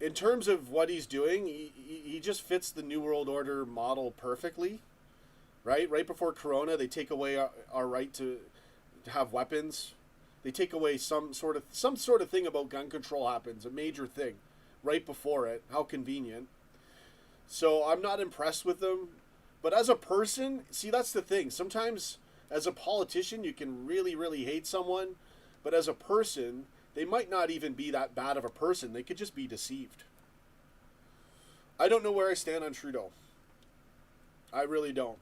In terms of what he's doing, he just fits the New World Order model perfectly. Right? Right before Corona, they take away our right to have weapons. They take away some sort of thing about gun control happens, a major thing, right before it. How convenient. So I'm not impressed with them. But as a person, see, that's the thing. Sometimes as a politician, you can really, really hate someone. But as a person, they might not even be that bad of a person. They could just be deceived. I don't know where I stand on Trudeau. I really don't.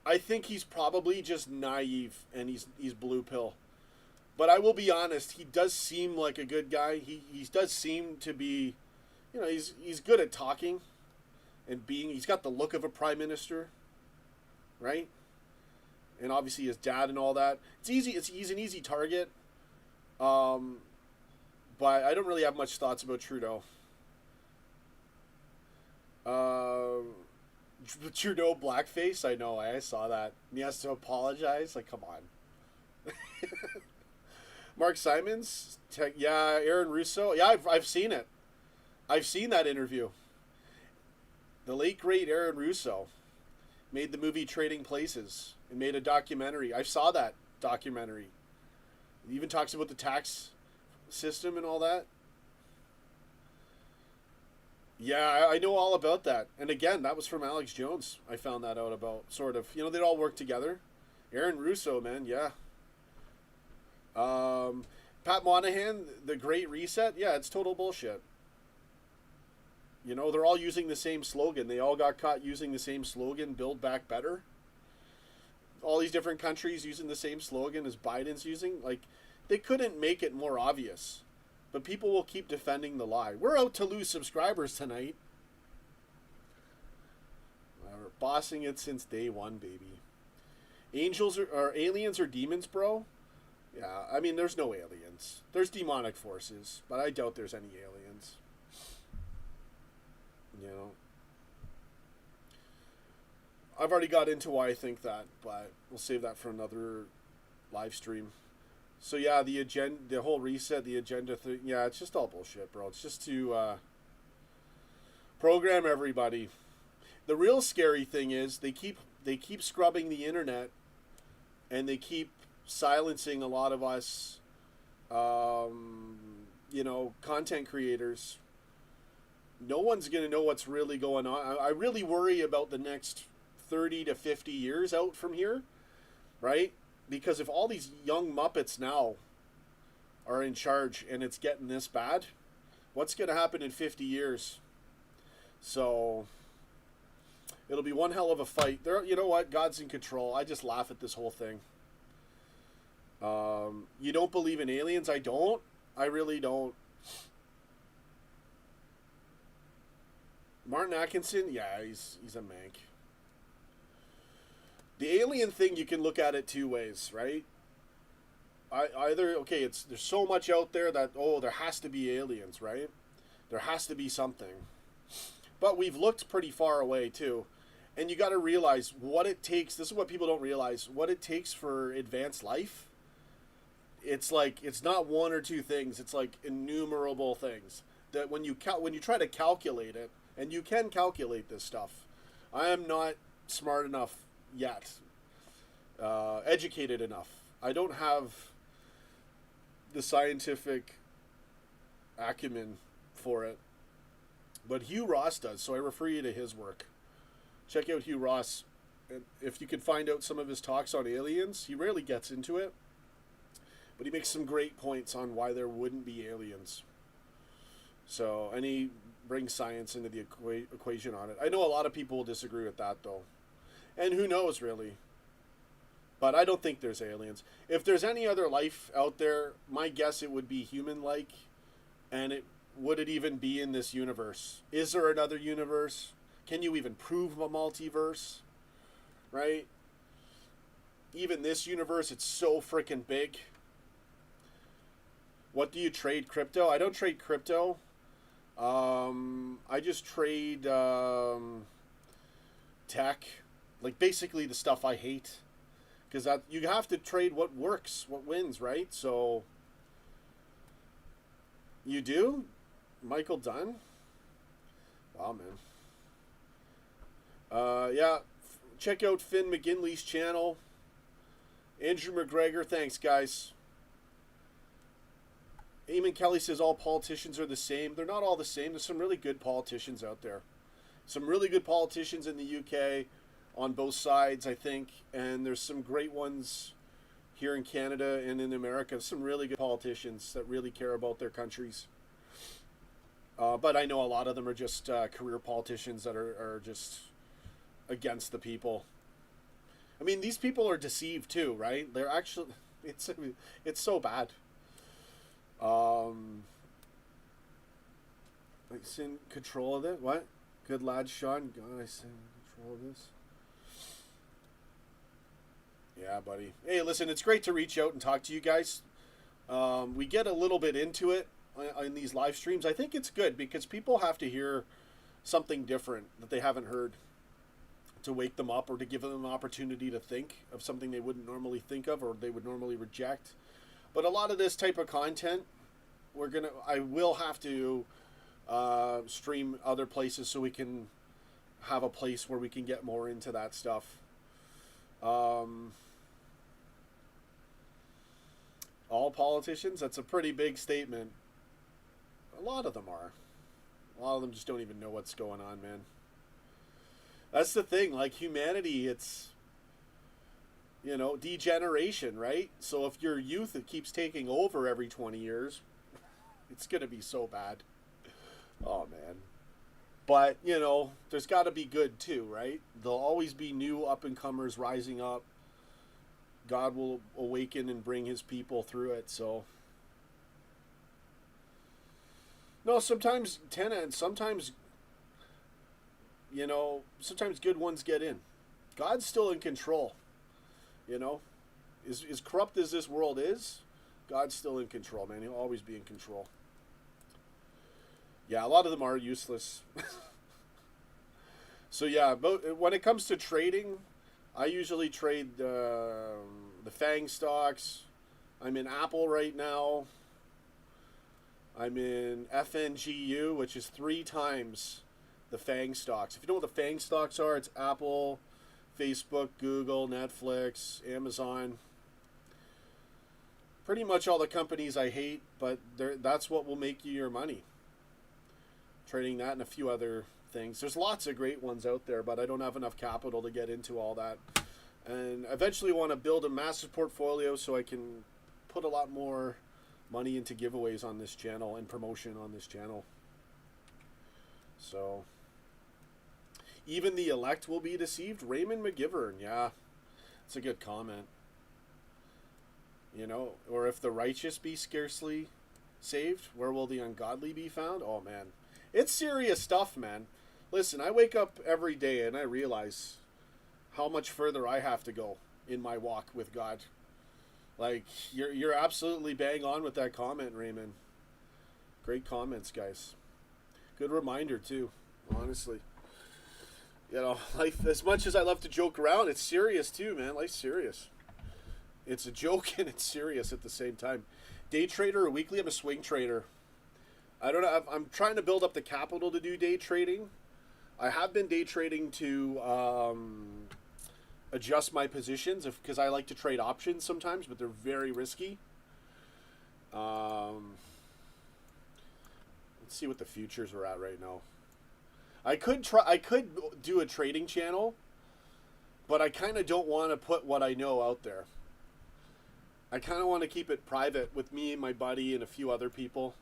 I think he's probably just naive and he's blue pill. But I will be honest, he does seem like a good guy. He does seem to be, he's good at talking and he's got the look of a prime minister, right? And obviously his dad and all that. He's an easy target. But I don't really have much thoughts about Trudeau. Trudeau blackface. I know. I saw that. And he has to apologize. Like, come on. Mark Simons. Yeah, Aaron Russo. Yeah, I've seen it. I've seen that interview. The late great Aaron Russo made the movie Trading Places and made a documentary. I saw that documentary. He even talks about the tax system and all that. Yeah, I know all about that. And again, that was from Alex Jones. I found that out about, sort of. You know, they'd all work together. Aaron Russo, man, yeah. Pat Monahan, The Great Reset. Yeah, it's total bullshit. You know, they're all using the same slogan. They all got caught using the same slogan, Build Back Better. All these different countries using the same slogan as Biden's using. Like, they couldn't make it more obvious. But people will keep defending the lie. We're out to lose subscribers tonight. We're bossing it since day one, baby. Aliens or demons, bro? Yeah, I mean, there's no aliens. There's demonic forces, but I doubt there's any aliens. You know? I've already got into why I think that, but we'll save that for another live stream. So yeah, the agenda, the whole reset, the agenda thing, yeah, it's just all bullshit, bro. It's just to program everybody. The real scary thing is they keep scrubbing the internet, and they keep silencing a lot of us, you know, content creators. No one's gonna know what's really going on. I really worry about the next 30 to 50 years out from here, right? Because if all these young Muppets now are in charge and it's getting this bad, what's going to happen in 50 years? So it'll be one hell of a fight. There, you know what? God's in control. I just laugh at this whole thing. You don't believe in aliens? I don't. I really don't. Martin Atkinson? Yeah, he's a mank. The alien thing, you can look at it two ways, right? There's so much out there that, there has to be aliens, right? There has to be something. But we've looked pretty far away, too. And you got to realize what it takes. This is what people don't realize. What it takes for advanced life. It's like, it's not one or two things. It's like innumerable things. That when you try to calculate it, and you can calculate this stuff. I am not smart enough yet, educated enough. I don't have the scientific acumen for it, but Hugh Ross does, so I refer you to his work. Check out Hugh Ross. If you can find out some of his talks on aliens, he rarely gets into it, but he makes some great points on why there wouldn't be aliens. So, and he brings science into the equation on it. I know a lot of people will disagree with that, though. And who knows, really. But I don't think there's aliens. If there's any other life out there, my guess it would be human-like. And would it even be in this universe? Is there another universe? Can you even prove a multiverse? Right? Even this universe, it's so freaking big. What do you trade? Crypto? I don't trade crypto. I just trade tech. Like, basically the stuff I hate. Because you have to trade what works, what wins, right? So, you do? Michael Dunn? Wow, man. Yeah, check out Finn McGinley's channel. Andrew McGregor, thanks, guys. Eamon Kelly says all politicians are the same. They're not all the same. There's some really good politicians out there. Some really good politicians in the UK on both sides, I think. And there's some great ones here in Canada and in America. Some really good politicians that really care about their countries. But I know a lot of them are just career politicians that are just against the people. I mean, these people are deceived too, right? They're actually, it's so bad. It's in control of it. What? Good lad, Sean. God, I in control of this. Yeah, buddy. Hey, listen, it's great to reach out and talk to you guys. We get a little bit into it in these live streams. I think it's good because people have to hear something different that they haven't heard, to wake them up or to give them an opportunity to think of something they wouldn't normally think of or they would normally reject. But a lot of this type of content, I will have to stream other places so we can have a place where we can get more into that stuff. All politicians, that's a pretty big statement. A lot of them are. A lot of them just don't even know what's going on, man. That's the thing, like humanity, it's, degeneration, right? So if your youth, it keeps taking over every 20 years, it's going to be so bad. Oh, man. But, there's got to be good too, right? There'll always be new up-and-comers rising up. God will awaken and bring his people through it, so. No, sometimes sometimes good ones get in. God's still in control. As corrupt as this world is, God's still in control, man. He'll always be in control. Yeah, a lot of them are useless. So yeah, but when it comes to trading, I usually trade the FANG stocks. I'm in Apple right now. I'm in FNGU, which is 3 times the FANG stocks. If you know what the FANG stocks are, it's Apple, Facebook, Google, Netflix, Amazon. Pretty much all the companies I hate, but that's what will make you your money. Trading that and a few other things. There's lots of great ones out there, but I don't have enough capital to get into all that. And eventually want to build a massive portfolio so I can put a lot more money into giveaways on this channel and promotion on this channel. So, even the elect will be deceived. Raymond McGivern, yeah, it's a good comment. Or if the righteous be scarcely saved, where will the ungodly be found? Oh, man. It's serious stuff, man. Listen, I wake up every day and I realize how much further I have to go in my walk with God. Like, you're absolutely bang on with that comment, Raymond. Great comments, guys. Good reminder, too, honestly. Life, as much as I love to joke around, it's serious, too, man. Life's serious. It's a joke and it's serious at the same time. Day trader or weekly? I'm a swing trader. I don't know. I'm trying to build up the capital to do day trading. I have been day trading to adjust my positions because I like to trade options sometimes, but they're very risky. Let's see what the futures are at right now. I could do a trading channel, but I kind of don't want to put what I know out there. I kind of want to keep it private with me and my buddy and a few other people.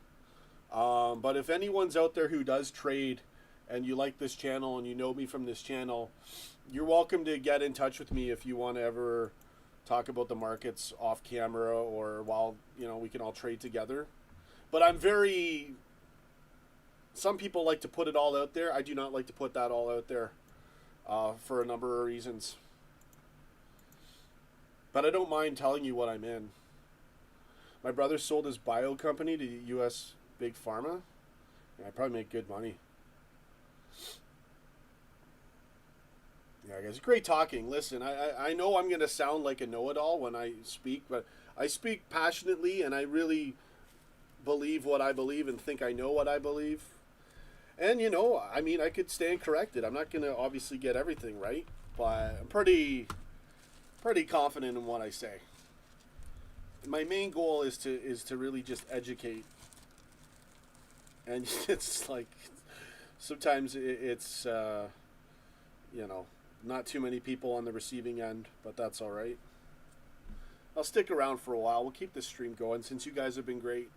But if anyone's out there who does trade and you like this channel and you know me from this channel, you're welcome to get in touch with me if you want to ever talk about the markets off camera or while, we can all trade together. But some people like to put it all out there. I do not like to put that all out there for a number of reasons. But I don't mind telling you what I'm in. My brother sold his bio company to U.S. Big Pharma. Yeah, I probably make good money. Yeah, guys, great talking. Listen, I know I'm going to sound like a know-it-all when I speak, but I speak passionately and I really believe what I believe and think I know what I believe. And, I could stand corrected. I'm not going to obviously get everything right, but I'm pretty confident in what I say. My main goal is to really just educate. And it's like sometimes it's not too many people on the receiving end, but that's all right. I'll stick around for a while. We'll keep this stream going since you guys have been great.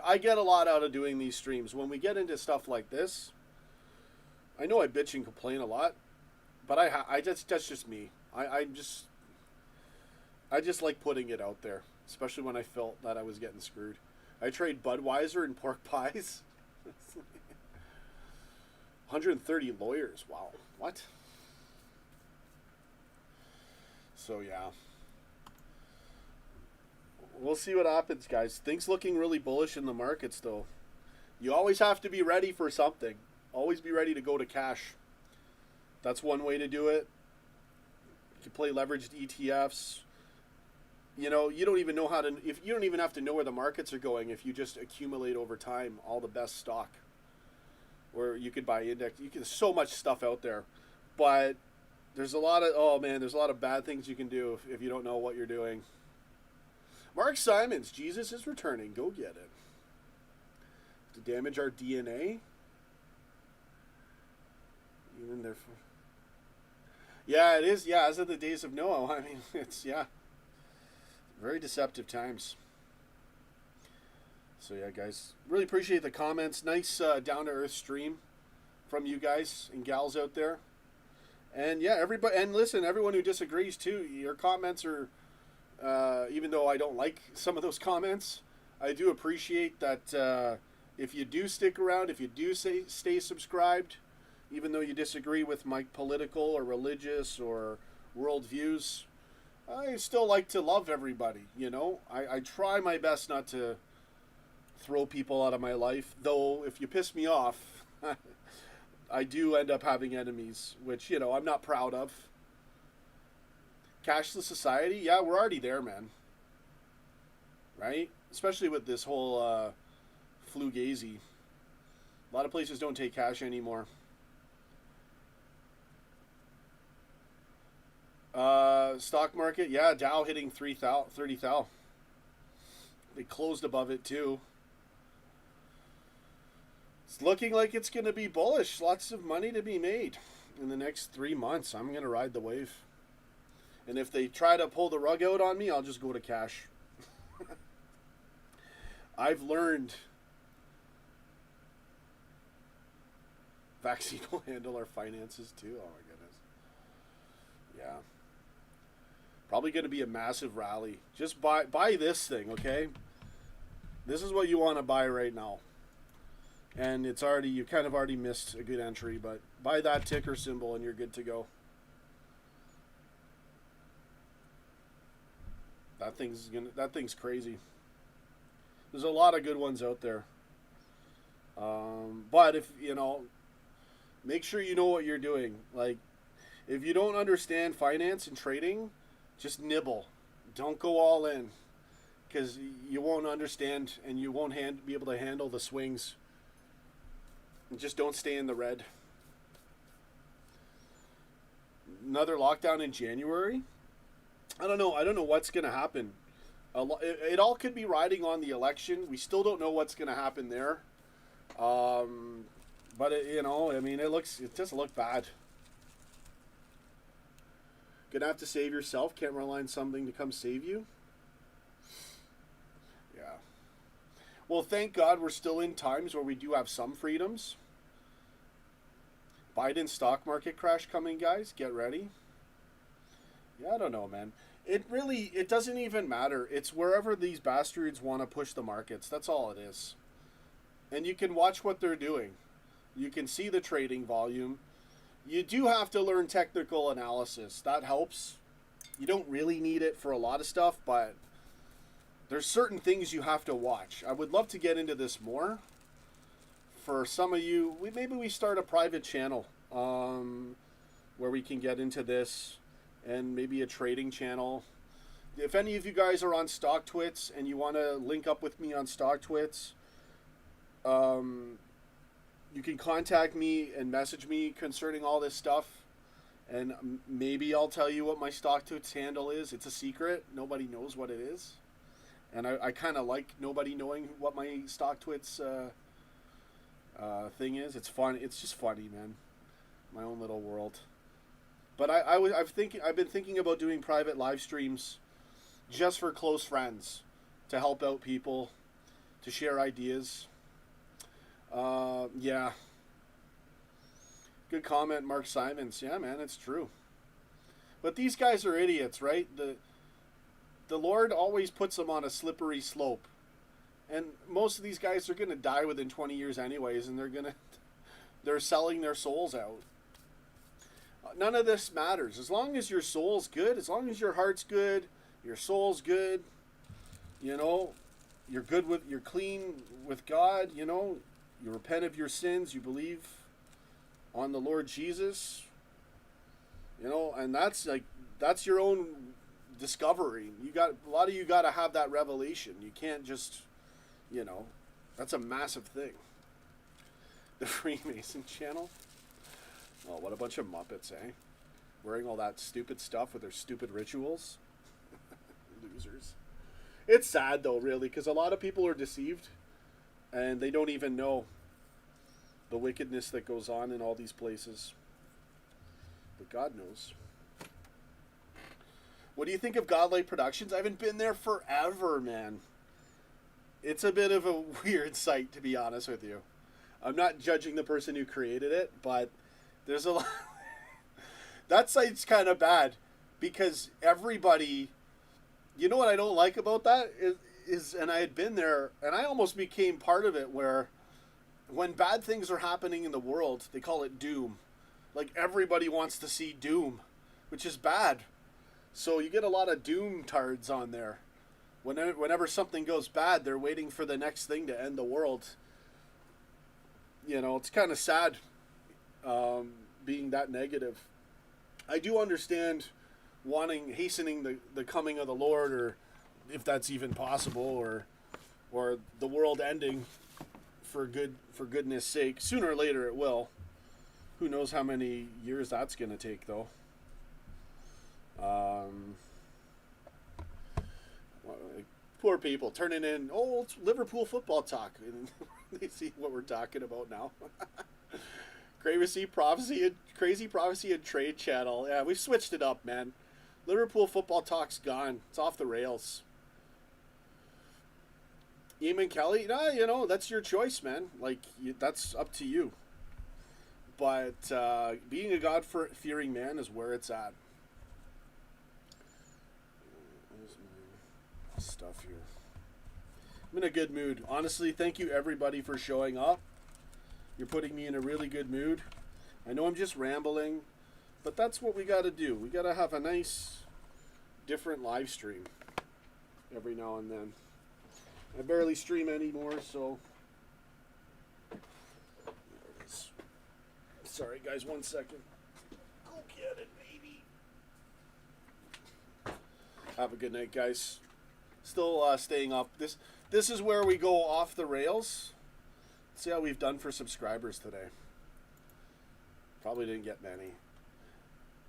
I get a lot out of doing these streams. When we get into stuff like this, I know I bitch and complain a lot, but that's just me. I just like putting it out there, especially when I felt that I was getting screwed. I trade Budweiser and pork pies. 130 lawyers. Wow. What? So, yeah. We'll see what happens, guys. Things looking really bullish in the markets, though. You always have to be ready for something. always be ready to go to cash. That's one way to do it. You can play leveraged ETFs. You know, you don't even know how to, if you don't even have to know where the markets are going if you just accumulate over time all the best stock. Or you could buy index. There's so much stuff out there. But there's a lot of, there's a lot of bad things you can do if you don't know what you're doing. Mark Simons, Jesus is returning. Go get it. To damage our DNA. Even therefore. Yeah, it is. Yeah, as of the days of Noah. I mean, it's, very deceptive times. So, yeah, guys. Really appreciate the comments. Nice down-to-earth stream from you guys and gals out there. And, yeah, everybody. And listen, everyone who disagrees, too. Your comments are, even though I don't like some of those comments, I do appreciate that if you do stick around, if you do stay subscribed, even though you disagree with my political or religious or world views, I still like to love everybody, you know. I try my best not to throw people out of my life, though if you piss me off, I do end up having enemies, which, you know, I'm not proud of. Cashless society, yeah, we're already there, man. Right? Especially with this whole flugazy. A lot of places don't take cash anymore. Stock market, yeah, Dow hitting 30,000. They closed above it too. It's looking like it's going to be bullish. Lots of money to be made in the next 3 months. I'm going to ride the wave. And if they try to pull the rug out on me, I'll just go to cash. I've learned vaccine will handle our finances too. Oh my goodness. Yeah. Probably going to be a massive rally. Just buy this thing, okay? This is what you want to buy right now. And it's already, you kind of already missed a good entry, but buy that ticker symbol and you're good to go. That thing's crazy. There's a lot of good ones out there. But if, you know, make sure you know what you're doing. Like, if you don't understand finance and trading, just nibble. Don't go all in, because you won't understand and you won't be able to handle the swings. And just don't stay in the red. Another lockdown in January? I don't know. I don't know what's going to happen. It all could be riding on the election. We still don't know what's going to happen there. But, you know, I mean, it just looked bad. Gonna have to save yourself. Can't rely on something to come save you. Yeah. Well, thank God we're still in times where we do have some freedoms. Biden stock market crash coming, guys. Get ready. Yeah, I don't know, man. It doesn't even matter. It's wherever these bastards want to push the markets. That's all it is. And you can watch what they're doing. You can see the trading volume. You do have to learn technical analysis. That helps. You don't really need it for a lot of stuff, but there's certain things you have to watch. I would love to get into this more. For some of you, maybe we start a private channel where we can get into this, and maybe a trading channel. If any of you guys are on StockTwits and you want to link up with me on StockTwits, you can contact me and message me concerning all this stuff, and maybe I'll tell you what my StockTwits handle is. It's a secret. Nobody knows what it is. And I kind of like nobody knowing what my StockTwits thing is. It's fun. It's just funny, man. My own little world. But I've been thinking about doing private live streams just for close friends, to help out people, to share ideas. Yeah. Good comment, Mark Simons. Yeah, man, it's true. But these guys are idiots, right? The Lord always puts them on a slippery slope. And most of these guys are going to die within 20 years anyways, and they're selling their souls out. None of this matters. As long as your soul's good, as long as your heart's good, your soul's good, you know, you're clean with God, you know, you repent of your sins, you believe on the Lord Jesus, and that's your own discovery. A lot of you got to have that revelation. You can't just, that's a massive thing. The Freemason channel. Oh, what a bunch of Muppets, eh? Wearing all that stupid stuff with their stupid rituals. Losers. It's sad, though, really, because a lot of people are deceived, and they don't even know the wickedness that goes on in all these places. But God knows. What do you think of Godlight Productions? I haven't been there forever, man. It's a bit of a weird site, to be honest with you. I'm not judging the person who created it, but there's a lot... That site's kind of bad, because everybody... You know what I don't like about that? Is and I had been there, and I almost became part of it, where when bad things are happening in the world, they call it doom. Like, everybody wants to see doom, which is bad. So you get a lot of doom tards on there. Whenever something goes bad, they're waiting for the next thing to end the world. It's kind of sad being that negative. I do understand hastening the coming of the Lord, or if that's even possible, or the world ending for goodness sake. Sooner or later it will. Who knows how many years that's going to take, though. Poor people turning in, it's Liverpool football talk, and they see what we're talking about now. Crazy prophecy and trade channel. Yeah, we've switched it up, man. Liverpool football talk's gone. It's off the rails. Eamon Kelly, that's your choice, man. That's up to you. But being a God-fearing man is where it's at. Where's my stuff here? I'm in a good mood. Honestly, thank you everybody for showing up. You're putting me in a really good mood. I know I'm just rambling, but that's what we got to do. We got to have a nice, different live stream every now and then. I barely stream anymore, so... There it is. Sorry, guys, 1 second. Go get it, baby. Have a good night, guys. Still staying up. This is where we go off the rails. Let's see how we've done for subscribers today. Probably didn't get many.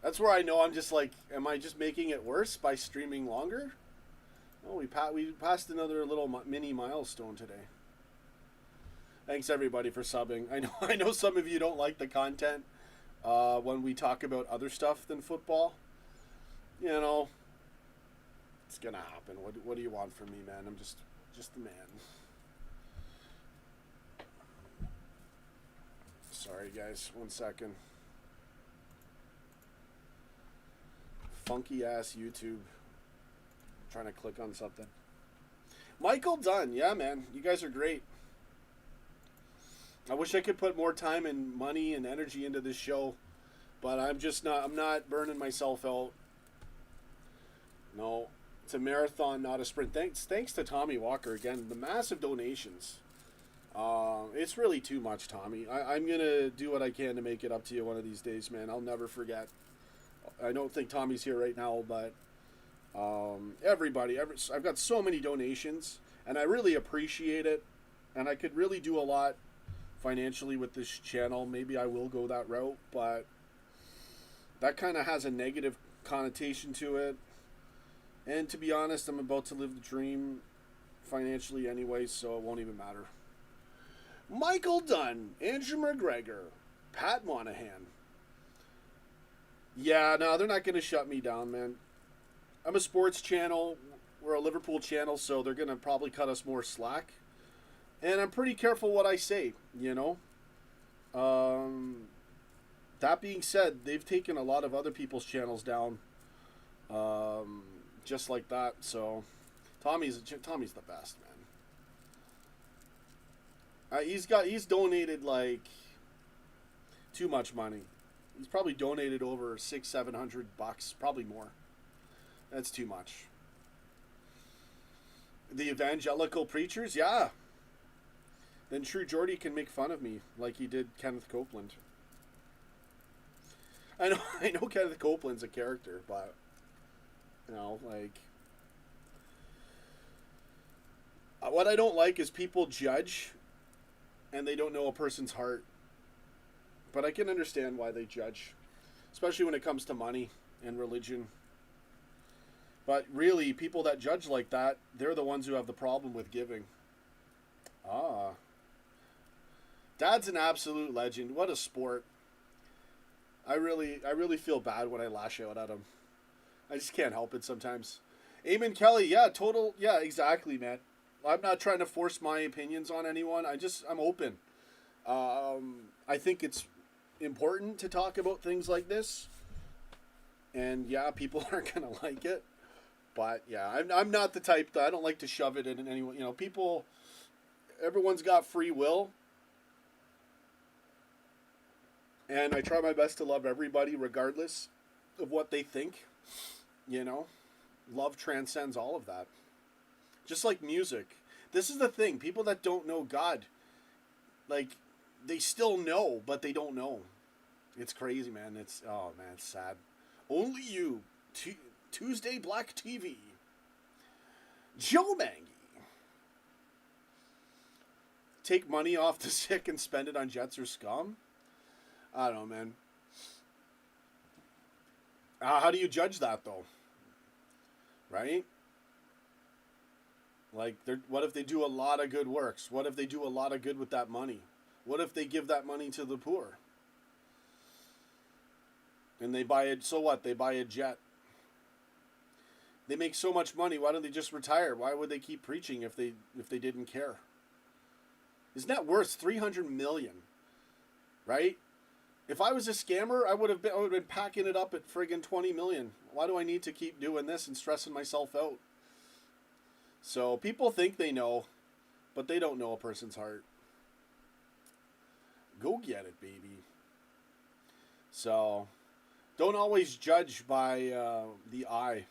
That's where I know I'm just like, am I just making it worse by streaming longer? Oh, we passed another little mini milestone today. Thanks everybody for subbing. I know some of you don't like the content when we talk about other stuff than football. It's gonna happen. What do you want from me, man? I'm just the man. Sorry, guys. 1 second. Funky ass YouTube. Trying to click on something. Michael Dunn. Yeah, man. You guys are great. I wish I could put more time and money and energy into this show, but I'm not burning myself out. No. It's a marathon, not a sprint. Thanks to Tommy Walker again. The massive donations. It's really too much, Tommy. I'm going to do what I can to make it up to you one of these days, man. I'll never forget. I don't think Tommy's here right now, but everybody, I've got so many donations, and I really appreciate it, and I could really do a lot financially with this channel. Maybe I will go that route, but that kind of has a negative connotation to it. And to be honest, I'm about to live the dream financially anyway, so it won't even matter. Michael Dunn, Andrew McGregor, Pat Monahan. Yeah, no, they're not going to shut me down, man. I'm a sports channel. We're a Liverpool channel, so they're going to probably cut us more slack. And I'm pretty careful what I say, That being said, they've taken a lot of other people's channels down, just like that. So, Tommy's the best, man. He's donated like too much money. He's probably donated over $600-700, probably more. That's too much. The evangelical preachers, yeah. Then True Geordie can make fun of me like he did Kenneth Copeland. I know Kenneth Copeland's a character, but like what I don't like is people judge and they don't know a person's heart. But I can understand why they judge, especially when it comes to money and religion. But really, people that judge like that, they're the ones who have the problem with giving. Dad's an absolute legend. What a sport. I really feel bad when I lash out at him. I just can't help it sometimes. Eamon Kelly, yeah, exactly, man. I'm not trying to force my opinions on anyone. I'm open. I think it's important to talk about things like this. And yeah, people aren't going to like it. But yeah, I'm not the type that I don't like to shove it in anyone. Everyone's got free will. And I try my best to love everybody regardless of what they think. Love transcends all of that. Just like music. This is the thing. People that don't know God, like, they still know, but they don't know. It's crazy, man. It's sad. Only you. Tuesday Black TV. Joe Mangy. Take money off the sick and spend it on Jets or scum? I don't know, man. How do you judge that, though? Right? Like, what if they do a lot of good works? What if they do a lot of good with that money? What if they give that money to the poor? And they buy it, so what? They buy a jet. They make so much money, why don't they just retire? Why would they keep preaching if they didn't care? Isn't that worth $300 million? Right? If I was a scammer, I would have been packing it up at friggin' $20 million. Why do I need to keep doing this and stressing myself out? So people think they know, but they don't know a person's heart. Go get it, baby. So don't always judge by the eye.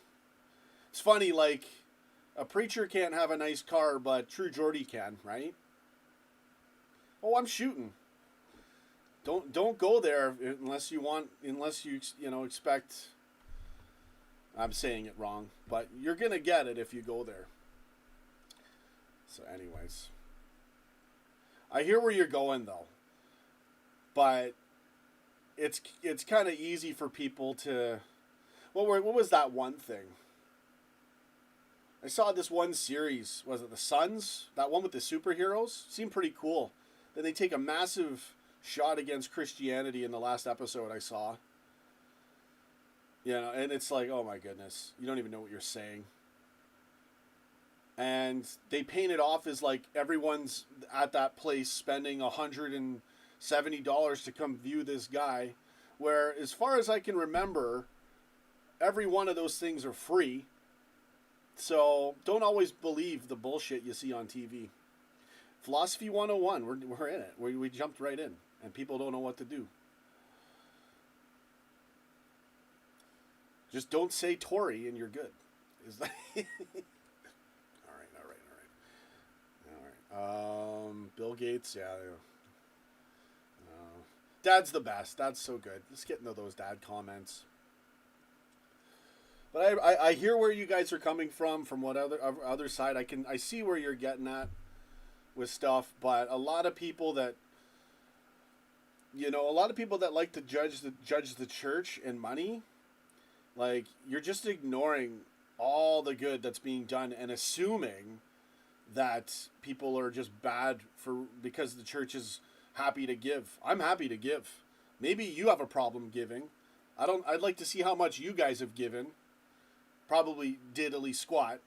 It's funny, like, a preacher can't have a nice car, but True Geordie can, right? Oh, I'm shooting. Don't go there unless you expect. I'm saying it wrong, but you're gonna get it if you go there. So, anyways, I hear where you're going though, but it's kind of easy for people to. What was that one thing? I saw this one series. Was it The Sons? That one with the superheroes? Seemed pretty cool. Then they take a massive shot against Christianity in the last episode I saw. And it's like, oh my goodness, you don't even know what you're saying. And they paint it off as like everyone's at that place spending $170 to come view this guy, where as far as I can remember, every one of those things are free. So don't always believe the bullshit you see on TV. Philosophy 101, we're in it. We jumped right in, and people don't know what to do. Just don't say Tory and you're good. Is that all right. Bill Gates, yeah. Dad's the best. Dad's so good. Let's get into those dad comments. But I hear where you guys are coming from what other side. I see where you're getting at with stuff, but a lot of people that like to judge the church and money, like, you're just ignoring all the good that's being done and assuming that people are just bad because the church is happy to give. I'm happy to give. Maybe you have a problem giving. I'd like to see how much you guys have given. Probably diddly squat.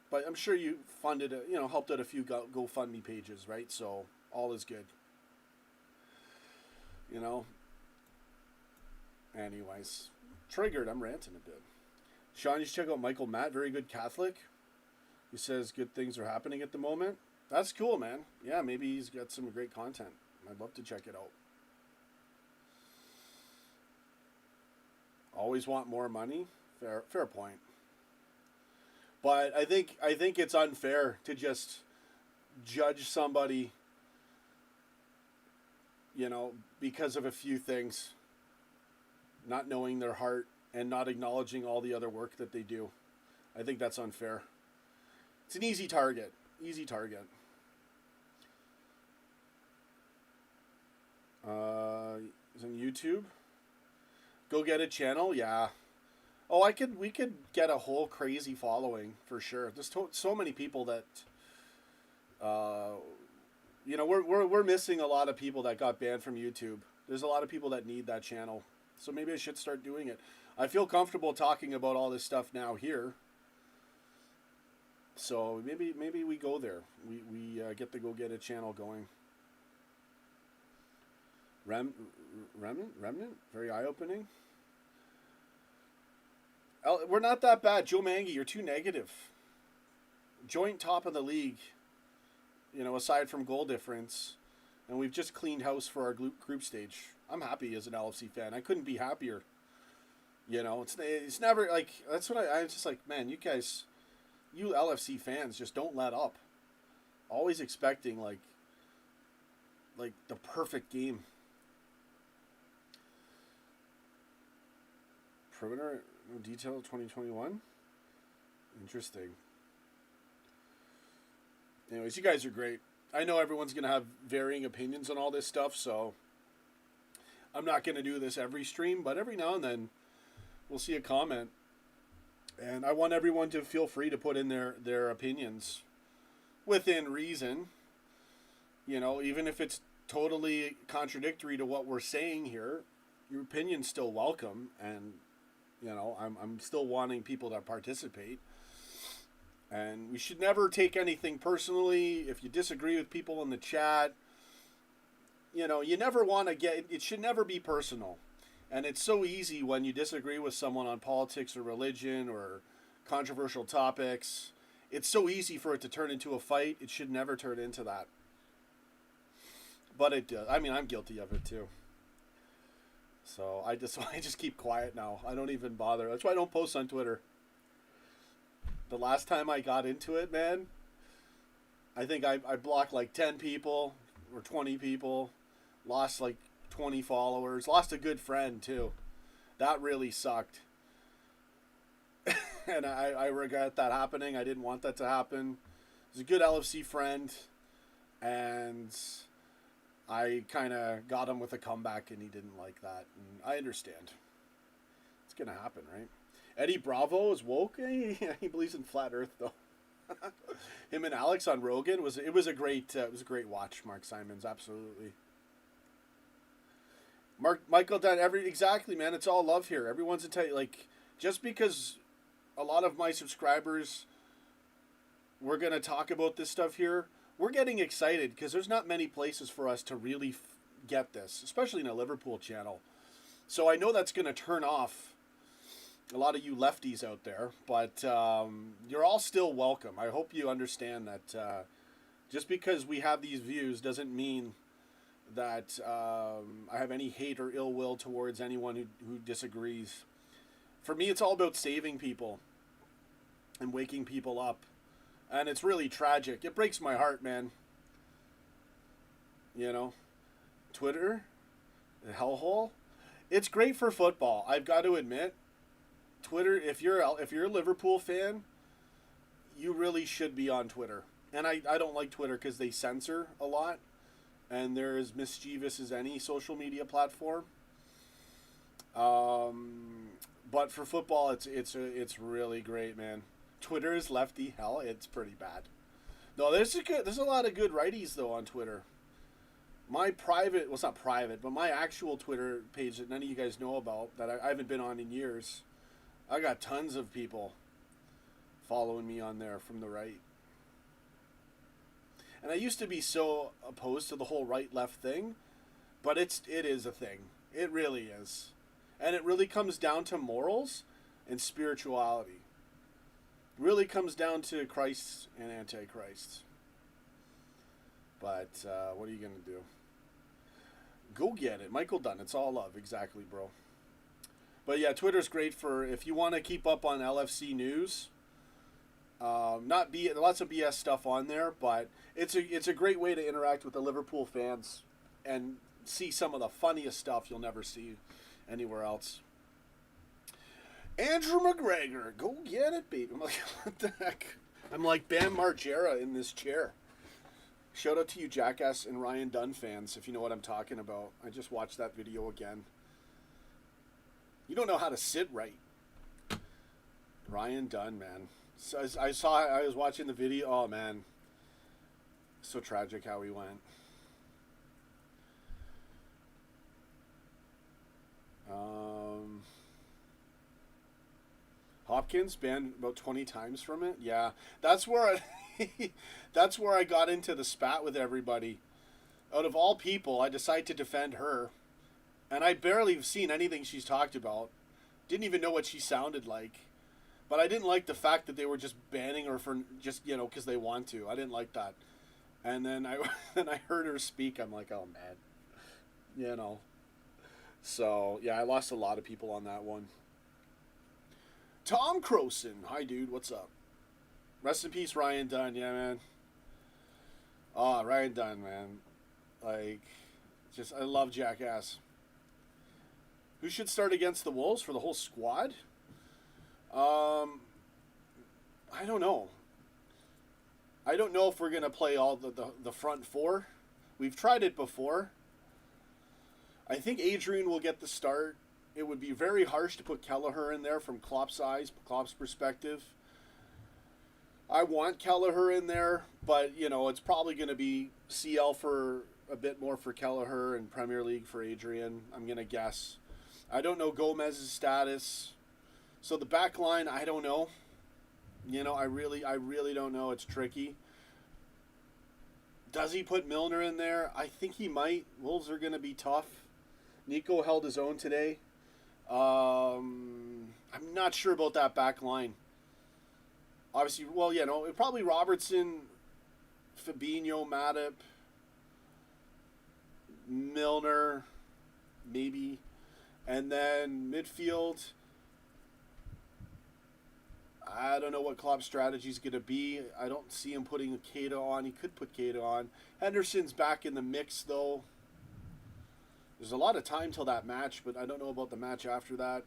But I'm sure you funded helped out a few GoFundMe pages, right? So all is good. Anyways, triggered. I'm ranting a bit. Sean, you should check out Michael Matt, very good Catholic. He says good things are happening at the moment. That's cool, man. Yeah, maybe he's got some great content. I'd love to check it out. Always want more money? Fair point. But I think it's unfair to just judge somebody, because of a few things, not knowing their heart and not acknowledging all the other work that they do. I think that's unfair. It's an easy target. Easy target. It's on YouTube. Go get a channel, yeah. Oh, we could get a whole crazy following for sure. There's so many people that, we're missing a lot of people that got banned from YouTube. There's a lot of people that need that channel, so maybe I should start doing it. I feel comfortable talking about all this stuff now here. So maybe we go there. We get to go get a channel going. Remnant, very eye-opening. We're not that bad. Joe Mangy, you're too negative. Joint top of the league, aside from goal difference. And we've just cleaned house for our group stage. I'm happy as an LFC fan. I couldn't be happier. It's never like, that's what I was just like, man, you guys, you LFC fans just don't let up. Always expecting like the perfect game. Perimeter detail 2021. Interesting. Anyways, you guys are great. I know everyone's going to have varying opinions on all this stuff, so I'm not going to do this every stream, but every now and then we'll see a comment. And I want everyone to feel free to put in their opinions within reason. Even if it's totally contradictory to what we're saying here, your opinion's still welcome, and I'm still wanting people to participate. And we should never take anything personally. If you disagree with people in the chat, you never want to it should never be personal. And it's so easy when you disagree with someone on politics or religion or controversial topics. It's so easy for it to turn into a fight. It should never turn into that. But it does. I mean, I'm guilty of it too. So I just keep quiet now. I don't even bother. That's why I don't post on Twitter. The last time I got into it, man, I think I blocked like 10 people or 20 people, lost like 20 followers, lost a good friend too. That really sucked. And I regret that happening. I didn't want that to happen. It was a good LFC friend, and I kind of got him with a comeback, and he didn't like that. And I understand. It's going to happen, right? Eddie Bravo is woke. He believes in flat Earth, though. Him and Alex on Rogan was a great watch. Mark Simons, absolutely. Michael Dunn, exactly, man. It's all love here. Everyone's just because a lot of my subscribers, we're gonna talk about this stuff here. We're getting excited because there's not many places for us to really get this, especially in a Liverpool channel. So I know that's gonna turn off a lot of you lefties out there, but you're all still welcome. I hope you understand that just because we have these views doesn't mean that I have any hate or ill will towards anyone who disagrees. For me, it's all about saving people and waking people up. And it's really tragic. It breaks my heart, man. Twitter, the hellhole. It's great for football, I've got to admit. Twitter, if you're a Liverpool fan, you really should be on Twitter. And I don't like Twitter because they censor a lot, and they're as mischievous as any social media platform. But for football, it's really great, man. Twitter is lefty hell. It's pretty bad. No, there's a lot of good righties though on Twitter. My private, well, it's not private, but my actual Twitter page that none of you guys know about, that I haven't been on in years, I got tons of people following me on there from the right. And I used to be so opposed to the whole right-left thing, but it is a thing. It really is. And it really comes down to morals and spirituality. It really comes down to Christ and Antichrist. But what are you going to do? Go get it. Michael Dunn. It's all love. Exactly, bro. But yeah, Twitter's great for if you want to keep up on LFC news. Lots of BS stuff on there, but it's a great way to interact with the Liverpool fans and see some of the funniest stuff you'll never see anywhere else. Andrew McGregor, go get it, baby. I'm like, what the heck? I'm like Bam Margera in this chair. Shout out to you, Jackass and Ryan Dunn fans, if you know what I'm talking about. I just watched that video again. You don't know how to sit right. Ryan Dunn, man. So I was watching the video. Oh, man. So tragic how he went. Hopkins banned about 20 times from it. Yeah, that's where that's where I got into the spat with everybody. Out of all people, I decided to defend her, and I barely have seen anything she's talked about. Didn't even know what she sounded like, but I didn't like the fact that they were just banning her for just because they want to. I didn't like that, and then I heard her speak. I'm like, oh man, So yeah, I lost a lot of people on that one. Tom Croson. Hi, dude. What's up? Rest in peace, Ryan Dunn. Yeah, man. Oh, Ryan Dunn, man. Like, just, I love Jackass. Who should start against the Wolves for the whole squad? I don't know. I don't know if we're going to play all the front four. We've tried it before. I think Adrian will get the start. It would be very harsh to put Kelleher in there from Klopp's perspective. I want Kelleher in there, but, it's probably going to be CL for a bit more for Kelleher and Premier League for Adrian, I'm going to guess. I don't know Gomez's status. So the back line, I don't know. I really don't know. It's tricky. Does he put Milner in there? I think he might. Wolves are going to be tough. Nico held his own today. I'm not sure about that back line. Obviously, probably Robertson, Fabinho, Matip, Milner, maybe. And then midfield, I don't know what Klopp's strategy is going to be. I don't see him putting Keita on. He could put Keita on. Henderson's back in the mix, though. There's a lot of time till that match, but I don't know about the match after that.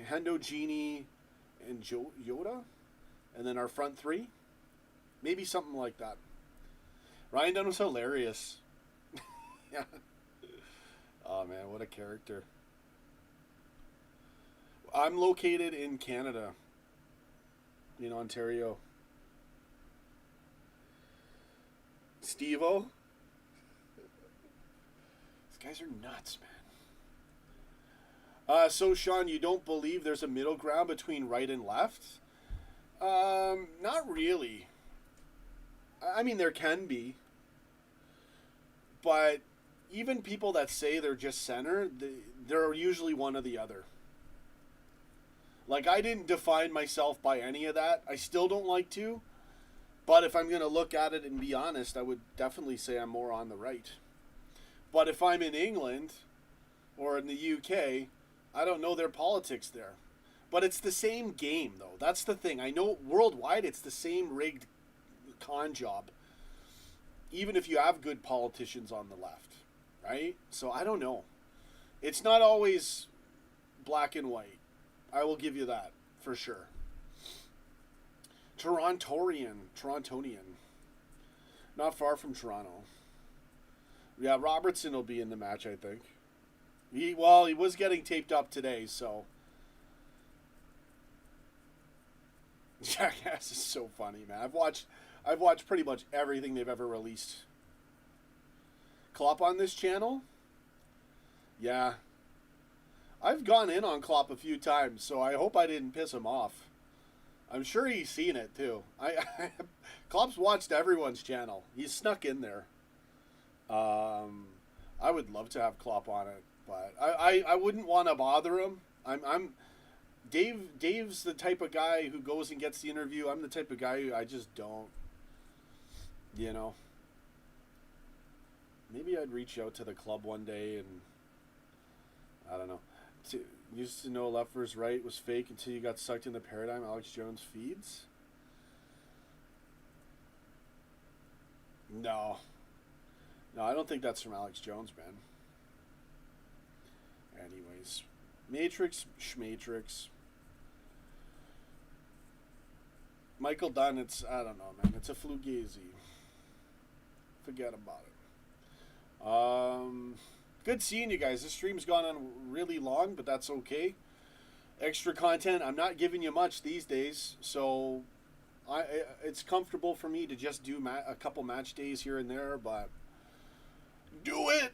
Hendo, Genie, and Jota, and then our front three. Maybe something like that. Ryan Dunn was hilarious. Yeah. Oh, man, what a character. I'm located in Canada, in Ontario. Steve-O. Guys are nuts, man. So, Sean, you don't believe there's a middle ground between right and left? Not really. I mean, there can be. But even people that say they're just center, they're usually one or the other. Like, I didn't define myself by any of that. I still don't like to. But if I'm going to look at it and be honest, I would definitely say I'm more on the right. But if I'm in England or in the UK, I don't know their politics there. But it's the same game, though. That's the thing. I know worldwide it's the same rigged con job. Even if you have good politicians on the left, right? So I don't know. It's not always black and white. I will give you that, for sure. Torontonian. Not far from Toronto. Yeah, Robertson will be in the match, I think. He was getting taped up today, so. Jackass is so funny, man. I've watched pretty much everything they've ever released. Klopp on this channel? Yeah. I've gone in on Klopp a few times, so I hope I didn't piss him off. I'm sure he's seen it, too. Klopp's watched everyone's channel. He's snuck in there. I would love to have Klopp on it, but I wouldn't want to bother him. Dave's the type of guy who goes and gets the interview. I'm the type of guy who I just don't, Maybe I'd reach out to the club one day and, I don't know. Used to know left versus right was fake until you got sucked in the paradigm Alex Jones feeds. No, I don't think that's from Alex Jones, man. Anyways, Matrix, Schmatrix. Michael Dunn, I don't know, man. It's a Fugazi. Forget about it. Good seeing you guys. This stream's gone on really long, but that's okay. Extra content. I'm not giving you much these days, so it's comfortable for me to just do a couple match days here and there, but do it!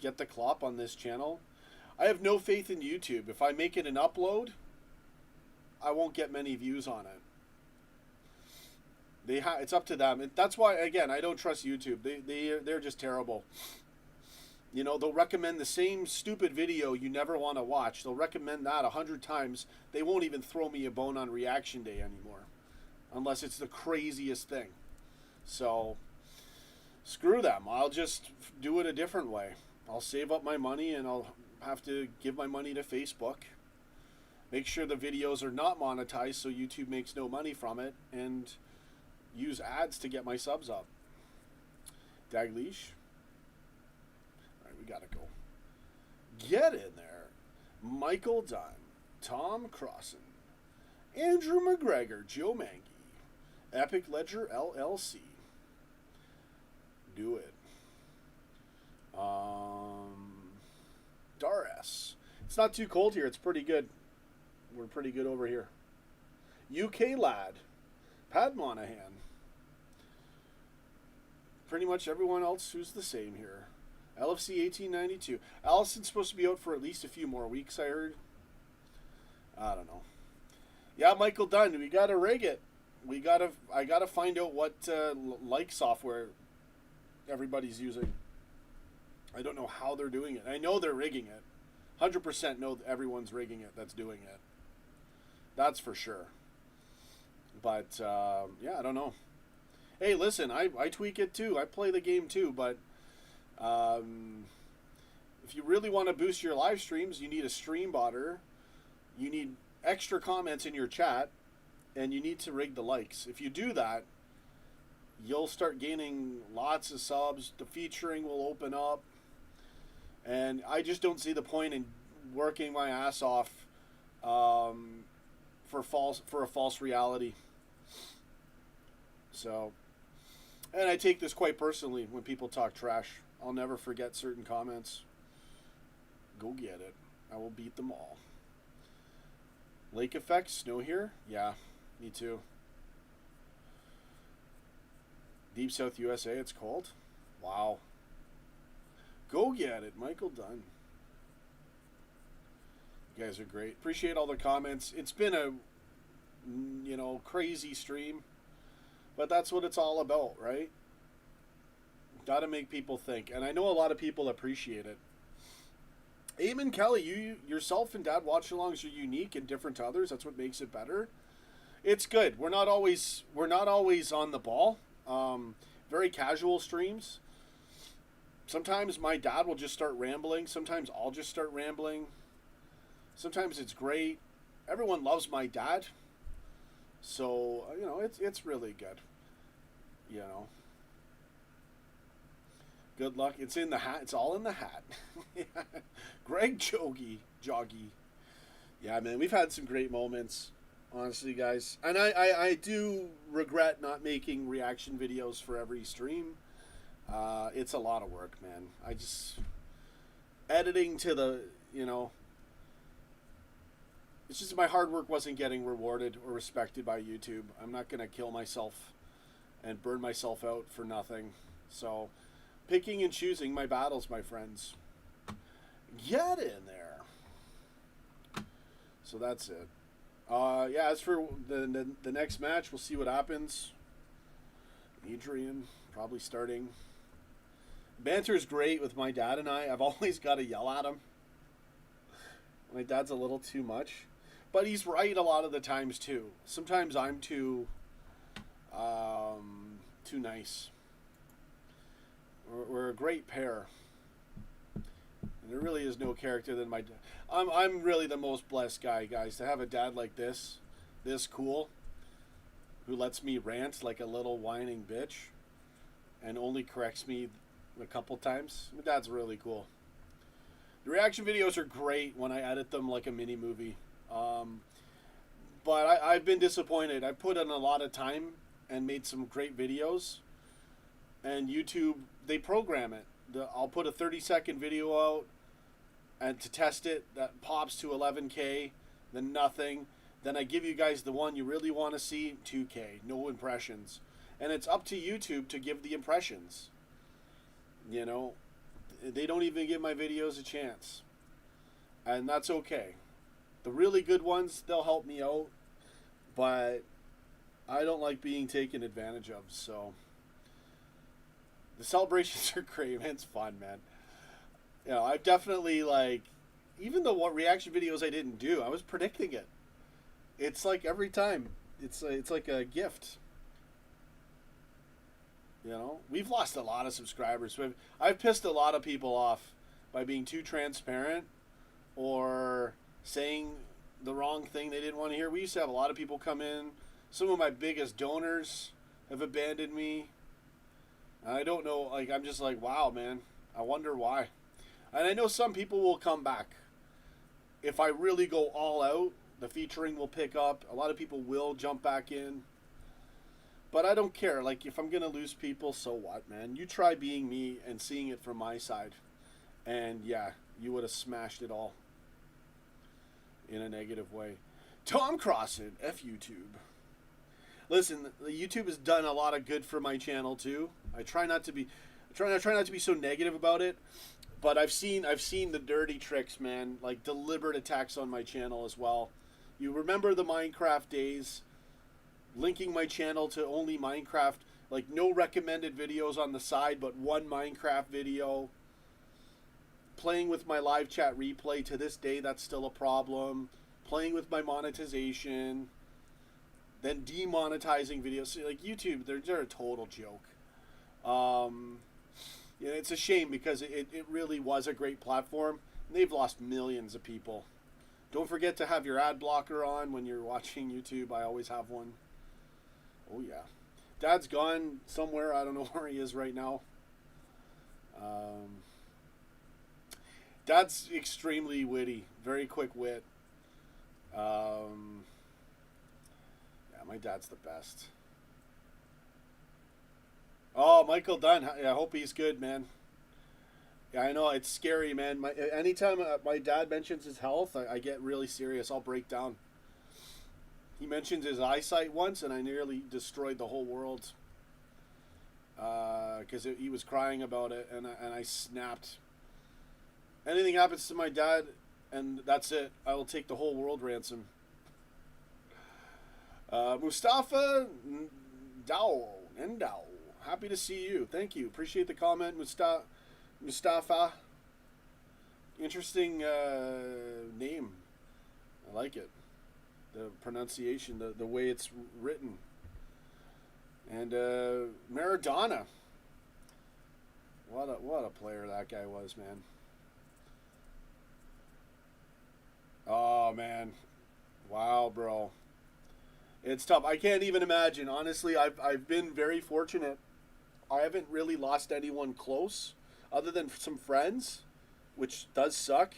Get the Klopp on this channel. I have no faith in YouTube. If I make it an upload, I won't get many views on it. It's up to them. That's why, again, I don't trust YouTube. They're just terrible. You know, they'll recommend the same stupid video you never want to watch. They'll recommend that 100 times. They won't even throw me a bone on Reaction Day anymore. Unless it's the craziest thing. So, screw them. I'll just do it a different way. I'll save up my money and I'll have to give my money to Facebook. Make sure the videos are not monetized so YouTube makes no money from it. And use ads to get my subs up. Daglish. Alright, we gotta go. Get in there. Michael Dunn. Tom Crossan. Andrew McGregor. Joe Mangy. Epic Ledger LLC. Do it. Daras. It's not too cold here. It's pretty good. We're pretty good over here. UK Lad. Pat Monahan. Pretty much everyone else who's the same here. LFC 1892. Allison's supposed to be out for at least a few more weeks, I heard. I don't know. Yeah, Michael Dunn, we gotta rig it. I gotta find out what like software everybody's using. I don't know how they're doing it. I know they're rigging it. 100% know everyone's rigging it that's doing it. That's for sure. But, yeah, I don't know. Hey, listen, I tweak it too. I play the game too, but if you really want to boost your live streams, you need a stream botter. You need extra comments in your chat, and you need to rig the likes. If you do that, you'll start gaining lots of subs. The featuring will open up. And I just don't see the point in working my ass off for a false reality. So, and I take this quite personally when people talk trash. I'll never forget certain comments. Go get it. I will beat them all. Lake effect, snow here? Yeah, me too. Deep South USA, it's cold? Wow. Go get it, Michael Dunn. You guys are great. Appreciate all the comments. It's been a, crazy stream. But that's what it's all about, right? Got to make people think. And I know a lot of people appreciate it. Eamon Kelly, you yourself and Dad Watchalongs are unique and different to others. That's what makes it better. It's good. We're not always on the ball. Very casual streams. Sometimes my dad will just start rambling. Sometimes I'll just start rambling. Sometimes it's great. Everyone loves my dad. So, it's really good. Good luck. It's in the hat. It's all in the hat. Greg Joggy. Yeah, man, we've had some great moments, honestly, guys. And I do regret not making reaction videos for every stream. It's a lot of work, man. I just... Editing to the, it's just my hard work wasn't getting rewarded or respected by YouTube. I'm not going to kill myself and burn myself out for nothing. So, picking and choosing my battles, my friends. Get in there. So that's it. Yeah, as for the next match, we'll see what happens. Adrian, probably starting. Banter's great with my dad and I. I've always got to yell at him. My dad's a little too much. But he's right a lot of the times, too. Sometimes I'm too nice. We're a great pair. And there really is no character than my dad. I'm really the most blessed guy, guys, to have a dad like this cool, who lets me rant like a little whining bitch. and only corrects me a couple times. My dad's really cool. The reaction videos are great when I edit them like a mini movie. But I've been disappointed. I put in a lot of time and made some great videos. And YouTube, they program it. I'll put a 30-second video out and to test it. That pops to 11K, then nothing. Then I give you guys the one you really want to see, 2K, no impressions. And it's up to YouTube to give the impressions. You know, they don't even give my videos a chance. And that's okay. The really good ones, they'll help me out. But I don't like being taken advantage of, so... The celebrations are great, man. It's fun, man. You know, I've definitely, like... Even the reaction videos I didn't do, I was predicting it. It's like every time. It's like a gift. You know? We've lost a lot of subscribers. I've pissed a lot of people off by being too transparent or saying the wrong thing they didn't want to hear. We used to have a lot of people come in. Some of my biggest donors have abandoned me. I don't know, like, I'm just like, wow, man. I wonder why. And I know some people will come back. If I really go all out, the featuring will pick up. A lot of people will jump back in. But I don't care. Like, if I'm going to lose people, so what, man? You try being me and seeing it from my side. And, yeah, you would have smashed it all in a negative way. Tom Crossan, F YouTube. Listen, YouTube has done a lot of good for my channel too. I try not to be so negative about it, but I've seen the dirty tricks, man, like deliberate attacks on my channel as well. You remember the Minecraft days, linking my channel to only Minecraft, like no recommended videos on the side, but one Minecraft video. Playing with my live chat replay, to this day that's still a problem. Playing with my monetization. Then demonetizing videos. Like YouTube, they're a total joke. Yeah, it's a shame because it really was a great platform. They've lost millions of people. Don't forget to have your ad blocker on when you're watching YouTube. I always have one. Oh yeah. Dad's gone somewhere. I don't know where he is right now. Dad's extremely witty. Very quick wit. My dad's the best. Oh, Michael Dunn. I hope he's good, man. Yeah, I know. It's scary, man. Anytime my dad mentions his health, I get really serious. I'll break down. He mentioned his eyesight once, and I nearly destroyed the whole world. Because he was crying about it, and I snapped. Anything happens to my dad, and that's it. I will take the whole world ransom. Mustafa Ndao. Happy to see you. Thank you. Appreciate the comment, Mustafa. Interesting name. I like it. The pronunciation, the way it's written. And Maradona. What a player that guy was, man. Oh, man. Wow, bro. It's tough. I can't even imagine. Honestly, I've been very fortunate. I haven't really lost anyone close other than some friends, which does suck.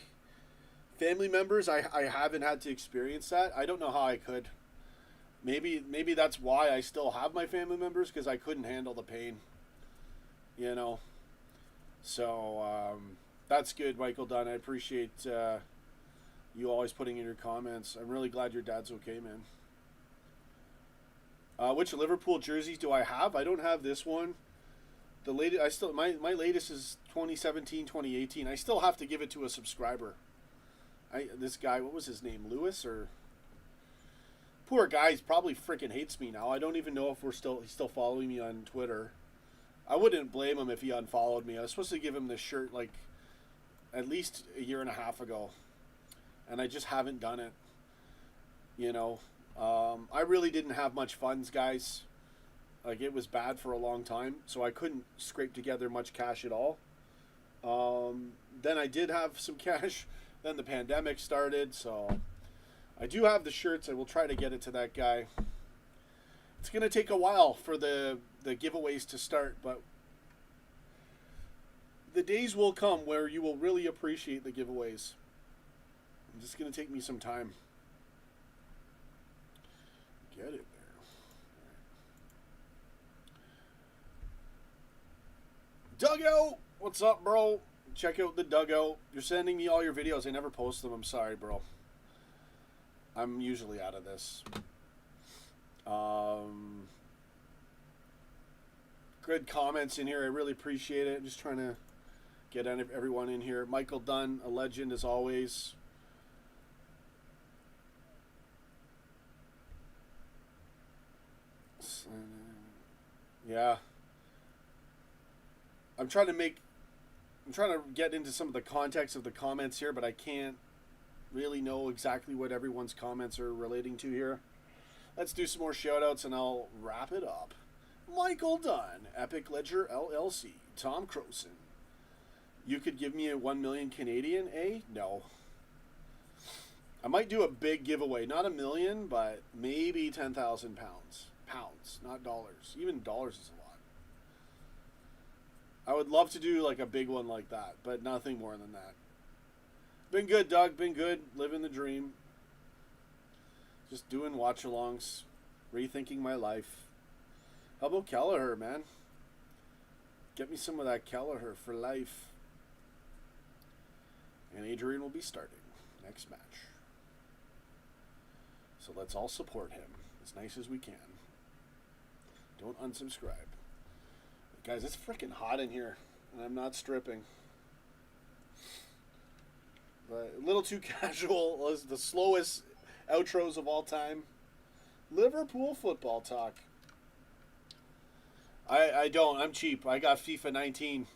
Family members, I haven't had to experience that. I don't know how I could. Maybe that's why I still have my family members, because I couldn't handle the pain. You know. So, that's good, Michael Dunn. I appreciate you always putting in your comments. I'm really glad your dad's okay, man. Which Liverpool jerseys do I have? I don't have this one. The latest, my latest is 2017, 2018. I still have to give it to a subscriber. This guy, what was his name? Lewis or? Poor guy, he probably freaking hates me now. I don't even know if he's still following me on Twitter. I wouldn't blame him if he unfollowed me. I was supposed to give him this shirt like at least a year and a half ago, and I just haven't done it. You know. I really didn't have much funds, guys. Like, it was bad for a long time, so I couldn't scrape together much cash at all. Then I did have some cash. Then the pandemic started, so I do have the shirts. I will try to get it to that guy. It's going to take a while for the giveaways to start, but the days will come where you will really appreciate the giveaways. It's just going to take me some time. Get it there. Dugout! What's up, bro? Check out the dugout. You're sending me all your videos. I never post them. I'm sorry, bro. I'm usually out of this. Good comments in here. I really appreciate it. Just trying to get everyone in here. Michael Dunn, a legend as always. Yeah. I'm trying to get into some of the context of the comments here, but I can't really know exactly what everyone's comments are relating to here. Let's do some more shout-outs and I'll wrap it up. Michael Dunn, Epic Ledger LLC, Tom Croson. You could give me a 1 million Canadian, eh? No. I might do a big giveaway. Not a million, but maybe 10,000 pounds. Pounds, not dollars. Even dollars is a lot. I would love to do like a big one like that, but nothing more than that. Been good, Doug. Been good. Living the dream. Just doing watch-alongs. Rethinking my life. How about Kelleher, man? Get me some of that Kelleher for life. And Adrian will be starting next match. So let's all support him as nice as we can. Don't unsubscribe. Guys, it's freaking hot in here, and I'm not stripping. But a little too casual. Was the slowest outros of all time. Liverpool football talk. I don't. I'm cheap. I got FIFA 19.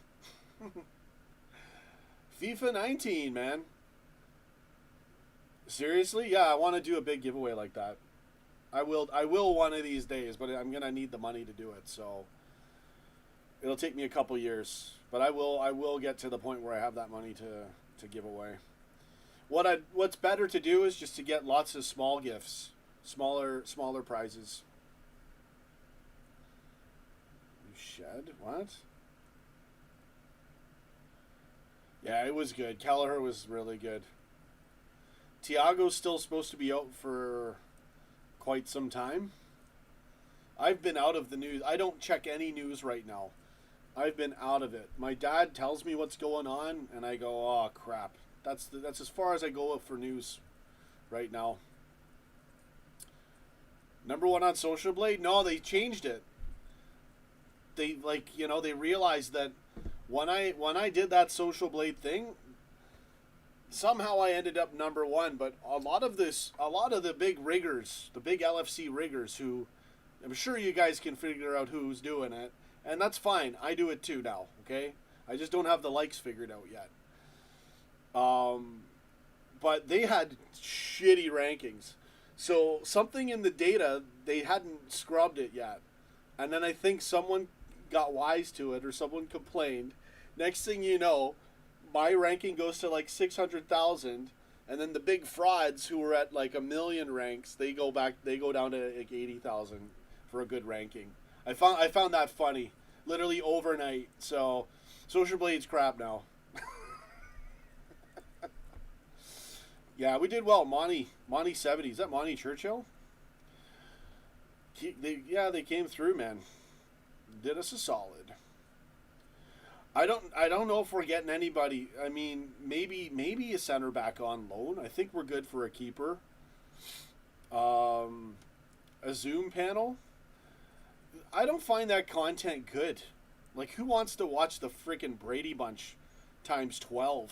FIFA 19, man. Seriously? Yeah, I want to do a big giveaway like that. I will one of these days, but I'm gonna need the money to do it. So it'll take me a couple years, but I will get to the point where I have that money to give away. What's better to do is just to get lots of small gifts, smaller prizes. You shed what? Yeah, it was good. Kelleher was really good. Thiago's still supposed to be out for quite some time. I've been out of the news. I don't check any news right now. I've been out of it. My dad tells me what's going on, and I go, "Oh crap." That's as far as I go for news right now. Number one on Social Blade? No, they changed it. They they realized that when I did that Social Blade thing, somehow I ended up number one. But a lot of the big riggers, the big LFC riggers, who I'm sure you guys can figure out who's doing it, and that's fine. I do it too now. Okay, I just don't have the likes figured out yet. But they had shitty rankings. So something in the data, they hadn't scrubbed it yet. And then I think someone got wise to it or someone complained. Next thing you know, my ranking goes to like 600,000. And then the big frauds who were at like 1 million ranks, they go down to like 80,000 for a good ranking. I found that funny. Literally overnight. So Social Blade's crap now. Yeah, we did well. Monty 70. Is that Monty Churchill? They came through, man. Did us a solid. I don't know if we're getting anybody. I mean, maybe a center back on loan. I think we're good for a keeper. A Zoom panel. I don't find that content good. Like, who wants to watch the freaking Brady Bunch times 12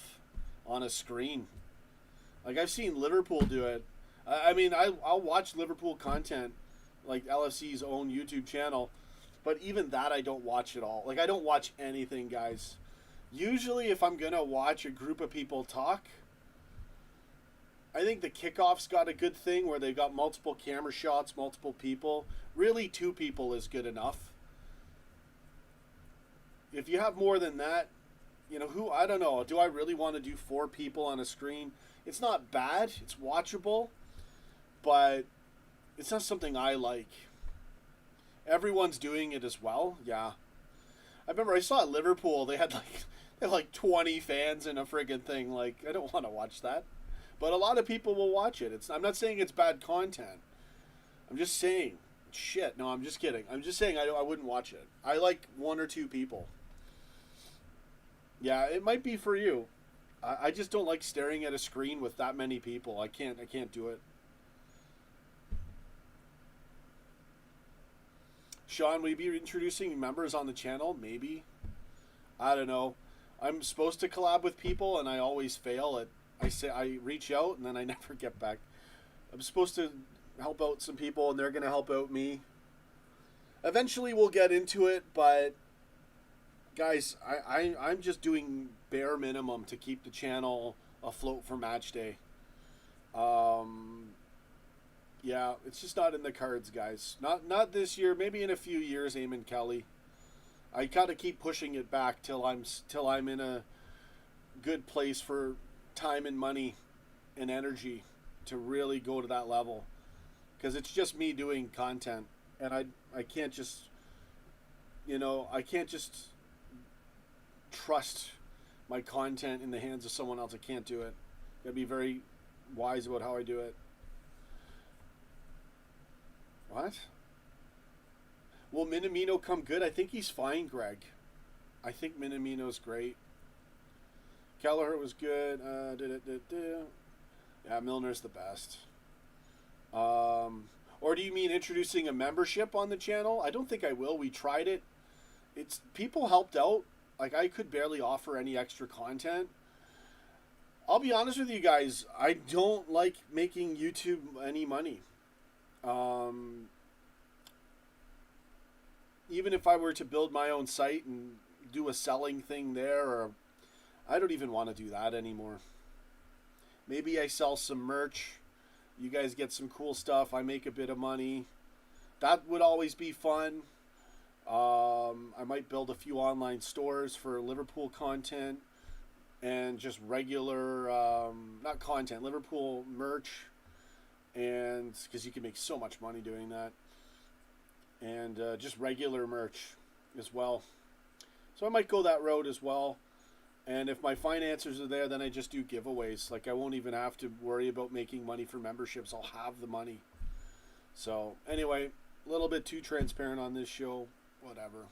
on a screen? Like, I've seen Liverpool do it. I mean, I'll watch Liverpool content, like LFC's own YouTube channel, but even that I don't watch at all. Like, I don't watch anything, guys. Usually, if I'm going to watch a group of people talk, I think the Kickoff's got a good thing where they've got multiple camera shots, multiple people. Really, 2 people is good enough. If you have more than that, I don't know. Do I really want to do 4 people on a screen? It's not bad. It's watchable. But it's not something I like. Everyone's doing it as well. Yeah. I remember I saw at Liverpool, they had like 20 fans in a friggin' thing. Like, I don't want to watch that. But a lot of people will watch it. I'm not saying it's bad content. I'm just saying, shit. No, I'm just kidding. I'm just saying I wouldn't watch it. I like 1 or 2 people. Yeah, it might be for you. I just don't like staring at a screen with that many people. I can't do it. Sean, will you be introducing members on the channel? Maybe. I don't know. I'm supposed to collab with people, and I always fail at. I reach out, and then I never get back. I'm supposed to help out some people, and they're going to help out me. Eventually, we'll get into it, but guys, I'm just doing bare minimum to keep the channel afloat for match day. Yeah, it's just not in the cards, guys. Not this year. Maybe in a few years, Eamon Kelly. I gotta keep pushing it back till I'm in a good place for time and money and energy to really go to that level. Because it's just me doing content, and I can't just, I can't just trust my content in the hands of someone else. I can't do it. Gotta be very wise about how I do it. What? Will Minamino come good? I think he's fine, Greg. I think Minamino's great. Kelleher was good. Yeah, Milner's the best. Or do you mean introducing a membership on the channel? I don't think I will. We tried it. It's people helped out. Like, I could barely offer any extra content. I'll be honest with you guys. I don't like making YouTube any money. Even if I were to build my own site and do a selling thing there, or I don't even want to do that anymore. Maybe I sell some merch. You guys get some cool stuff. I make a bit of money. That would always be fun. I might build a few online stores for Liverpool content and just regular, not content, Liverpool merch. And because you can make so much money doing that. And just regular merch as well. So I might go that road as well. And if my financiers are there, then I just do giveaways. Like, I won't even have to worry about making money for memberships. I'll have the money. So anyway, a little bit too transparent on this show. Whatever.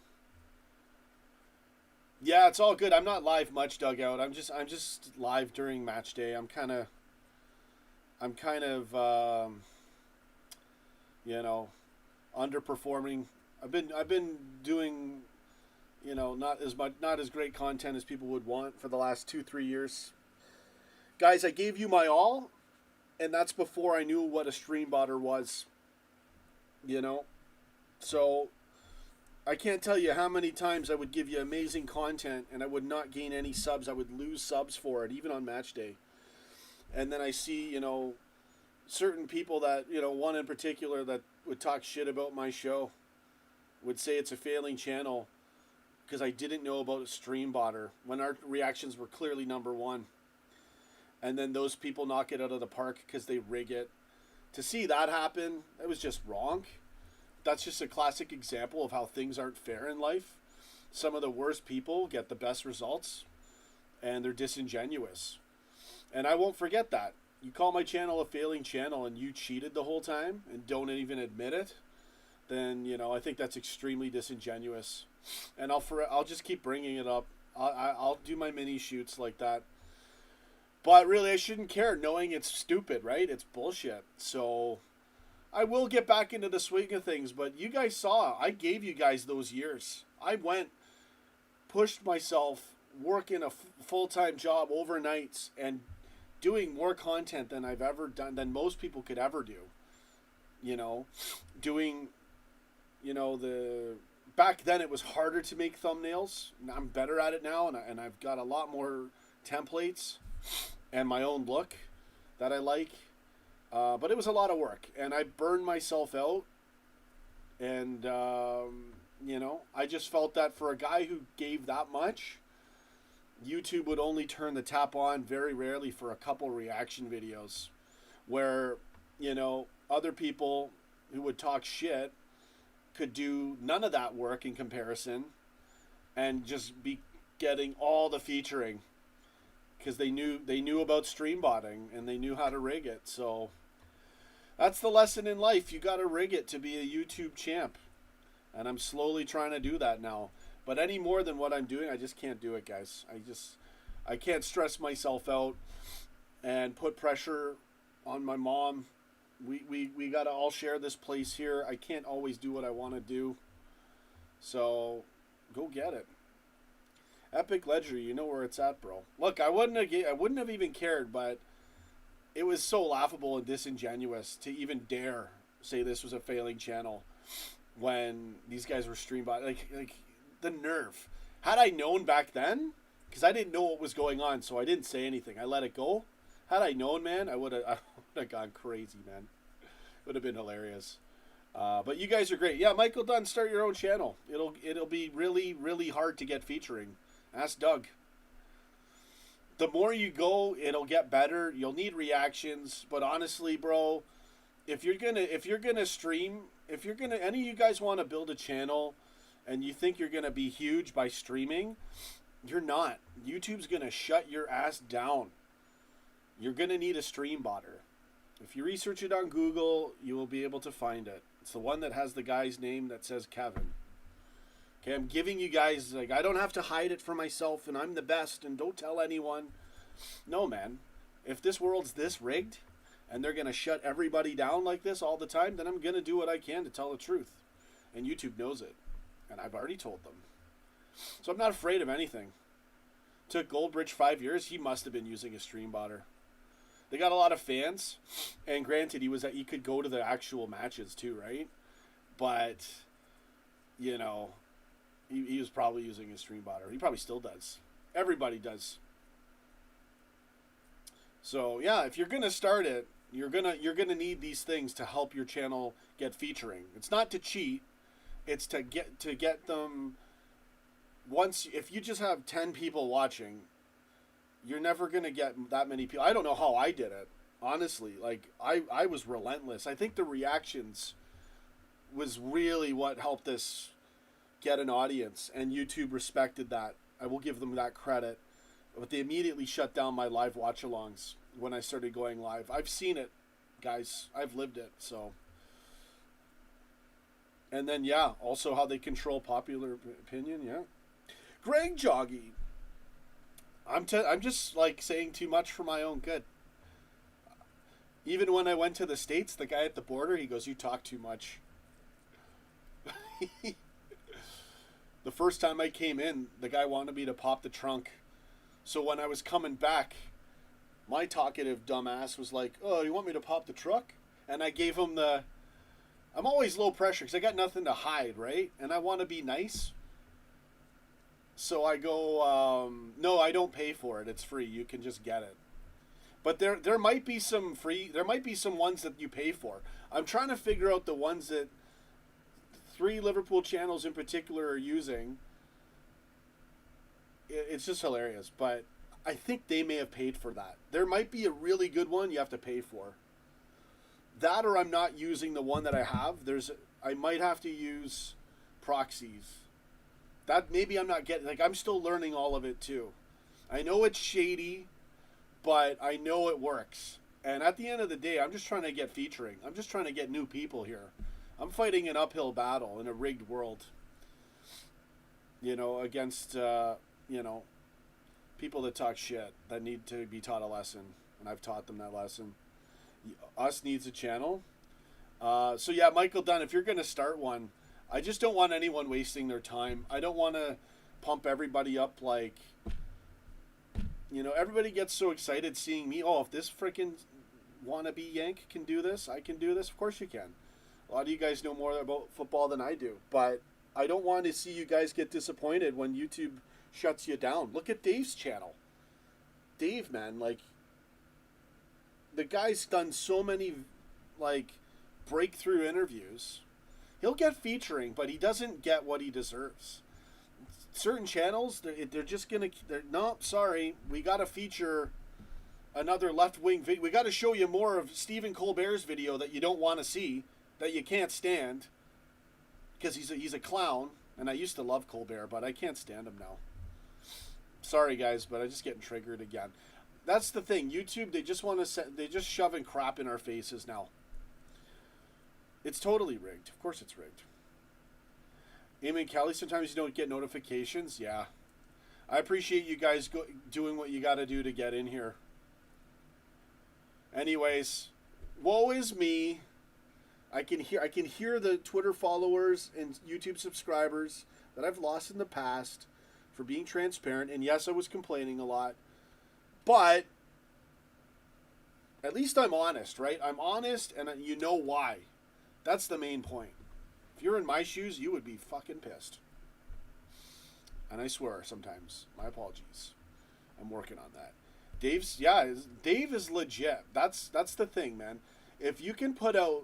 Yeah, it's all good. I'm not live much, Dugout. I'm just live during match day. I'm kind of underperforming. I've been doing, not as great content as people would want for the last 2-3 years. Guys, I gave you my all, and that's before I knew what a stream botter was. So I can't tell you how many times I would give you amazing content and I would not gain any subs. I would lose subs for it, even on match day. And then I see, certain people that, one in particular that would talk shit about my show, would say it's a failing channel because I didn't know about a stream botter when our reactions were clearly number one. And then those people knock it out of the park because they rig it. To see that happen, it was just wrong. That's just a classic example of how things aren't fair in life. Some of the worst people get the best results, and they're disingenuous. And I won't forget that. You call my channel a failing channel and you cheated the whole time and don't even admit it, then, I think that's extremely disingenuous. And I'll just keep bringing it up. I'll do my mini shoots like that. But really, I shouldn't care, knowing it's stupid, right? It's bullshit. So I will get back into the swing of things, but you guys saw, I gave you guys those years. I pushed myself, working a full-time job overnights, and doing more content than I've ever done, than most people could ever do. Back then it was harder to make thumbnails. I'm better at it now, and I've got a lot more templates and my own look that I like. But it was a lot of work, and I burned myself out. And, I just felt that for a guy who gave that much, YouTube would only turn the tap on very rarely for a couple reaction videos where, other people who would talk shit could do none of that work in comparison and just be getting all the featuring because they knew about stream botting and they knew how to rig it. So that's the lesson in life. You got to rig it to be a YouTube champ. And I'm slowly trying to do that now. But any more than what I'm doing, I just can't do it, guys. I can't stress myself out and put pressure on my mom. We got to all share this place here. I can't always do what I want to do. So go get it. Epic Ledger, you know where it's at, bro. Look, I wouldn't have even cared, but it was so laughable and disingenuous to even dare say this was a failing channel when these guys were stream bot. Like the nerve. Had I known back then, because I didn't know what was going on, so I didn't say anything. I let it go. Had I known, man, I would have gone crazy, man. It would have been hilarious. But you guys are great. Yeah, Michael Dunn, start your own channel. It'll be really, really hard to get featuring. Ask Doug. The more you go, it'll get better. You'll need reactions, but honestly, bro, if you're gonna stream, any of you guys want to build a channel and you think you're gonna be huge by streaming, you're not. YouTube's gonna shut your ass down. You're gonna need a stream botter. If you research it on Google, you will be able to find it. It's the one that has the guy's name that says Kevin. Okay, I'm giving you guys, like, I don't have to hide it for myself and I'm the best and don't tell anyone. No, man. If this world's this rigged and they're going to shut everybody down like this all the time, then I'm going to do what I can to tell the truth. And YouTube knows it. And I've already told them. So I'm not afraid of anything. Took Goldbridge 5 years. He must have been using a stream botter. They got a lot of fans. And granted, he could go to the actual matches too, right? But, you know, he was probably using a stream botter. He probably still does. Everybody does. So yeah, if you're gonna start it, you're gonna need these things to help your channel get featuring. It's not to cheat. It's to get them. If you just have 10 people watching, you're never gonna get that many people. I don't know how I did it. Honestly, like I was relentless. I think the reactions was really what helped us get an audience, and YouTube respected that. I will give them that credit. But they immediately shut down my live watch-alongs when I started going live. I've seen it, guys. I've lived it, so. And then, yeah, also how they control popular opinion, yeah. Greg Joggy. I'm just, like, saying too much for my own good. Even when I went to the States, the guy at the border, he goes, "You talk too much." The first time I came in, the guy wanted me to pop the trunk. So when I was coming back, my talkative dumbass was like, "Oh, you want me to pop the truck?" And I gave him I'm always low pressure because I got nothing to hide, right? And I want to be nice. So I go, "No, I don't pay for it. It's free. You can just get it." But there might be some ones that you pay for. I'm trying to figure out the ones that 3 Liverpool channels in particular are using. It's just hilarious, but I think they may have paid for that. There might be a really good one you have to pay for. That, or I'm not using the one that I have. I might have to use proxies. That maybe I'm not getting, like, I'm still learning all of it too. I know it's shady, but I know it works. And at the end of the day, I'm just trying to get featuring. I'm just trying to get new people here. I'm fighting an uphill battle in a rigged world. You know, against, people that talk shit that need to be taught a lesson. And I've taught them that lesson. Us needs a channel. So yeah, Michael Dunn, if you're going to start one, I just don't want anyone wasting their time. I don't want to pump everybody up like, everybody gets so excited seeing me. Oh, if this freaking wannabe Yank can do this, I can do this. Of course you can. A lot of you guys know more about football than I do. But I don't want to see you guys get disappointed when YouTube shuts you down. Look at Dave's channel. Dave, man, like, the guy's done so many, like, breakthrough interviews. He'll get featuring, but he doesn't get what he deserves. Certain channels, they're just going to, no, sorry, we got to feature another left-wing video. We got to show you more of Stephen Colbert's video that you don't want to see, that you can't stand, because he's a clown, and I used to love Colbert, but I can't stand him now. Sorry, guys, but I'm just getting triggered again. That's the thing. YouTube, they just shoving crap in our faces now. It's totally rigged. Of course it's rigged. Amy and Kelly, sometimes you don't get notifications. Yeah. I appreciate you guys doing what you got to do to get in here. Anyways, woe is me. I can hear the Twitter followers and YouTube subscribers that I've lost in the past for being transparent. And yes, I was complaining a lot. But at least I'm honest, right? I'm honest, and you know why. That's the main point. If you're in my shoes, you would be fucking pissed. And I swear sometimes. My apologies. I'm working on that. Dave is legit. That's the thing, man. If you can put out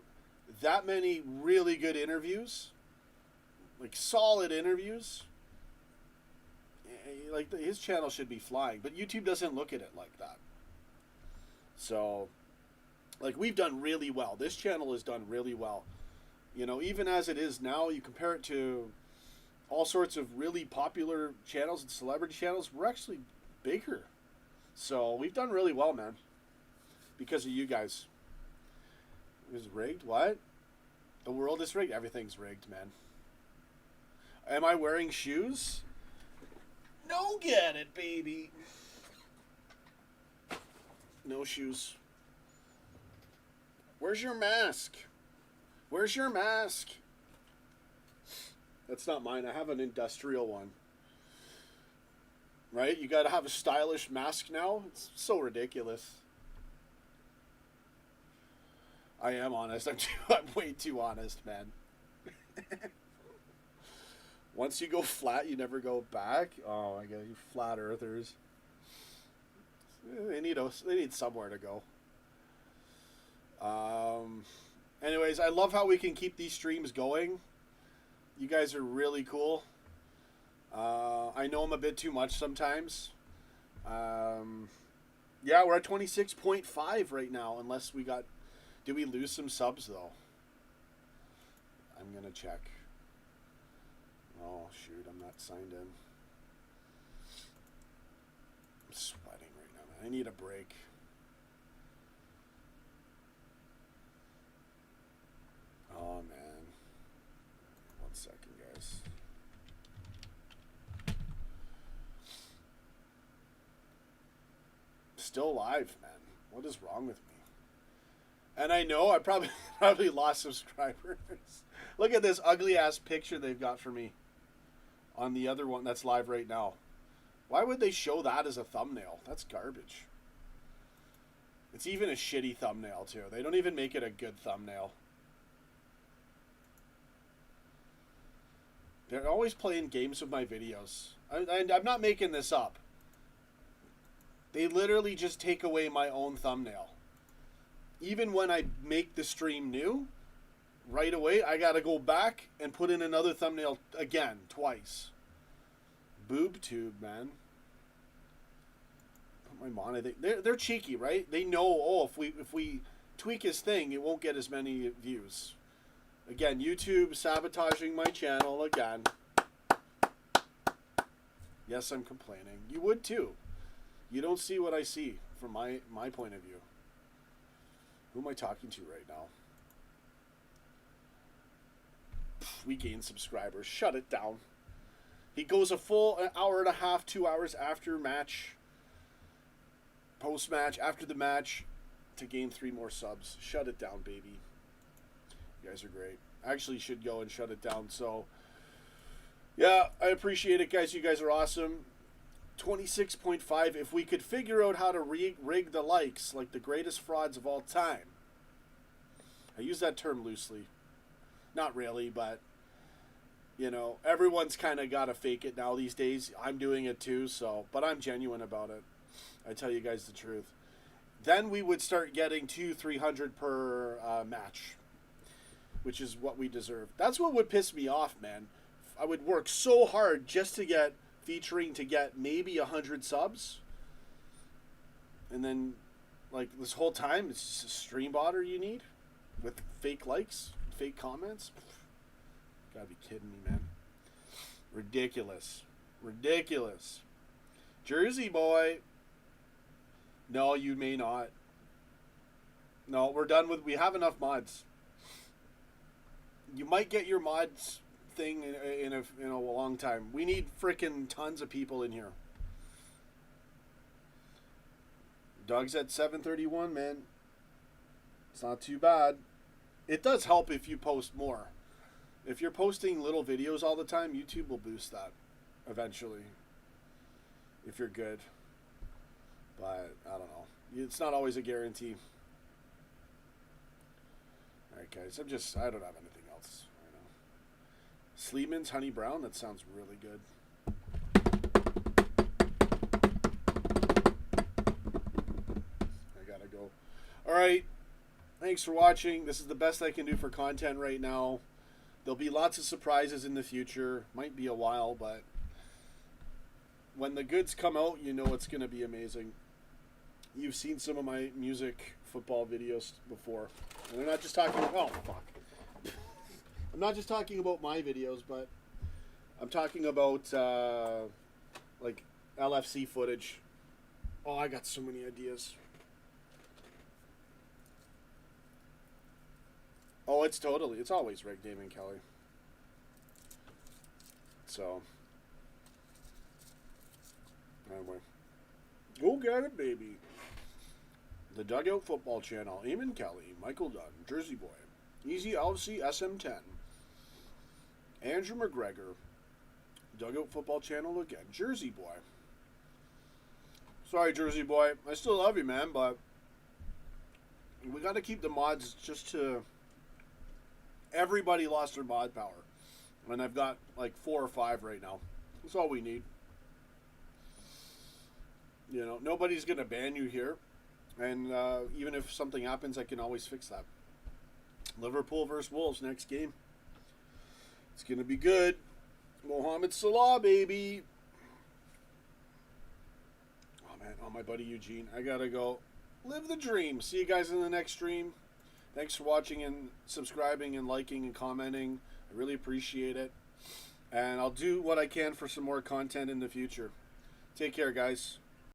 that many really good interviews, like solid interviews, like his channel should be flying. But YouTube doesn't look at it like that. So, like, we've done really well. This channel has done really well. You know, even as it is now, you compare it to all sorts of really popular channels and celebrity channels, we're actually bigger. So we've done really well, man. Because of you guys. It was rigged? What? The world is rigged? Everything's rigged, man. Am I wearing shoes? No, get it, baby. No shoes. Where's your mask? Where's your mask? That's not mine. I have an industrial one. Right? You gotta have a stylish mask now? It's so ridiculous. I am honest. I'm way too honest, man. Once you go flat, you never go back. Oh my god, you flat earthers. They need somewhere to go. Anyways, I love how we can keep these streams going. You guys are really cool. I know I'm a bit too much sometimes. Yeah, we're at 26.5 right now, unless we got... Did we lose some subs, though? I'm going to check. Oh, shoot, I'm not signed in. I'm sweating right now, man. I need a break. Oh, man. 1 second, guys. Still live, man. What is wrong with me? And I know I probably lost subscribers. Look at this ugly-ass picture they've got for me on the other one that's live right now. Why would they show that as a thumbnail? That's garbage. It's even a shitty thumbnail, too. They don't even make it a good thumbnail. They're always playing games with my videos. I'm not making this up. They literally just take away my own thumbnail. Even when I make the stream new, right away, I gotta go back and put in another thumbnail again, twice. Boob tube, man. Put my monitor. They're cheeky, right? They know, oh, if we tweak his thing, it won't get as many views. Again, YouTube sabotaging my channel again. Yes, I'm complaining. You would too. You don't see what I see from my point of view. Who am I talking to right now? We gain subscribers. Shut it down. He goes a full hour and a half, 2 hours after match, post-match, after the match, to gain 3 more subs. Shut it down, baby. You guys are great. I actually should go and shut it down. So, yeah, I appreciate it, guys. You guys are awesome. 26.5. If we could figure out how to rig the likes like the greatest frauds of all time. I use that term loosely. Not really, but, you know, everyone's kind of got to fake it now these days. I'm doing it too, so, but I'm genuine about it. I tell you guys the truth. Then we would start getting 200-300 per match, which is what we deserve. That's what would piss me off, man. I would work so hard just to get featuring to get maybe 100 subs, and then like this whole time it's just a stream botter you need with fake likes, fake comments. Gotta be kidding me, man. Ridiculous. Jersey boy. No, you may not. No, we're done with... We have enough mods. You might get your mods thing in a long time. We need freaking tons of people in here. Doug's at 7:31, man. It's not too bad. It does help if you post more. If you're posting little videos all the time, YouTube will boost that eventually. If you're good. But, I don't know. It's not always a guarantee. Alright, guys. I don't have anything else right now. Sleeman's Honey Brown? That sounds really good. I gotta go. Alright. Thanks for watching. This is the best I can do for content right now. There'll be lots of surprises in the future. Might be a while, but when the goods come out, you know it's going to be amazing. You've seen some of my music football videos before. And they're not just talking about... Oh, fuck. I'm not just talking about my videos, but I'm talking about, like, LFC footage. Oh, I got so many ideas. Oh, it's always Rick Damon Kelly. So, anyway. Go get it, baby. The Dugout Football Channel, Eamon Kelly, Michael Dunn, Jersey Boy, Easy LC SM10, Andrew McGregor, Dugout Football Channel again, Jersey Boy. Sorry, Jersey Boy. I still love you, man, but we got to keep the mods just to... Everybody lost their mod power. And I've got like 4 or 5 right now. That's all we need. You know, nobody's going to ban you here. And even if something happens, I can always fix that. Liverpool versus Wolves next game. It's going to be good. Mohamed Salah, baby. Oh, man. Oh, my buddy Eugene. I got to go live the dream. See you guys in the next stream. Thanks for watching and subscribing and liking and commenting. I really appreciate it. And I'll do what I can for some more content in the future. Take care, guys.